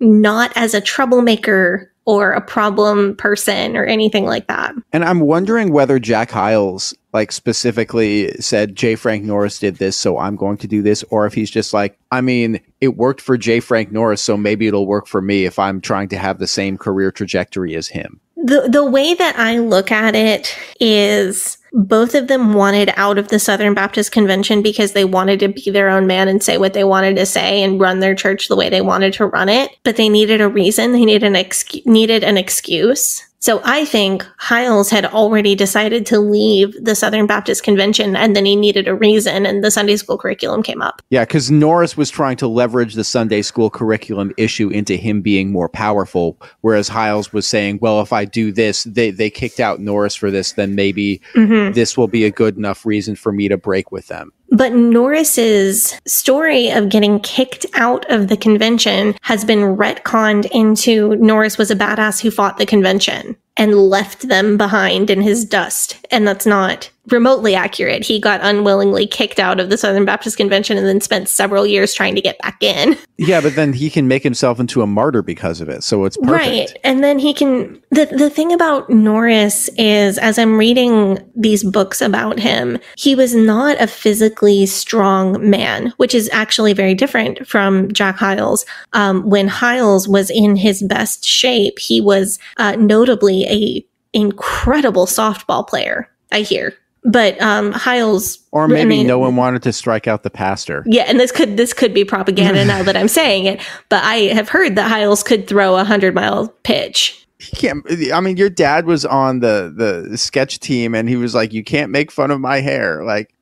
not as a troublemaker or a problem person or anything like that. And I'm wondering whether Jack Hyles like specifically said J. Frank Norris did this, so I'm going to do this, or if he's just like, I mean, it worked for J. Frank Norris, so maybe it'll work for me if I'm trying to have the same career trajectory as him. The way that I look at it is both of them wanted out of the Southern Baptist Convention because they wanted to be their own man and say what they wanted to say and run their church the way they wanted to run it. But they needed a reason. They needed an excuse. So I think Hyles had already decided to leave the Southern Baptist Convention, and then he needed a reason, and the Sunday school curriculum came up. Yeah, because Norris was trying to leverage the Sunday school curriculum issue into him being more powerful, whereas Hyles was saying, well, if I do this, they kicked out Norris for this, then maybe this will be a good enough reason for me to break with them. But Norris's story of getting kicked out of the convention has been retconned into Norris was a badass who fought the convention and left them behind in his dust. And that's not remotely accurate. He got unwillingly kicked out of the Southern Baptist Convention and then spent several years trying to get back in. Yeah, but then he can make himself into a martyr because of it. So it's perfect. Right. And then he can... The thing about Norris is, as I'm reading these books about him, he was not a physically strong man, which is actually very different from Jack Hyles. When Hyles was in his best shape, he was notably a incredible softball player, I hear. But Hyles, or maybe no one wanted to strike out the pastor. Yeah, and this could be propaganda now that I'm saying it. But I have heard that Hyles could throw a 100-mile pitch. He can't. I mean, your dad was on the sketch team, and he was like, "You can't make fun of my hair." Like,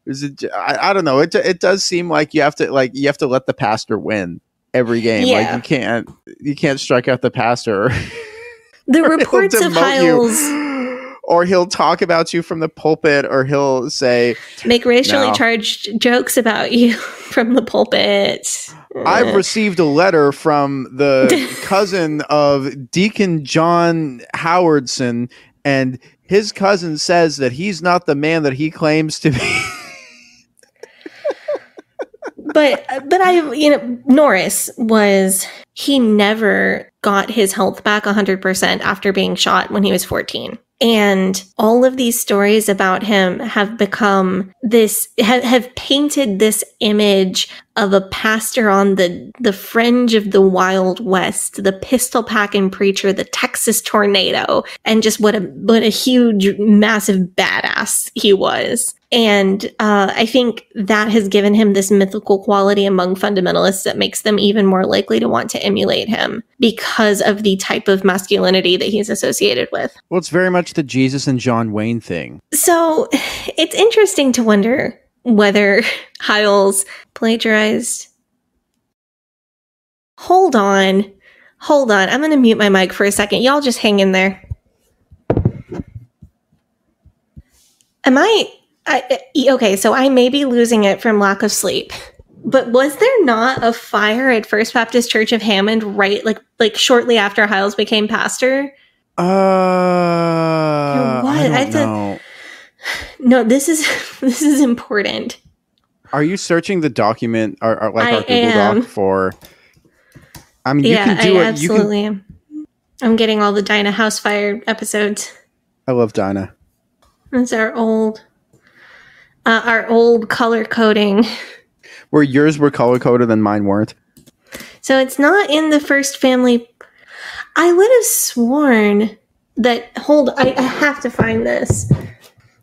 I don't know. It does seem like you have to let the pastor win every game. Yeah. Like you can't strike out the pastor. The reports of Hyles. Or he'll talk about you from the pulpit, or he'll say... Make racially charged jokes about you from the pulpit. I've received a letter from the cousin of Deacon John Howardson, and his cousin says that he's not the man that he claims to be. But Norris he never got his health back 100% after being shot when he was 14. And all of these stories about him have become have painted this image of a pastor on the fringe of the Wild West, the pistol packing preacher, the Texas tornado, and just what a huge, massive badass he was. And I think that has given him this mythical quality among fundamentalists that makes them even more likely to want to emulate him because of the type of masculinity that he's associated with. Well, it's very much the Jesus and John Wayne thing. So it's interesting to wonder whether Hyles plagiarized. Hold on. I'm going to mute my mic for a second. Y'all just hang in there. Okay, so I may be losing it from lack of sleep. But was there not a fire at First Baptist Church of Hammond right like shortly after Hyles became pastor? I don't know. No, this is important. Are you searching the document or like our Google Doc for? I mean, you can do it. Absolutely am. I'm getting all the Dinah House Fire episodes. I love Dinah. That's our old color coding. Where yours were color-coded and mine weren't. So it's not in the first family. I would have sworn that... I have to find this.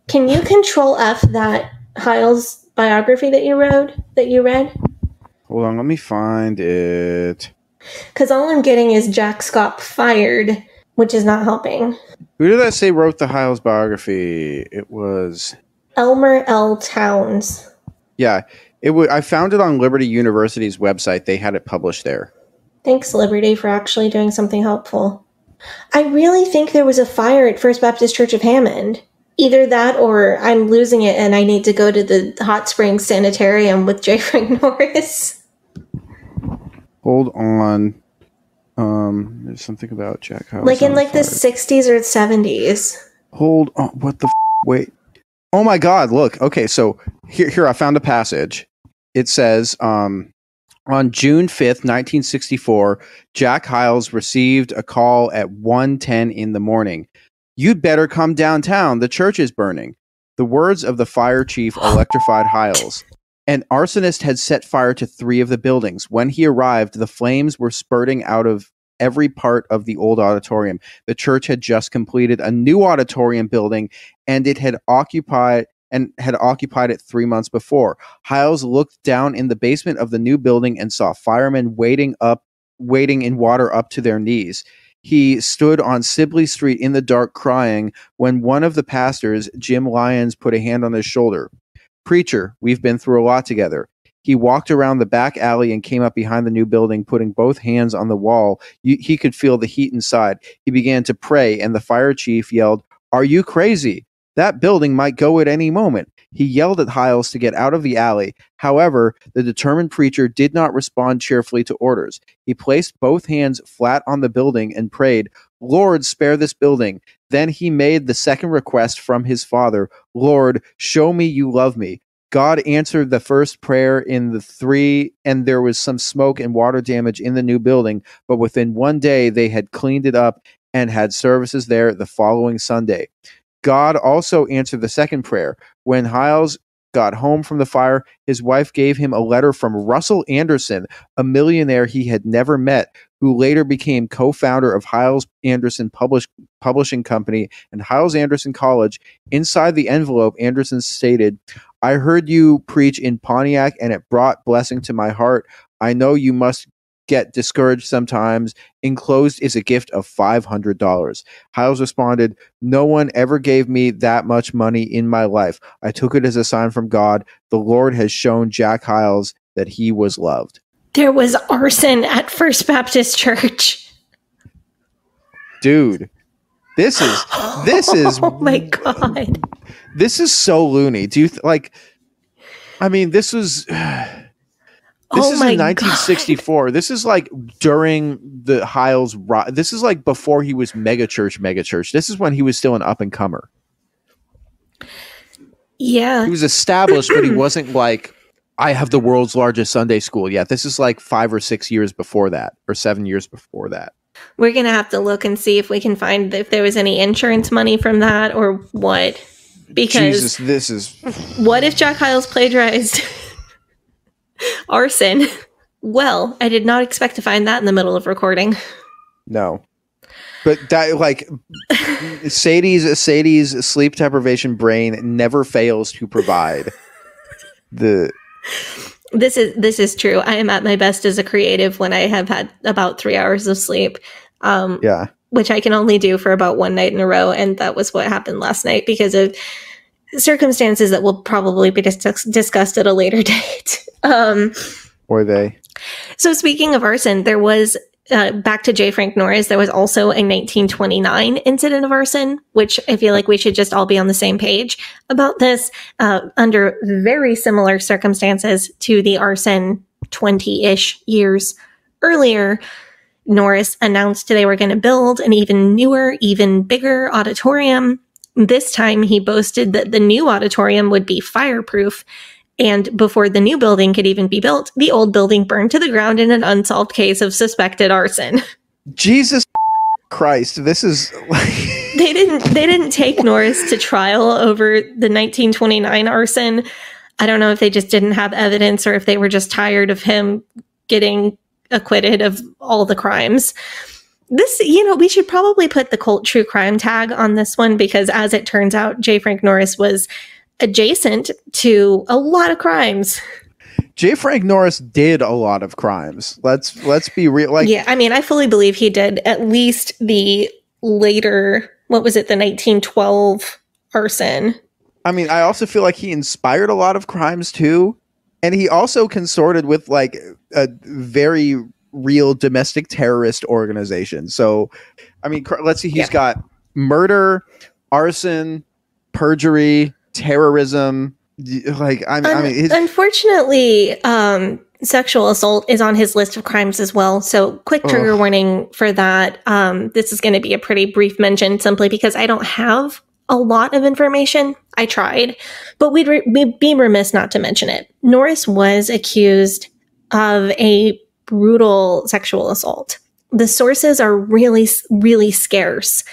Can you control F that Hyles biography that you read? Hold on, let me find it. Because all I'm getting is Jack Scott fired, which is not helping. Who did I say wrote the Hyles biography? It was... Elmer L. Towns. Yeah, I found it on Liberty University's website. They had it published there. Thanks, Liberty, for actually doing something helpful. I really think there was a fire at First Baptist Church of Hammond. Either that or I'm losing it and I need to go to the Hot Springs Sanitarium with J. Frank Norris. Hold on. There's something about Jack Hyles. Like in like the 60s or 70s. Hold on. What the wait. Oh my god, look. Okay, so here I found a passage. It says, on June 5th, 1964, Jack Hyles received a call at 1:10 in the morning. "You'd better come downtown. The church is burning." The words of the fire chief electrified Hyles. An arsonist had set fire to 3 of the buildings. When he arrived, the flames were spurting out of every part of the old auditorium. The church had just completed a new auditorium building, and it had occupied it 3 months before. Hyles looked down in the basement of the new building and saw firemen wading in water up to their knees. He stood on Sibley Street in the dark crying when one of the pastors, Jim Lyons, put a hand on his shoulder. "Preacher, we've been through a lot together." He walked around the back alley and came up behind the new building, putting both hands on the wall. He could feel the heat inside. He began to pray, and the fire chief yelled, "Are you crazy? That building might go at any moment." He yelled at Hyles to get out of the alley. However, the determined preacher did not respond cheerfully to orders. He placed both hands flat on the building and prayed, "Lord, spare this building." Then he made the second request from his father, "Lord, show me you love me." God answered the first prayer in the 3, and there was some smoke and water damage in the new building, but within 1 day they had cleaned it up and had services there the following Sunday. God also answered the second prayer. When Hyles got home from the fire, his wife gave him a letter from Russell Anderson, a millionaire he had never met, who later became co-founder of Hyles Anderson Publishing Company and Hyles Anderson College. Inside the envelope, Anderson stated, "I heard you preach in Pontiac and it brought blessing to my heart. I know you must get discouraged sometimes. Enclosed is a gift of $500. Hyles responded, "No one ever gave me that much money in my life. I took it as a sign from God. The Lord has shown Jack Hyles that he was loved." There was arson at First Baptist Church. Dude, this is oh my god. This is so loony. Do you this was This is in 1964. God. This is like during the Hyles. This is like before he was megachurch. This is when he was still an up and comer. Yeah. He was established, but he wasn't like, I have the world's largest Sunday school yet. This is like 5 or 6 years before that, or 7 years before that. We're going to have to look and see if we can find if there was any insurance money from that or what. Because what if Jack Hyles plagiarized arson? Well, I did not expect to find that in the middle of recording. No. But that, like, Sadie's sleep deprivation brain never fails to provide the... This is true. I am at my best as a creative when I have had about 3 hours of sleep. Yeah. Which I can only do for about one night in a row. And that was what happened last night because of circumstances that will probably be discussed at a later date. Or they. So speaking of arson, there was, back to J. Frank Norris, there was also a 1929 incident of arson, which I feel like we should just all be on the same page about this, under very similar circumstances to the arson 20-ish years earlier. Norris announced they were going to build an even newer, even bigger auditorium. This time he boasted that the new auditorium would be fireproof. And before the new building could even be built, the old building burned to the ground in an unsolved case of suspected arson. Jesus Christ, this is They didn't take Norris to trial over the 1929 arson. I don't know if they just didn't have evidence or if they were just tired of him getting acquitted of all the crimes. This, we should probably put the cult true crime tag on this one because as it turns out, J. Frank Norris was adjacent to a lot of crimes. J. Frank Norris did a lot of crimes. Let's be real. Yeah, I mean, I fully believe he did at least the later, what was it, the 1912 arson. I mean, I also feel like he inspired a lot of crimes too. And he also consorted with like a very real domestic terrorist organization. So, I mean, let's see, he's got murder, arson, perjury, terrorism. Like, I mean, unfortunately, sexual assault is on his list of crimes as well. So quick trigger warning for that. This is going to be a pretty brief mention simply because I don't have a lot of information. I tried, but we'd be remiss not to mention it. Norris was accused of a brutal sexual assault. The sources are really, really scarce.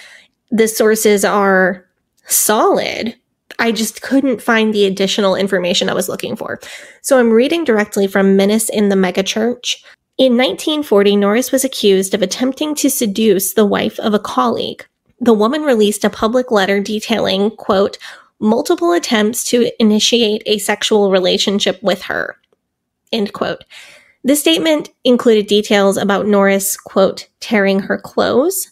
The sources are solid. I just couldn't find the additional information I was looking for. So I'm reading directly from Menace in the Megachurch. In 1940, Norris was accused of attempting to seduce the wife of a colleague. The woman released a public letter detailing, quote, multiple attempts to initiate a sexual relationship with her, end quote. The statement included details about Norris, quote, tearing her clothes.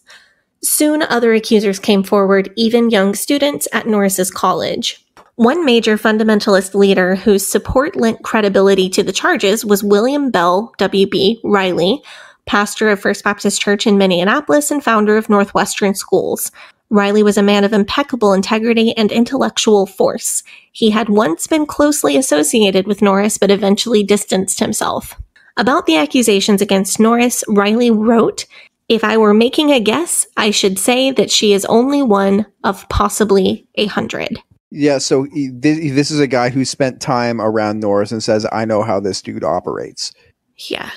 Soon other accusers came forward, even young students at Norris's college. One major fundamentalist leader whose support lent credibility to the charges was William Bell W.B. Riley, pastor of First Baptist Church in Minneapolis and founder of Northwestern Schools. Riley was a man of impeccable integrity and intellectual force. He had once been closely associated with Norris, but eventually distanced himself. About the accusations against Norris, Riley wrote, if I were making a guess, I should say that she is only one of possibly 100. Yeah, so this is a guy who spent time around Norris and says, I know how this dude operates. Yeah.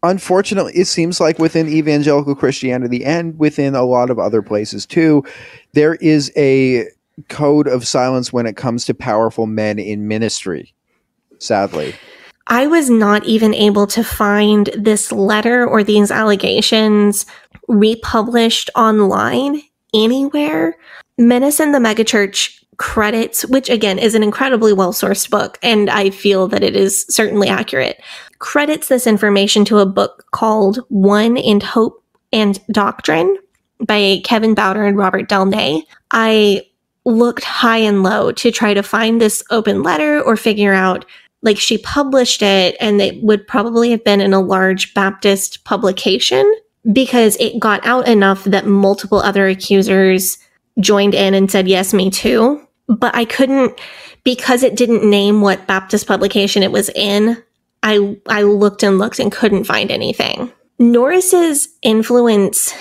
Unfortunately, it seems like within evangelical Christianity and within a lot of other places too, there is a code of silence when it comes to powerful men in ministry, sadly. I was not even able to find this letter or these allegations republished online anywhere. Menace in the Megachurch credits, which again is an incredibly well-sourced book, and I feel that it is certainly accurate, credits this information to a book called One in Hope and Doctrine by Kevin Bowder and Robert Delnay. I looked high and low to try to find this open letter or figure out, like, she published it and it would probably have been in a large Baptist publication because it got out enough that multiple other accusers joined in and said, yes, me too. But I couldn't, because it didn't name what Baptist publication it was in, I looked and looked and couldn't find anything. Norris's influence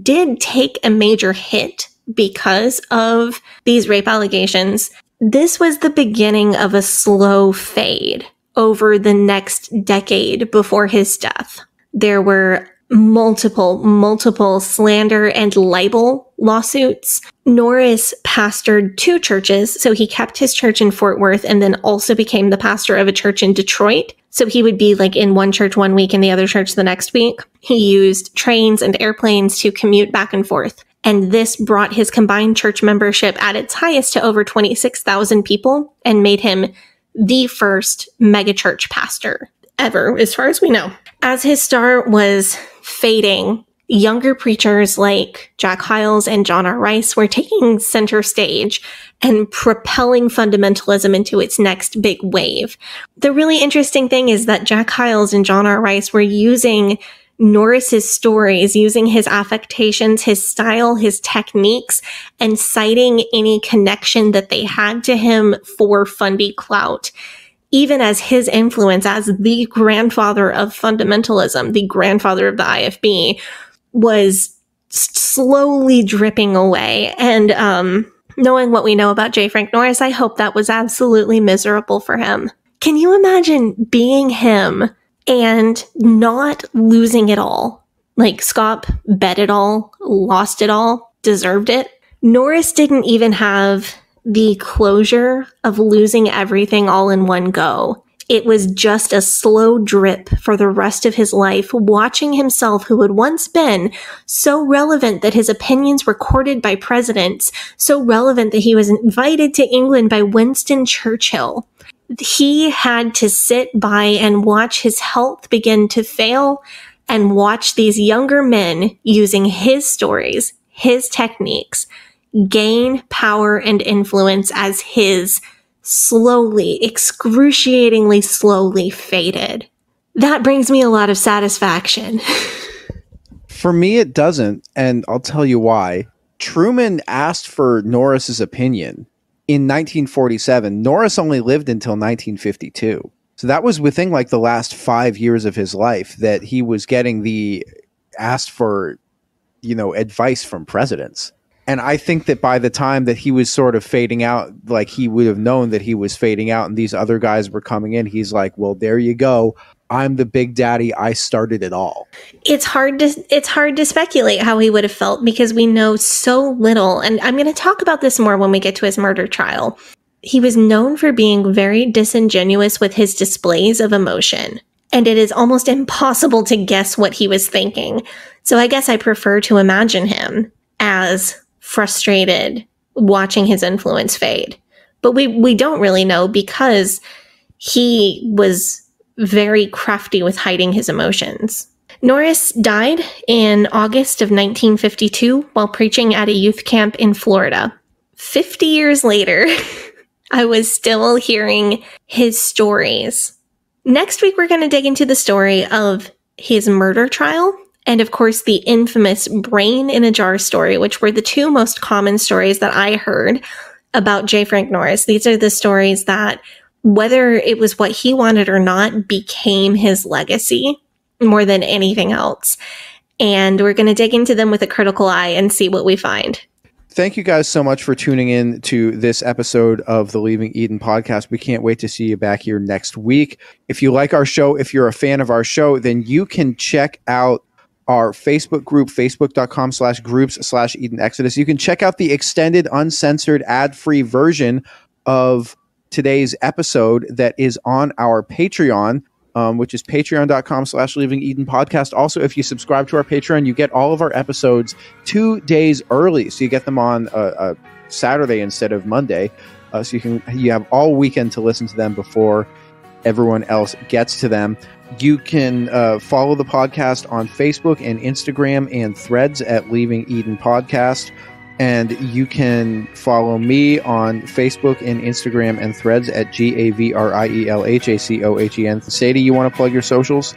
did take a major hit because of these rape allegations. This was the beginning of a slow fade over the next decade before his death. There were multiple slander and libel lawsuits. Norris pastored two churches, so he kept his church in Fort Worth and then also became the pastor of a church in Detroit. So he would be like in one church one week and the other church the next week. He used trains and airplanes to commute back and forth. And this brought his combined church membership at its highest to over 26,000 people and made him the first megachurch pastor ever, as far as we know. As his star was fading, younger preachers like Jack Hyles and John R. Rice were taking center stage and propelling fundamentalism into its next big wave. The really interesting thing is that Jack Hyles and John R. Rice were using Norris's stories, using his affectations, his style, his techniques, and citing any connection that they had to him for fundy clout. Even as his influence as the grandfather of fundamentalism, the grandfather of the IFB, was slowly dripping away. And knowing what we know about J. Frank Norris, I hope that was absolutely miserable for him. Can you imagine being him and not losing it all? Like, Scott bet it all, lost it all, deserved it. Norris didn't even have the closure of losing everything all in one go. It was just a slow drip for the rest of his life, watching himself, who had once been so relevant that his opinions were courted by presidents, so relevant that he was invited to England by Winston Churchill. He had to sit by and watch his health begin to fail and watch these younger men using his stories, his techniques, gain power and influence as his slowly, excruciatingly slowly faded. That brings me a lot of satisfaction. For me, it doesn't, and I'll tell you why. Truman asked for Norris's opinion in 1947. Norris only lived until 1952. So that was within like the last 5 years of his life that he was getting the asked for, advice from presidents. And I think that by the time that he was sort of fading out, like he would have known that he was fading out and these other guys were coming in. He's like, well, there you go. I'm the big daddy. I started it all. It's hard to speculate how he would have felt because we know so little. And I'm going to talk about this more when we get to his murder trial. He was known for being very disingenuous with his displays of emotion. And it is almost impossible to guess what he was thinking. So I guess I prefer to imagine him as frustrated watching his influence fade. But we don't really know because he was very crafty with hiding his emotions. Norris died in August of 1952 while preaching at a youth camp in Florida. 50 years later, I was still hearing his stories. Next week, we're going to dig into the story of his murder trial and, of course, the infamous brain in a jar story, which were the two most common stories that I heard about J. Frank Norris. These are the stories that, whether it was what he wanted or not, became his legacy more than anything else. And we're going to dig into them with a critical eye and see what we find. Thank you guys so much for tuning in to this episode of the Leaving Eden podcast. We can't wait to see you back here next week. If you like our show, if you're a fan of our show, then you can check out our Facebook group, facebook.com/groups/Eden Exodus. You can check out the extended, uncensored, ad-free version of today's episode that is on our Patreon, which is patreon.com/Leaving Eden podcast. Also, if you subscribe to our Patreon, you get all of our episodes 2 days early. So you get them on a Saturday instead of Monday. So you have all weekend to listen to them before everyone else gets to them. You can follow the podcast on Facebook and Instagram and Threads at Leaving Eden Podcast. And you can follow me on Facebook and Instagram and Threads at GAVRIELHACOHEN. Sadie, you want to plug your socials?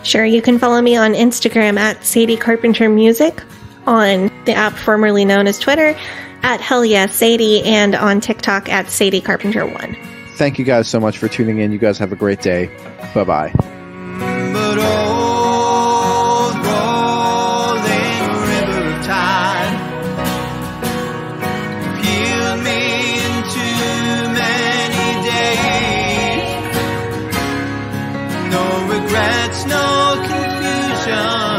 Sure, you can follow me on Instagram at Sadie Carpenter Music, on the app formerly known as Twitter at Hell Yeah Sadie, and on TikTok at Sadie Carpenter 1. Thank you guys so much for tuning in. You guys have a great day. Bye-bye. But old rolling river of time peeled me into many days. No regrets, no confusion.